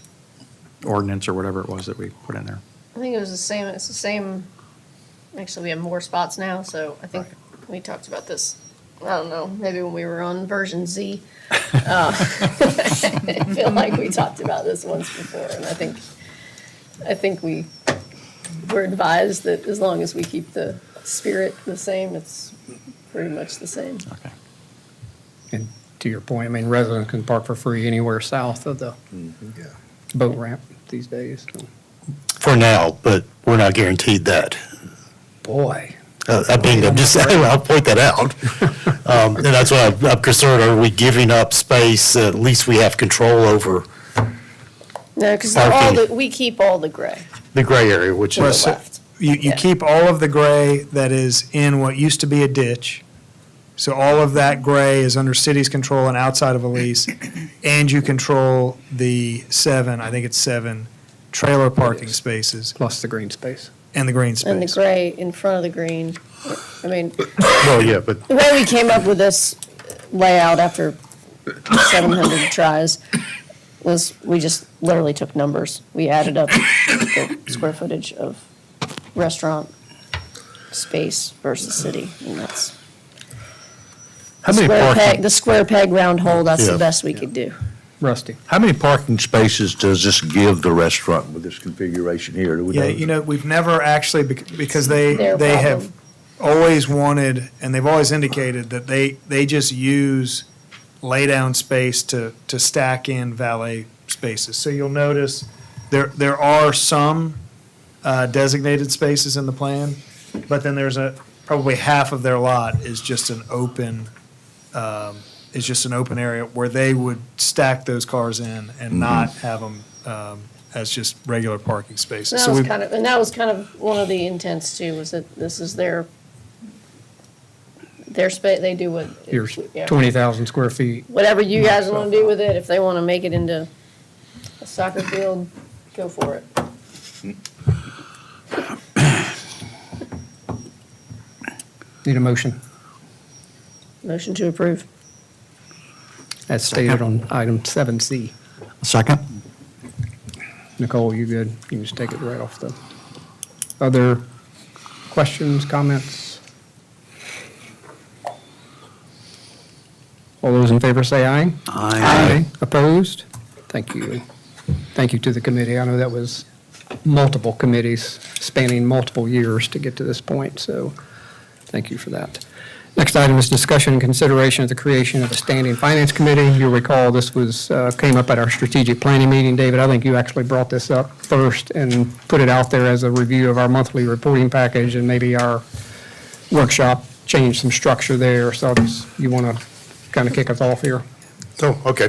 ordinance or whatever it was that we put in there. I think it's the same, actually, we have more spots now, so I think we talked about this, I don't know, maybe when we were on version Z. I feel like we talked about this once before, and I think we were advised that as long as we keep the spirit the same, it's pretty much the same. Okay. And to your point, I mean, residents can park for free anywhere south of the boat ramp these days. So. For now, but we're not guaranteed that. Boy. I mean, I'm just, I'll point that out. And that's why I'm concerned, are we giving up space that at least we have control over No, because Parking. we keep all the gray. the gray area, which Well, is, so you keep all of the gray that is in what used to be a ditch. So all of that gray is under city's control and outside of a lease. And you control the 7, I think it's 7, trailer parking spaces Plus the green space. and the green And the space. gray in front of the green. I mean, well, yeah, but the way we came up with this layout after 700 tries was we just literally took numbers. We added up the square footage of restaurant space versus city, and that's how many square peg, parking, the square peg round hole, that's Yeah. the best we could do. Rusty. How many parking spaces does this give the restaurant with this configuration here? Do we Yeah, know? we've never actually, because Their they have problem. always wanted, and they've always indicated that they just use lay-down space to stack in valet spaces. So you'll notice there are some designated spaces in the plan, but then there's probably half of their lot is just an open, area where they would stack those cars in and not have them as just regular parking spaces. And So that was we've- kind of one of the intents too, was that this is their space, they do what. Here's yeah. 20,000 square feet. Whatever you guys want to do with it, if they want to make it into a soccer field, go for it. Need a motion, Motion to approve. as stated on item 7C. Second? Nicole, you good? You can just take it right off the. Other questions, comments? All those in favor say aye. Aye. Opposed? Thank you. Thank you to the committee. I know that was multiple committees spanning multiple years to get to this point, so thank you for that. Next item is discussion and consideration of the creation of a standing finance committee. You'll recall this was, came up at our strategic planning meeting. David, I think you actually brought this up first and put it out there as a review of our monthly reporting package, and maybe our workshop changed some structure there. So you want to kind of kick us off here? Oh, okay.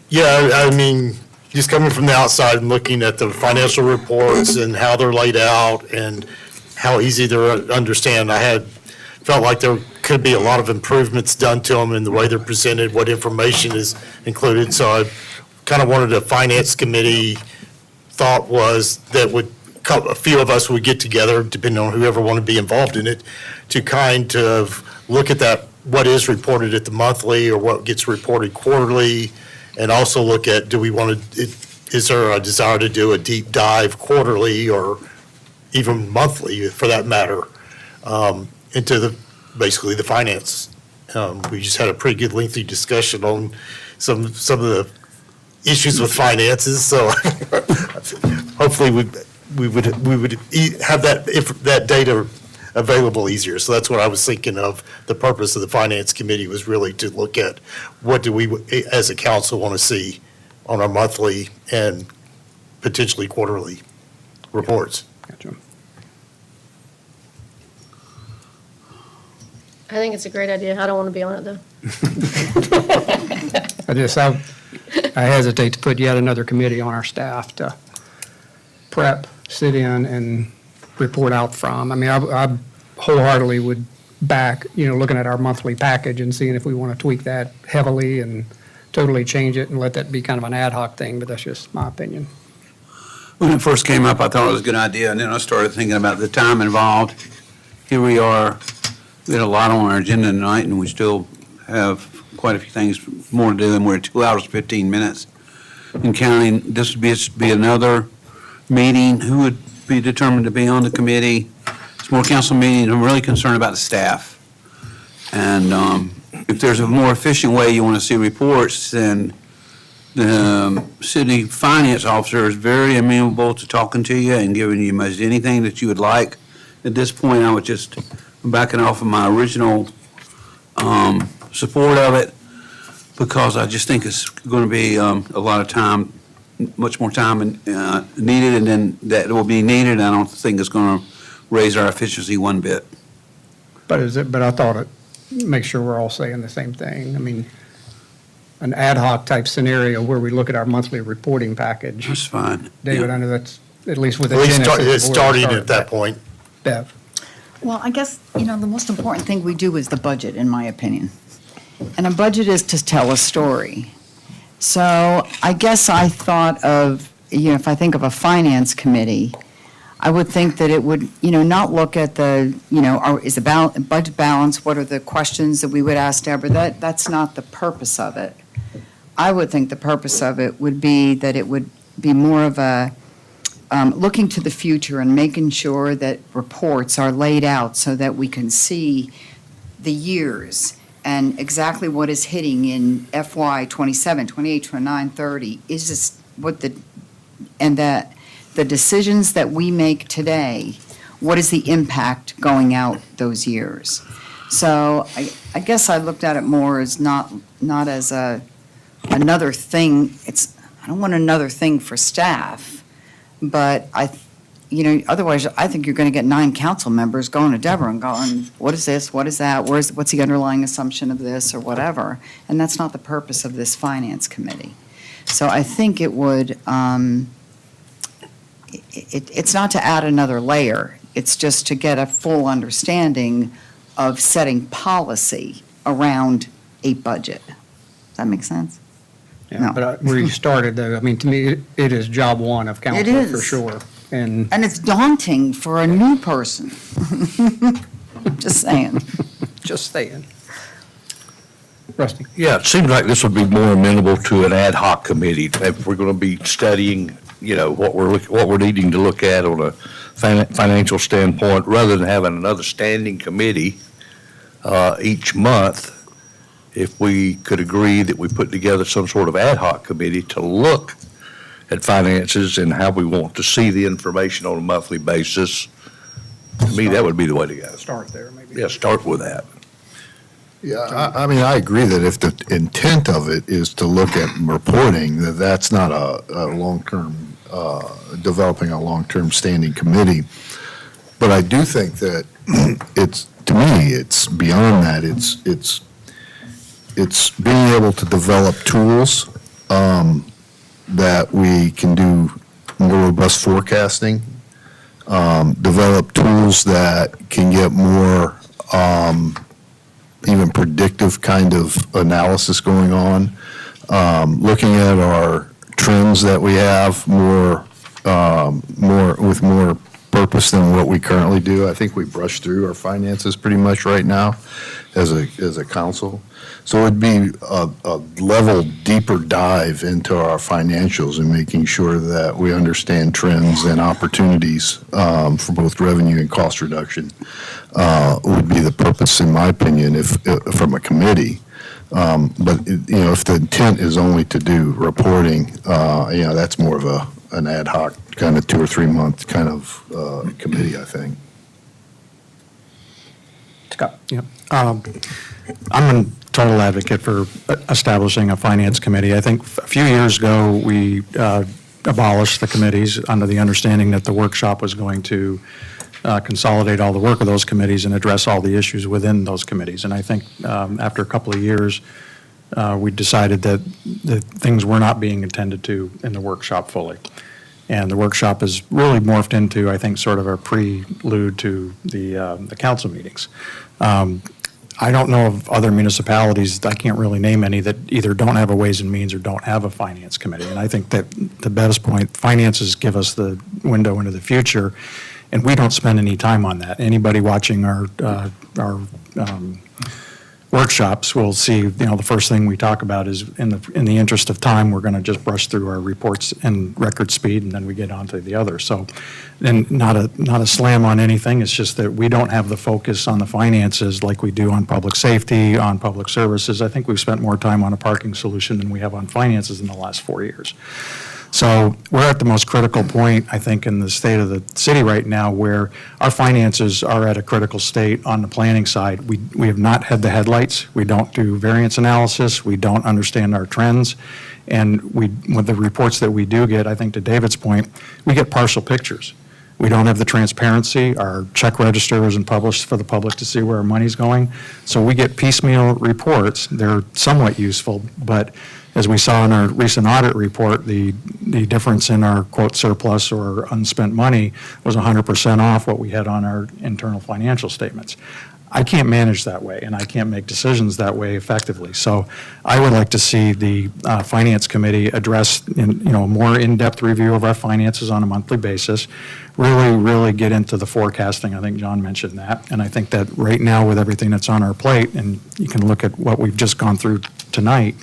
Yeah, I mean, just coming from the outside and looking at the financial reports and how they're laid out and how easy they're to understand, felt like there could be a lot of improvements done to them in the way they're presented, what information is included. So I kind of wanted a finance committee, thought was that a few of us would get together, depending on whoever wanted to be involved in it, to kind of look at that, what is reported at the monthly or what gets reported quarterly, and also look at, is there a desire to do a deep dive quarterly or even monthly, for that matter, into basically the finance. We just had a pretty good lengthy discussion on some of the issues with finances, so hopefully we would have that data available easier. So that's what I was thinking of. The purpose of the finance committee was really to look at what do we, as a council, want to see on our monthly and potentially quarterly reports. Gotcha. I think it's a great idea. I don't want to be on it, though. I hesitate to put yet another committee on our staff to prep, sit in, and report out from. I mean, I wholeheartedly would back, looking at our monthly package and seeing if we want to tweak that heavily and totally change it and let that be kind of an ad hoc thing, but that's just my opinion. When it first came up, I thought it was a good idea, and then I started thinking about the time involved. Here we are, we had a lot on our agenda tonight, and we still have quite a few things more to do, and we're at 2 hours and 15 minutes. And counting, this would be another meeting. Who would be determined to be on the committee? It's more council meeting. I'm really concerned about the staff. And if there's a more efficient way you want to see reports, then the city finance officer is very amenable to talking to you and giving you most anything that you would like. At this point, I was just backing off of my original support of it, because I just think it's going to be a lot of time, much more time needed, and then that will be needed. I don't think it's going to raise our efficiency one bit. But I thought it, make sure we're all saying the same thing. I mean, an ad hoc type scenario where we look at our monthly reporting package. That's fine. David, I know that's at least with the At least tenants. starting at that point. Bev. Well, I guess, the most important thing we do is the budget, in my opinion. And a budget is to tell a story. So I guess I thought of, if I think of a finance committee, I would think that it would, not look at the, is the budget balance, what are the questions that we would ask Deborah? That's not the purpose of it. I would think the purpose of it would be that it would be more of a, looking to the future and making sure that reports are laid out so that we can see the years and exactly what is hitting in FY '27, '28, '29, '30. Is this what and that the decisions that we make today, what is the impact going out those years? So I guess I looked at it more as not as another thing. I don't want another thing for staff, but otherwise I think you're going to get 9 council members going to Deborah and going, what is this, what is that, what's the underlying assumption of this or whatever, and that's not the purpose of this finance committee. So I think it would, it's not to add another layer, it's just to get a full understanding of setting policy around a budget. Does that make sense? Yeah, but where you started, though, I mean, to me, it is job one of council, for sure. And And it's daunting for a new person. Just saying. just saying. Rusty? Yeah, it seems like this would be more amenable to an ad hoc committee if we're going to be studying, what we're needing to look at on a financial standpoint, rather than having another standing committee each month. If we could agree that we put together some sort of ad hoc committee to look at finances and how we want to see the information on a monthly basis, to me, that would be the way to go. Start there, maybe. Yeah, start with that. Yeah, I mean, I agree that if the intent of it is to look at reporting, that's not a long-term, developing a long-term standing committee. But I do think that to me, it's beyond that. It's being able to develop tools that we can do more robust forecasting, develop tools that can get more even predictive kind of analysis going on, looking at our trends that we have with more purpose than what we currently do. I think we brush through our finances pretty much right now as a council. So it'd be a level deeper dive into our financials and making sure that we understand trends and opportunities for both revenue and cost reduction would be the purpose, in my opinion, if from a committee. But if the intent is only to do reporting, that's more of an ad hoc kind of 2 or 3 month kind of committee, I think. Scott? Yeah. I'm a total advocate for establishing a finance committee. I think a few years ago, we abolished the committees under the understanding that the workshop was going to consolidate all the work of those committees and address all the issues within those committees. And I think after a couple of years, we decided that things were not being attended to in the workshop fully. And the workshop has really morphed into, I think, sort of a prelude to the council meetings. I don't know of other municipalities, I can't really name any, that either don't have a Ways and Means or don't have a finance committee. And I think that the best point, finances give us the window into the future, and we don't spend any time on that. Anybody watching our workshops will see, the first thing we talk about is in the interest of time, we're going to just brush through our reports in record speed, and then we get on to the other. So, and not a slam on anything, it's just that we don't have the focus on the finances like we do on public safety, on public services. I think we've spent more time on a parking solution than we have on finances in the last 4 years. So we're at the most critical point, I think, in the state of the city right now, where our finances are at a critical state on the planning side. We have not had the headlights. We don't do variance analysis. We don't understand our trends. And with the reports that we do get, I think to David's point, we get partial pictures. We don't have the transparency. Our check register isn't published for the public to see where our money's going. So we get piecemeal reports. They're somewhat useful, but as we saw in our recent audit report, the difference in our quote surplus or unspent money was 100% off what we had on our internal financial statements. I can't manage that way, and I can't make decisions that way effectively. So I would like to see the Finance Committee address a more in-depth review of our finances on a monthly basis, really get into the forecasting. I think John mentioned that. And I think that right now with everything that's on our plate, and you can look at what we've just gone through tonight,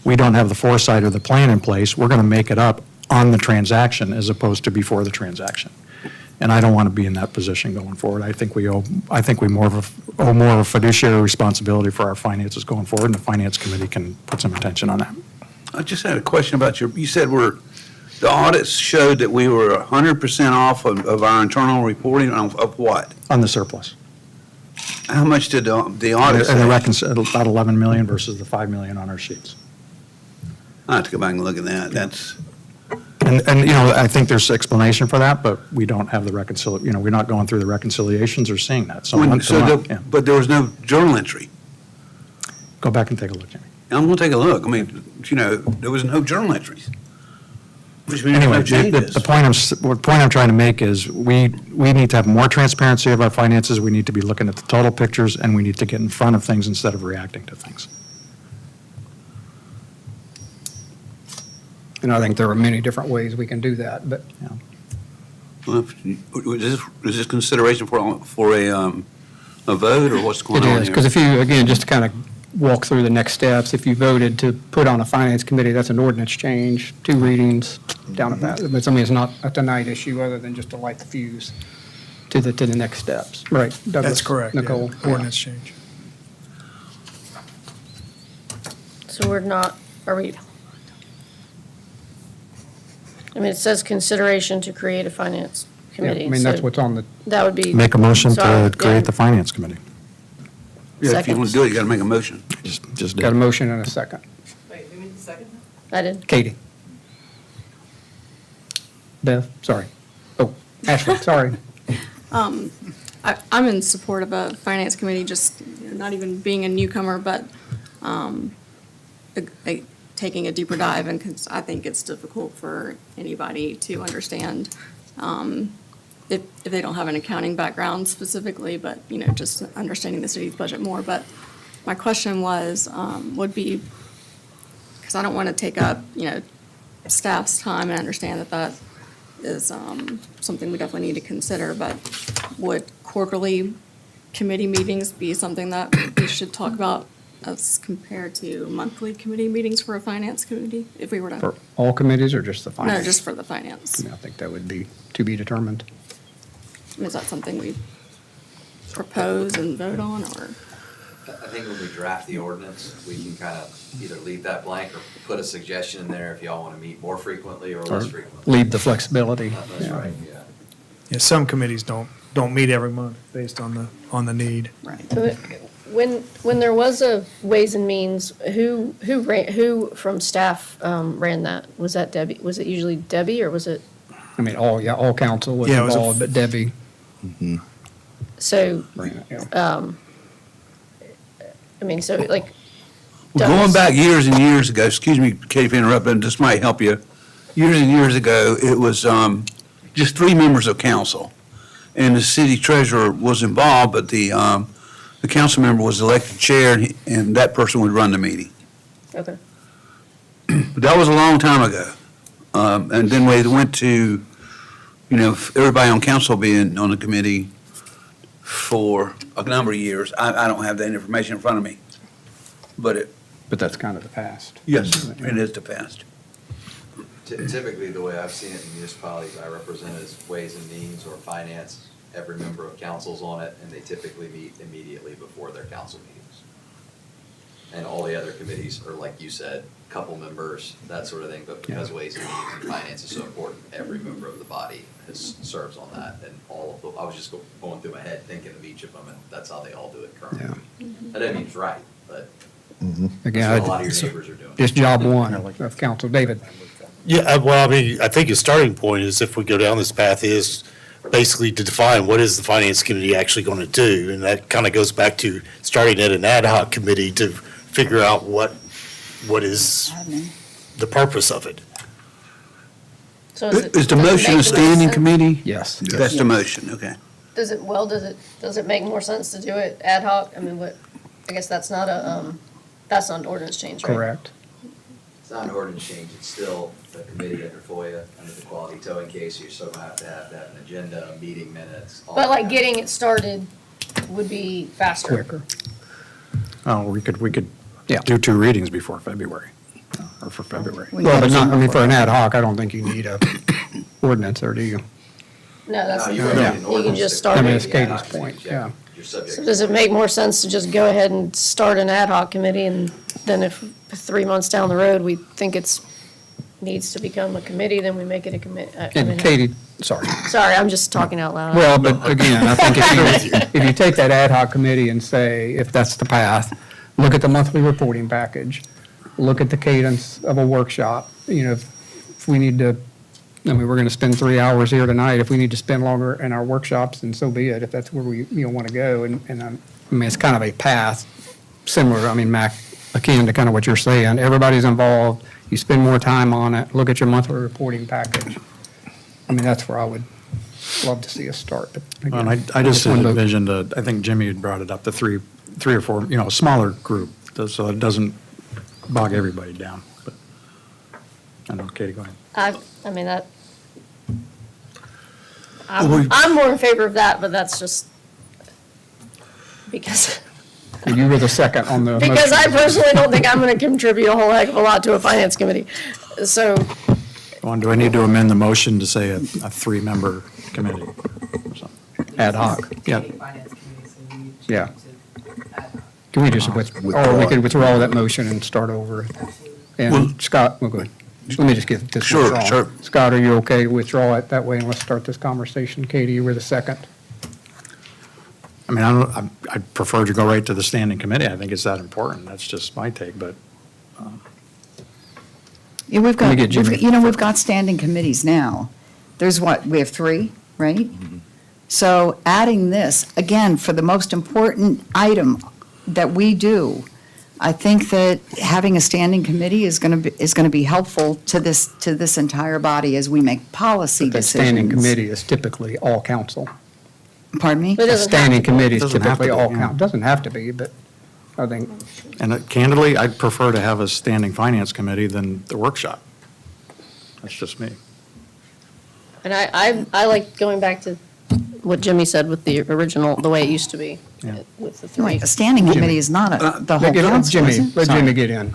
we don't have the foresight or the plan in place. We're going to make it up on the transaction as opposed to before the transaction. And I don't want to be in that position going forward. I think we owe more of a fiduciary responsibility for our finances going forward, and the Finance Committee can put some attention on that. I just had a question about you said the audits showed that we were 100% off of our internal reporting of what? On the surplus. How much did the audit And the say? about 11 million versus the 5 million on our sheets. I have to go back and look at that. That's. And I think there's explanation for that, but we don't have the we're not going through the reconciliations or seeing that. But there was no journal entry. Go back and take a look, Jimmy. I'm going to take a look. I mean, there was no journal entries. Which means Anyway, no changes. the point I'm trying to make is we need to have more transparency of our finances. We need to be looking at the total pictures, and we need to get in front of things instead of reacting to things. And I think there are many different ways we can do that, but Is this consideration for a vote, or what's going It on is, here? because if you, again, just to kind of walk through the next steps, if you voted to put on a finance committee, that's an ordinance change, 2 readings, down at that. But I mean, it's not a tonight issue, other than just to light the fuse to the next steps. Right, Douglas? That's correct. yeah. Nicole? Ordinance change. So we're not, are we? I mean, it says consideration to create a finance Yeah, committee. I mean, that's so what's on the, That would be. Make a motion so I to would- create the finance committee. Yeah, if you want to do it, you got to make a motion. Just got a did. motion and a second. Wait, who made the second? I did. Katie? Bev, sorry. Oh, Ashley, sorry. I'm in support of a finance committee, just not even being a newcomer, but taking a deeper dive, and because I think it's difficult for anybody to understand if they don't have an accounting background specifically, but, just understanding the city's budget more. But my question would be, because I don't want to take up, staff's time, and understand that is something we definitely need to consider, but would quarterly committee meetings be something that we should talk about as compared to monthly committee meetings for a finance committee, if we were to? For all committees or just the finance? No, just for the finance. I think that would be to be determined. Is that something we propose and vote on, or? I think when we draft the ordinance, we can kind of either leave that blank or put a suggestion in there if y'all want to meet more frequently or Or less frequently. leave the flexibility. That's right, yeah. Yeah, some committees don't meet every month based on the need. Right. When there was a Ways and Means, who from staff ran that? Was that Debbie? Was it usually Debbie, or was it? I mean, all council was Yeah, it was a involved, but Debbie. So, ran it, yeah. I mean, so like. Well, going back years and years ago, excuse me, Katie, for interrupting, this might help you. Years and years ago, it was just 3 members of council, and the city treasurer was involved, but the council member was elected chair, and that person would run the meeting. Okay. But that was a long time ago. And then we went to, everybody on council being on the committee for a number of years. I don't have that information in front of me, but But that's kind of the past. yes, it is the past. Typically, the way I've seen it in municipalities I represent is Ways and Means or Finance. Every member of council's on it, and they typically meet immediately before their council meetings. And all the other committees are, like you said, couple members, that sort of thing, but because Ways and Means and Finance is so important, every member of the body serves on that, and all of them, I was just going through my head thinking of each of them, and that's how they all do it currently. That doesn't mean it's right, but Again, that's what a lot of your neighbors are doing. Just job one of council. David? Yeah, well, I mean, I think the starting point is, if we go down this path, is basically to define what is the finance committee actually going to do, and that kind of goes back to starting at an ad hoc committee to figure out what is the purpose of it. So Is the motion a standing committee? Yes. That's the motion, okay. Does it make more sense to do it ad hoc? I mean, I guess that's not that's not an ordinance change, right? Correct. It's not an ordinance change, it's still a committee under FOIA, under the quality towing case, you're still gonna have to have an agenda, meeting minutes. all But like that. getting it started would be faster. Quicker. Oh, we could do 2 readings before February, or for February. Well, but not, I mean, for an ad hoc, I don't think you need a ordinance, or do you? No, that's, No, you you already need an can ordinance just to start I mean, it. it's Katie's point, yeah. You're subject. So does it make more sense to just go ahead and start an ad hoc committee, and then if 3 months down the road, we think needs to become a committee, then we make it a committee? And Katie, sorry. Sorry, I'm just talking out loud. Well, but again, I think if you take that ad hoc committee and say, if that's the path, look at the monthly reporting package, look at the cadence of a workshop, if we need to, I mean, we're going to spend 3 hours here tonight. If we need to spend longer in our workshops, then so be it, if that's where we, want to go. And I mean, it's kind of a path similar, I mean, Mac, akin to kind of what you're saying. Everybody's involved. You spend more time on it. Look at your monthly reporting package. I mean, that's where I would love to see us start. But again, And I just wanted to- envisioned, I think Jimmy had brought it up, the three or four, a smaller group, so it doesn't bog everybody down. But I don't know, Katie, go ahead. I mean, that, I'm more in favor of that, but that's just because, You were the second on the because I motion. personally don't think I'm going to contribute a whole heck of a lot to a finance committee. So, Do I need to amend the motion to say a three-member committee? or something? Ad hoc. Yeah. Yeah. Can we just or we could withdraw that motion and start over? And Scott, well, go ahead. Let me just get this Sure, withdrawn. sure. Scott, are you okay to withdraw it that way and let's start this conversation? Katie, you were the second. I mean, I'd prefer to go right to the standing committee. I think it's that important. That's just my take, but Yeah, we've Let me got, get Jimmy. we've got standing committees now. There's what, we have three, right? So adding this, again, for the most important item that we do, I think that having a standing committee is going to be helpful to this entire body as we make policy The decisions. standing committee is typically all council. Pardon me? It A doesn't have standing to be. committee is Doesn't have typically to be, all yeah. council. Doesn't have to be, but I think, and candidly, I'd prefer to have a standing finance committee than the workshop. That's just me. and I like going back to what Jimmy said with the original, the way it used to be, Yeah. with the three. Wait, a standing committee is not the whole let council, Jimmy, is it? let Sorry. Jimmy get in.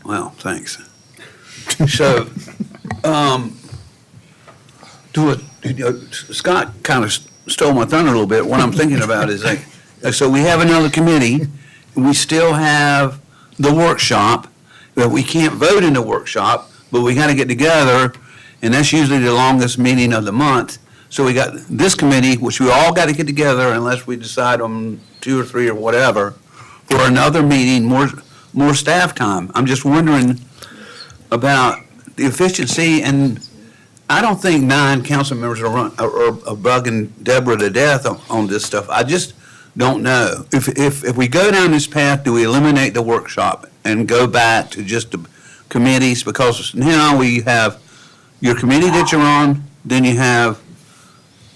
Well, thanks. So, Scott kind of stole my thunder a little bit. What I'm thinking about is like, so we have another committee, we still have the workshop, but we can't vote in the workshop, but we got to get together, and that's usually the longest meeting of the month. So we got this committee, which we all got to get together unless we decide on 2 or 3 or whatever, for another meeting, more staff time. I'm just wondering about the efficiency, and I don't think 9 council members are bugging Deborah to death on this stuff. I just don't know. If we go down this path, do we eliminate the workshop and go back to just the committees? Because now we have your committee that you're on, then you have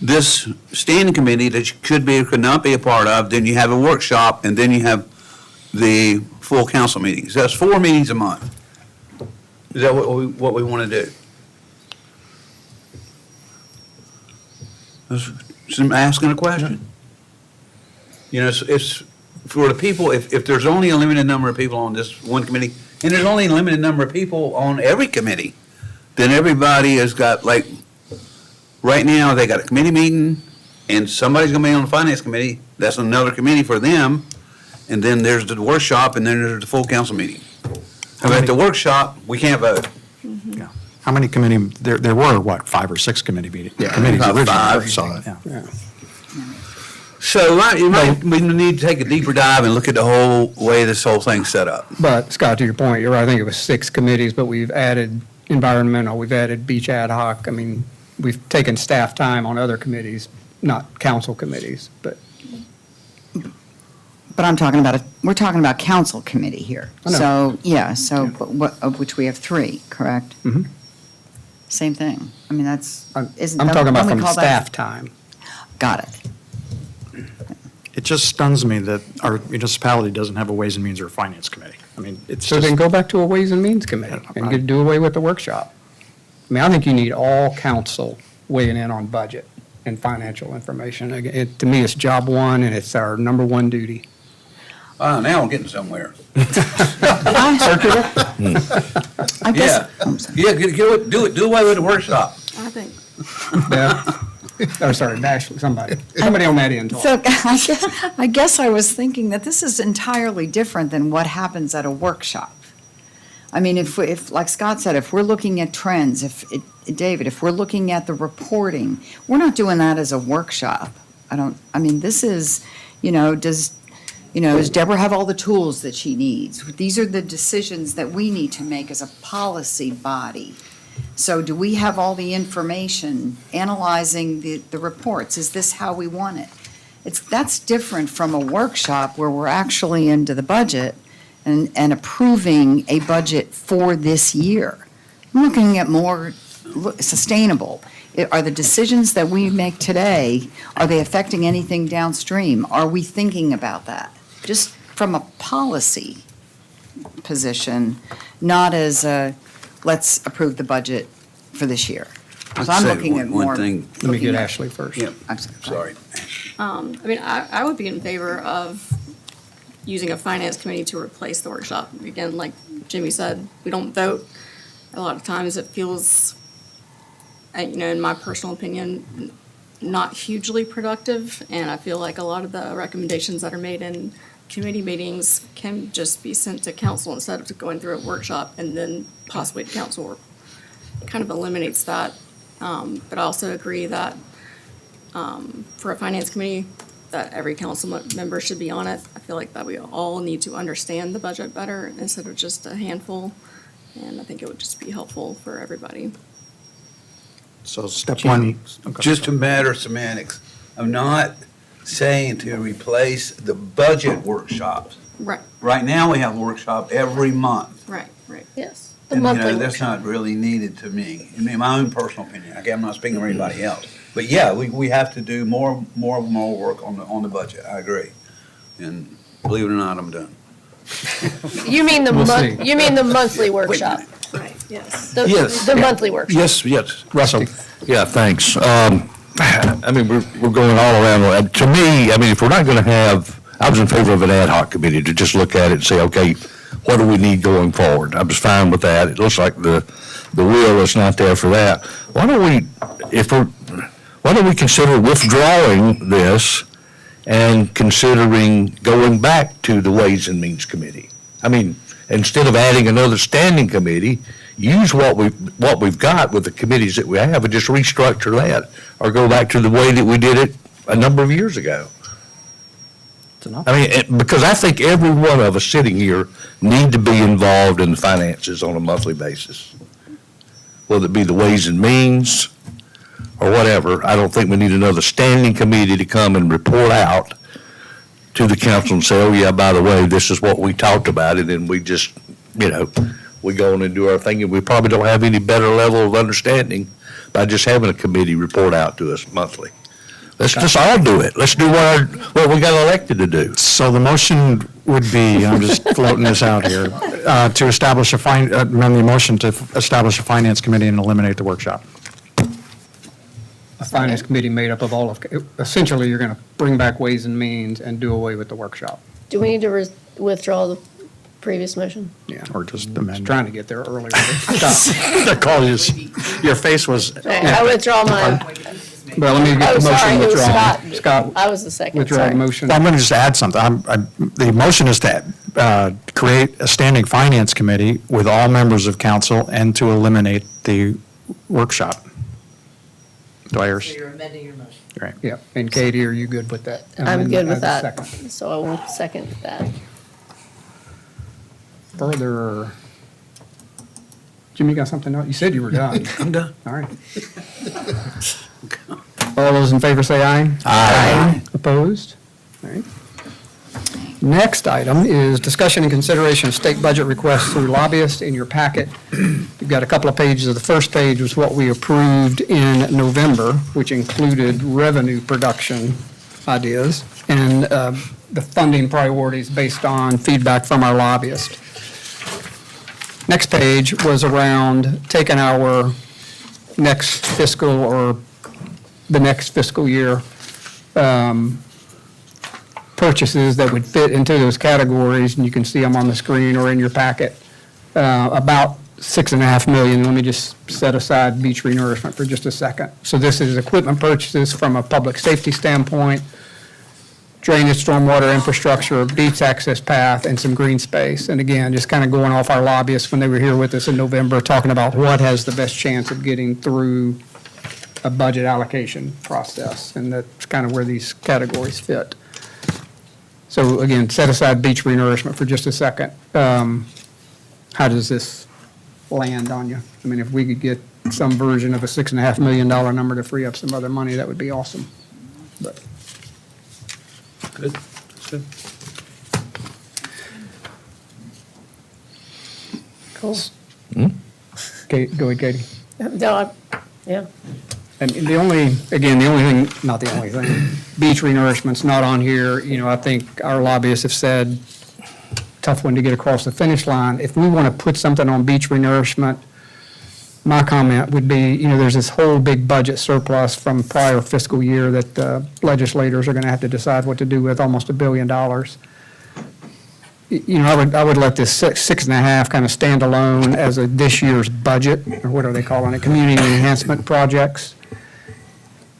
this standing committee that you could be or could not be a part of, then you have a workshop, and then you have the full council meetings. That's 4 meetings a month. Is that what we want to do? Just asking a question. You know, it's for the people, if there's only a limited number of people on this one committee, and there's only a limited number of people on every committee, then everybody has got, like, right now, they got a committee meeting, and somebody's gonna be on the finance committee, that's another committee for them, and then there's the workshop, and then there's the full council meeting. And at the workshop, we can't vote. Yeah. How many committee, there were, what, 5 or 6 committee meetings? Yeah, Committees about originally. 5. So, yeah. Yeah. So we need to take a deeper dive and look at the whole way this whole thing's set up. But Scott, to your point, you're right, I think it was 6 committees, but we've added environmental, we've added beach ad hoc. I mean, we've taken staff time on other committees, not council committees, but But we're talking about council committee here. I know. So, yeah, so, of which we have 3, correct? Mhm. Same thing. I mean, that's, isn't. I'm talking about don't we from call that- staff time. Got it. It just stuns me that our municipality doesn't have a Ways and Means or a Finance Committee. I mean, it's So just. then go back to a Ways and Means Committee and do away with the workshop. I mean, I think you need all council weighing in on budget and financial information. Again, to me, it's job one, and it's our number one duty. Now I'm getting somewhere. Circular? I guess, Yeah, do away with the workshop. I think, Yeah. Oh, sorry, Ashley, somebody on that end. talk. so I guess I was thinking that this is entirely different than what happens at a workshop. I mean, if, like Scott said, if we're looking at trends, David, if we're looking at the reporting, we're not doing that as a workshop. This is, does Deborah have all the tools that she needs? These are the decisions that we need to make as a policy body. So do we have all the information, analyzing the reports? Is this how we want it? That's different from a workshop where we're actually into the budget and approving a budget for this year. I'm looking at more sustainable. Are the decisions that we make today, are they affecting anything downstream? Are we thinking about that? Just from a policy position, not as a, let's approve the budget for this year. So I'm looking at more. Let me looking get at- Ashley first. Yep. I'm Sorry. I mean, I would be in favor of using a finance committee to replace the workshop. Again, like Jimmy said, we don't vote. A lot of times it feels, in my personal opinion, not hugely productive. And I feel like a lot of the recommendations that are made in committee meetings can just be sent to council instead of going through a workshop and then possibly to council. It kind of eliminates that. But I also agree that for a finance committee, that every council member should be on it. I feel like that we all need to understand the budget better instead of just a handful. And I think it would just be helpful for everybody. So step one. Just a matter of semantics. I'm not saying to replace the budget workshops. Right, Right now, we have a workshop every month. right. Yes, the And, monthly that's workshop. not really needed to me, in my own personal opinion. Okay, I'm not speaking for anybody else. But yeah, we have to do more work on the budget. I agree. And believe it or not, I'm done. You mean the We'll month, see. you mean the monthly workshop? Right, yes. Yes. The monthly workshop. Yes. Russell. Yeah, thanks. I mean, we're going all around. To me, I mean, if we're not going to have, I was in favor of an ad hoc committee to just look at it and say, okay, what do we need going forward? I was fine with that. It looks like the will is not there for that. Why don't we consider withdrawing this and considering going back to the Ways and Means Committee? I mean, instead of adding another standing committee, use what we've got with the committees that we have and just restructure that, or go back to the way that we did it a number of years ago. I mean, because I think every one of us sitting here need to be involved in the finances on a monthly basis. Whether it be the Ways and Means or whatever, I don't think we need another standing committee to come and report out to the council and say, oh yeah, by the way, this is what we talked about, and then we just, we go on and do our thing, and we probably don't have any better level of understanding by just having a committee report out to us monthly. Let's just all do it. Let's do what we got elected to do. So the motion would be, I'm just floating this out here, to establish amend the motion to establish a finance committee and eliminate the workshop. A finance committee made up of all of, essentially, you're going to bring back Ways and Means and do away with the workshop. Do we need to withdraw the previous motion? Yeah. Or just I was amend. trying to get there earlier. The call is, your face was. I withdraw mine. But let me get the Sorry, motion it was withdrawn. Scott. I was the second, Withdraw the sorry. motion. Well, I'm going to just add something. The motion is to create a standing finance committee with all members of council and to eliminate the workshop. Do I hear? So you're amending your motion. Right. Yeah, and Katie, are you good with that? I'm good with As a that, second. so I will second that. Further, Jimmy, you got something else? You said you were done. I'm done. All right. All those in favor say aye. Aye. Opposed? All right. Next item is discussion and consideration of state budget requests through lobbyists in your packet. You've got a couple of pages. The first page was what we approved in November, which included revenue production ideas and the funding priorities based on feedback from our lobbyists. Next page was around taking our next fiscal or the next fiscal year purchases that would fit into those categories, and you can see them on the screen or in your packet, about 6.5 million. Let me just set aside beach renourishment for just a second. So this is equipment purchases from a public safety standpoint, drainage, stormwater infrastructure, beach access path, and some green space. And again, just kind of going off our lobbyists when they were here with us in November, talking about what has the best chance of getting through a budget allocation process, and that's kind of where these categories fit. So again, set aside beach renourishment for just a second. How does this land on you? I mean, if we could get some version of a $6.5 million number to free up some other money, that would be awesome. But Good. Good. Cool. Okay, go ahead, Katie. No, yeah. And the only thing, not the only thing, beach renourishment's not on here. You know, I think our lobbyists have said, tough one to get across the finish line. If we want to put something on beach renourishment, my comment would be, there's this whole big budget surplus from prior fiscal year that legislators are going to have to decide what to do with, almost $1 billion. I would let this 6.5 kind of stand alone as this year's budget, or what are they calling it, community enhancement projects.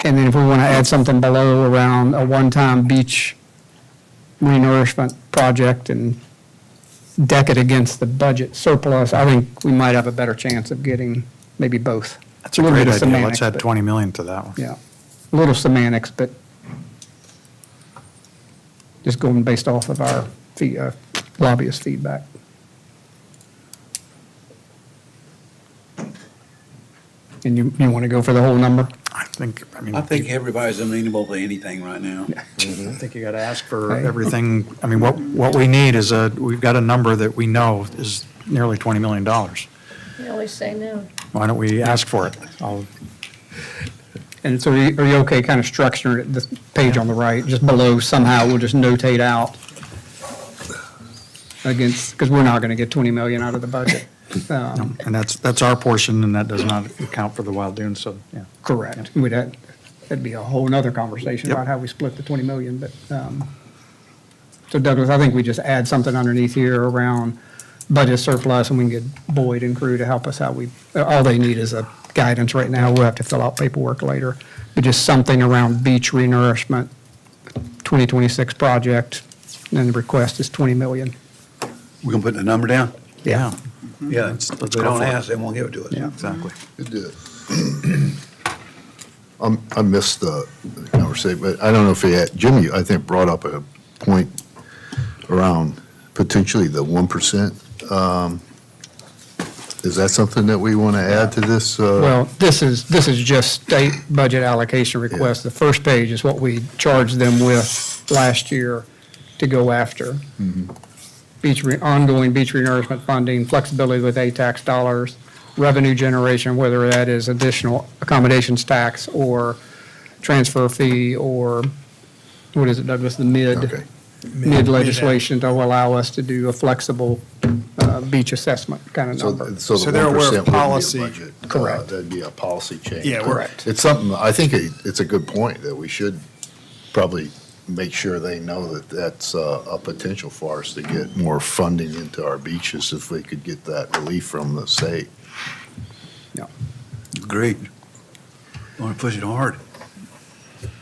And then if we want to add something below around a one-time beach renourishment project and deck it against the budget surplus, I think we might have a better chance of getting maybe both. That's a little great bit of idea. semantics, Let's add but- 20 million to that one. Yeah, a little semantics, but just going based off of our lobbyist feedback. And you want to go for the whole number? I think everybody's amenable to anything right now. I think you got to ask for everything. I mean, what we need is we've got a number that we know is nearly $20 million. You always say no. Why don't we ask for it? And so are you okay kind of structuring it, the page on the right, just below somehow, we'll just notate out against, because we're not going to get 20 million out of the budget. And that's our portion, and that does not account for the Wild Dunes, so, yeah. Correct. That'd be a whole nother conversation Yep. about how we split the 20 million, but, so Douglas, I think we just add something underneath here around budget surplus, and we can get Boyd and crew to help us out. All they need is a guidance right now. We'll have to fill out paperwork later. But just something around beach renourishment, 2026 project, and the request is 20 million. We're gonna put the number down? Yeah. Yeah, if they go don't for it. ask, they won't give it to us. Yeah. Exactly. I missed the conversation, but I don't know if Jimmy, I think, brought up a point around potentially the 1%. Is that something that we want to add to this? Well, this is just state budget allocation request. The first page is what we charged them with last year to go after. Ongoing beach renourishment funding, flexibility with ATAX dollars, revenue generation, whether that is additional accommodations tax or transfer fee or, what is it, Douglas, the Okay. mid legislation to allow us to do a flexible beach assessment kind of number. So So the they're 1% aware of wouldn't be a policy. budget. Correct. That'd be a policy change. Yeah, Correct. It's something, I think it's a good point that we should probably make sure they know that that's a potential for us to get more funding into our beaches if we could get that relief from the state. Great. Want to push it hard.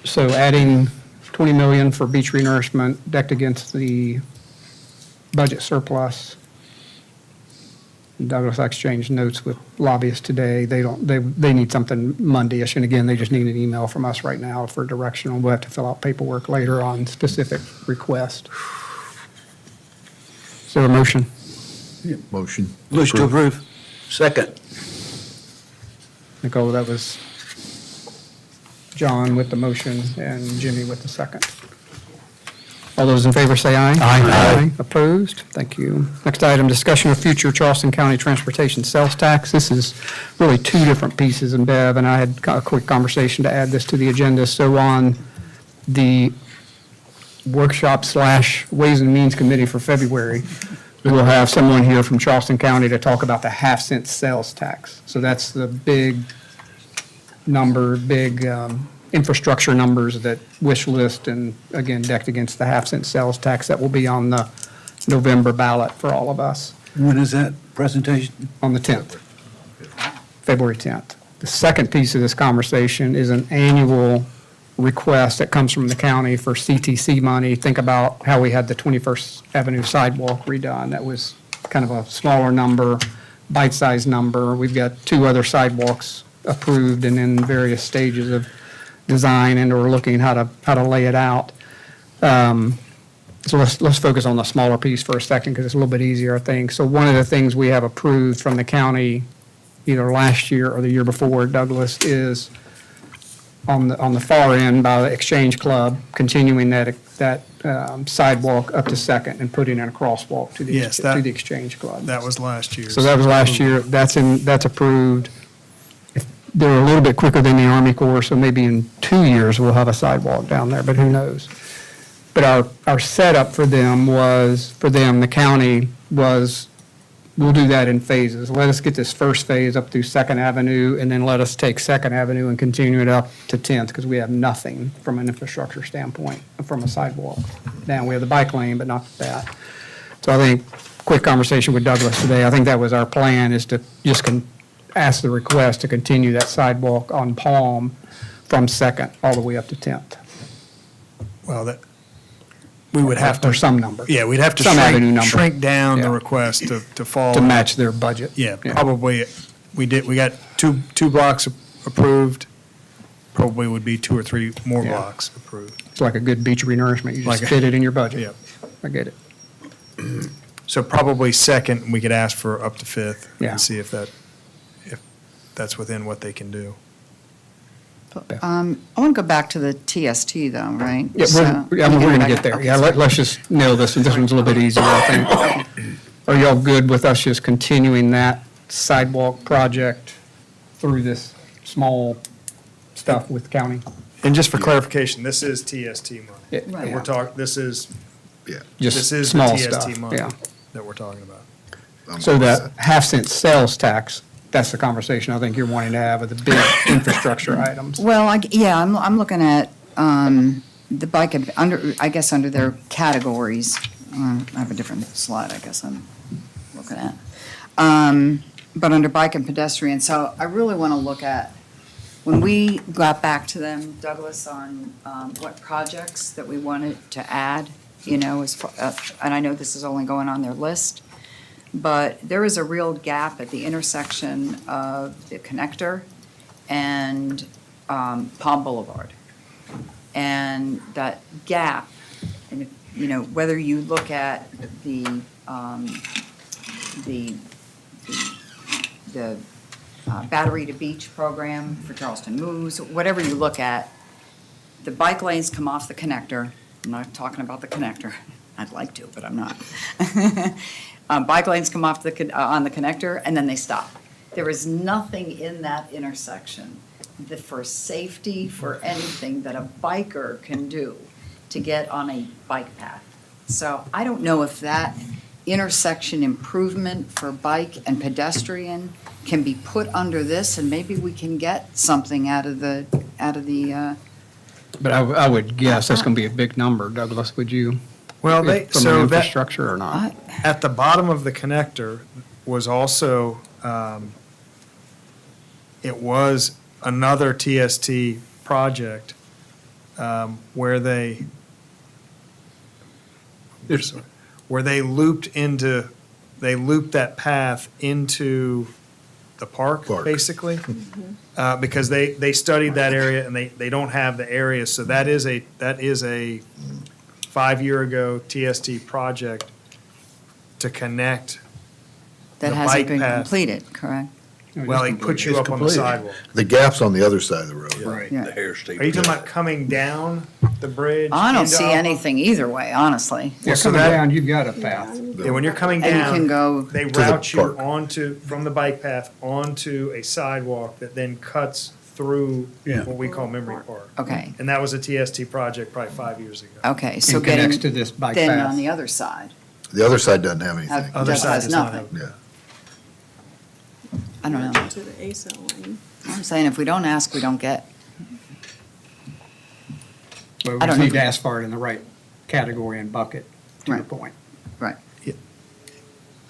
So adding 20 million for beach renourishment decked against the budget surplus. Douglas exchanged notes with lobbyists today. They need something Monday-ish, and again, they just need an email from us right now for directional. We'll have to fill out paperwork later on specific request. Is there a motion? Motion. Motion to approve. Second. Nicole, that was John with the motion and Jimmy with the second. All those in favor say aye. Aye. Opposed? Thank you. Next item, discussion of future Charleston County transportation sales tax. This is really two different pieces, and Bev and I had a quick conversation to add this to the agenda. So on the workshop / Ways and Means Committee for February, we'll have someone here from Charleston County to talk about the half-cent sales tax. So that's the big number, infrastructure numbers that wish list and, again, decked against the half-cent sales tax that will be on the November ballot for all of us When is that presentation? on the 10th, February 10th. The second piece of this conversation is an annual request that comes from the county for CTC money. Think about how we had the 21st Avenue sidewalk redone. That was kind of a smaller number, bite-sized number. We've got 2 other sidewalks approved and in various stages of design, and we're looking how to lay it out. So let's focus on the smaller piece for a second because it's a little bit easier, I think. So one of the things we have approved from the county either last year or the year before, Douglas, is on the far end by the Exchange Club, continuing that sidewalk up to Second and putting in a crosswalk to the Exchange Club. That was last year. So that was last year. That's approved. They're a little bit quicker than the Army Corps, so maybe in 2 years we'll have a sidewalk down there, but who knows? But our setup for them, the county, was we'll do that in phases. Let us get this first phase up through Second Avenue, and then let us take Second Avenue and continue it up to 10th, because we have nothing from an infrastructure standpoint, from a sidewalk. Now, we have the bike lane, but not that. So I think, quick conversation with Douglas today, I think that was our plan, is to just ask the request to continue that sidewalk on Palm from Second all the way up to 10th. Well, we would have to. Or some number. Yeah, we'd have to Some avenue number. shrink down the Yeah. request to fall. To match their budget. Yeah, probably, we got two blocks approved, probably would be 2 or 3 more Yeah. blocks approved. It's like a good beach renourishment. You just Like a- fit it in your budget. Yeah. I get it. So probably second, we could ask for up to fifth. Yeah. And see if that's within what they can do. I want to go back to the TST though, right? Yeah, So- we're going to get there. Okay, Yeah, sorry. let's just nail this, and this one's a little bit easier, I think. Are y'all good with us just continuing that sidewalk project through this small stuff with county? And just for clarification, this is TST money. Yeah. And Right. we're talking, this is Just the small TST stuff, money yeah. that we're talking about. So that half-cent sales tax, that's the conversation I think you're wanting to have with the big infrastructure items. Well, I'm looking at the bike, I guess under their categories. I have a different slide, I guess I'm looking at. But under bike and pedestrian, so I really want to look at, when we got back to them, Douglas, on what projects that we wanted to add, and I know this is only going on their list, but there is a real gap at the intersection of the connector and Palm Boulevard. And that gap, and whether you look at the Battery to Beach program for Charleston Moves, whatever you look at, the bike lanes come off the connector. I'm not talking about the connector. I'd like to, but I'm not. Bike lanes come off on the connector, and then they stop. There is nothing in that intersection that for safety, for anything that a biker can do to get on a bike path. So I don't know if that intersection improvement for bike and pedestrian can be put under this, and maybe we can get something out of the. But I would guess that's going to be a big number. Douglas, would you? Well, From an infrastructure or not? At the bottom of the connector was also, it was another TST project where they looped that path into the park, basically. Because they studied that area and they don't have the area, so that is a 5-year ago TST project to connect That the hasn't bike been path. completed, correct? Well, it puts you up on the sidewalk. The gap's on the other side of the road. Right. Yeah. The hair state. Are you talking about coming down the bridge? I don't into see Alpha? anything either way, honestly. Yeah, so coming that- down, you've got a path. Yeah, when you're coming And you down. can go They to the route you park. from the bike path onto a sidewalk that then cuts through what we call Memory Park. Okay, And that was a TST project probably 5 years ago. okay, so And connects getting, to this bike then path. on the other side, The other side doesn't have anything. Other just side has does not nothing. Yeah. I don't know. To the ASO lane. I'm saying if we don't ask, we don't get. But we I just don't need know. to ask for it in the right category and bucket, to your Right. point. Right.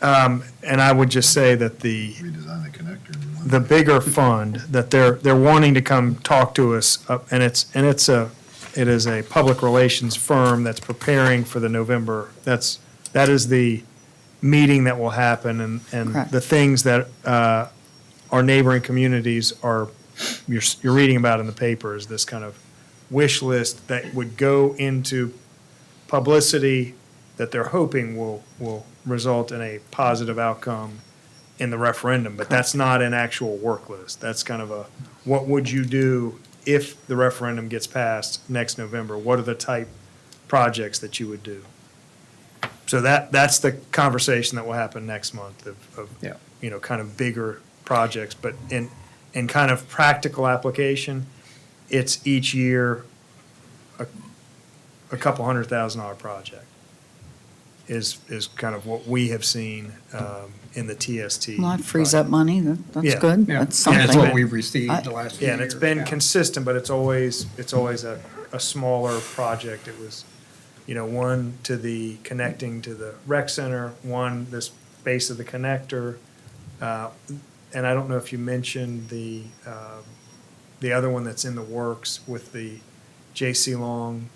And I would just say that Redesign the connector. the bigger fund that they're wanting to come talk to us, and it is a public relations firm that's preparing for the November, that is the meeting that will happen, and Correct. the things that our neighboring communities you're reading about in the paper is this kind of wish list that would go into publicity that they're hoping will result in a positive outcome in the referendum, but that's not an actual work list. That's kind of what would you do if the referendum gets passed next November? What are the type projects that you would do? So that's the conversation that will happen next month of Yeah. kind of bigger projects, but in kind of practical application, it's each year a couple $100,000 project. is kind of what we have seen in the TST. Well, that frees up money, that's Yeah. good, Yeah. that's And that's something. what we've received the last few Yeah, years. and it's been yeah. consistent, but it's always a smaller project. It was, one to the connecting to the rec center, one this base of the connector. And I don't know if you mentioned the other one that's in the works with the J.C. Long,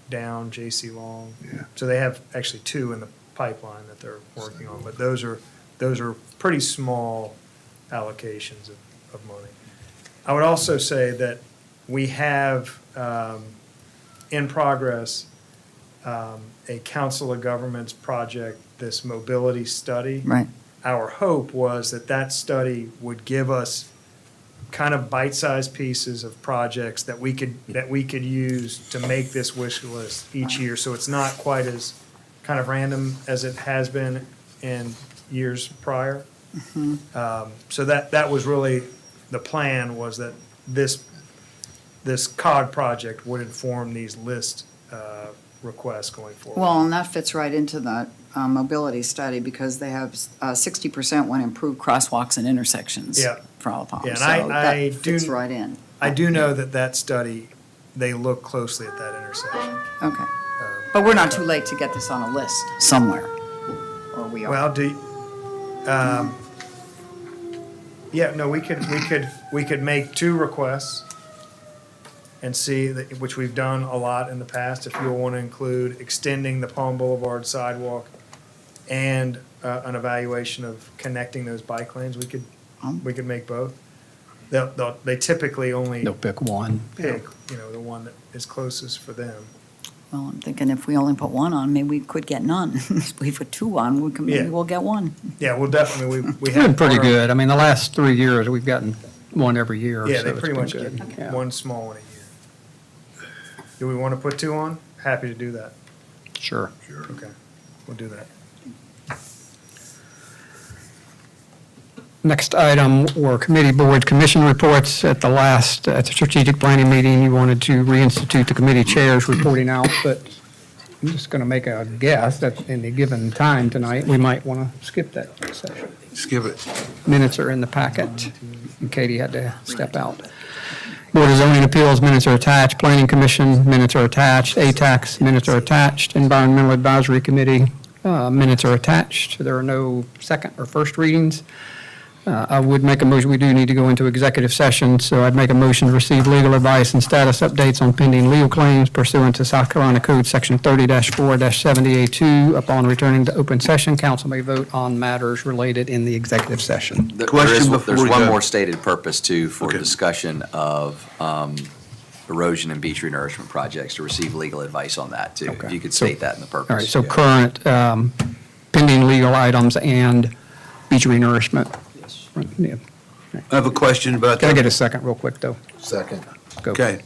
down J.C. Long. Yeah. So they have actually two in the pipeline that they're working on, but those are pretty small allocations of money. I would also say that we have in progress a Council of Governments project, this mobility study. Right. Our hope was that study would give us kind of bite-sized pieces of projects that we could use to make this wish list each year. So it's not quite as kind of random as it has been in years prior. So that was really, the plan was that this COG project would inform these list requests going forward. Well, and that fits right into the mobility study because they have 60% want to improve crosswalks and intersections Yeah. for all Palm. Yeah, and So I that do- fits right in. I do know that study, they look closely at that intersection. Okay. But we're not too late to get this on a list somewhere, or we are. Well, yeah, no, we could make two requests and see, which we've done a lot in the past, if you'll want to include extending the Palm Boulevard sidewalk and an evaluation of connecting those bike lanes, we could make both. They typically only They'll pick one. pick, the one that is closest for them. Well, I'm thinking if we only put one on, maybe we could get none. If we put two on, maybe Yeah. we'll get one. Yeah, well, definitely, we It's have. been pretty good. I mean, the last 3 years, we've gotten one every year. Yeah, so they it's pretty been much good. get Yeah. one small one a year. Do we want to put two on? Happy to do that. Sure. Okay, we'll do that. Next item were committee, board, commission reports. At the strategic planning meeting, you wanted to reinstitute the committee chairs reporting out, but I'm just going to make a guess that in the given time tonight, we might want to skip that session. Skip it. Minutes are in the packet, and Katie had to step out. Board of Zoning Appeals, minutes are attached. Planning Commission, minutes are attached. ATAX, minutes are attached. Environmental Advisory Committee, minutes are attached. There are no second or first readings. I would make a motion, we do need to go into executive session, so I'd make a motion to receive legal advice and status updates on pending legal claims pursuant to South Carolina Code Section 30-4-70A2. Upon returning to open session, council may vote on matters related in the executive session. Question before There's we one go. more stated purpose too for Okay. discussion of erosion and beach renourishment projects, to receive legal advice on that too. If you could state that in the purpose. All right, so yeah. current pending legal items and beach renourishment. Yeah. I have a question about Can I that. get a second real quick, though? Second. Go. Okay.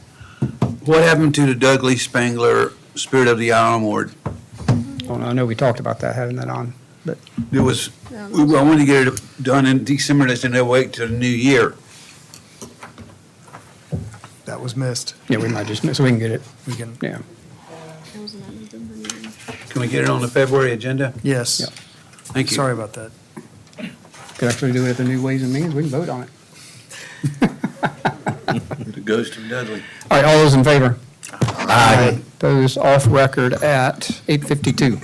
What happened to the Dudley Spangler Spirit of the Island Award? Oh, no, I know we talked about that, having that on, but It was, I wanted to get it done in December, and then wait till the new year. That was missed. yeah, we might just, so we can get it, We can, yeah. Can we get it on the February agenda? yes. Yeah. Thank you. Sorry about that. Could actually do it at the new Ways and Means, we can vote on it. The ghost of Dudley. All right, all those in favor? Aye. Those off record at 8:52.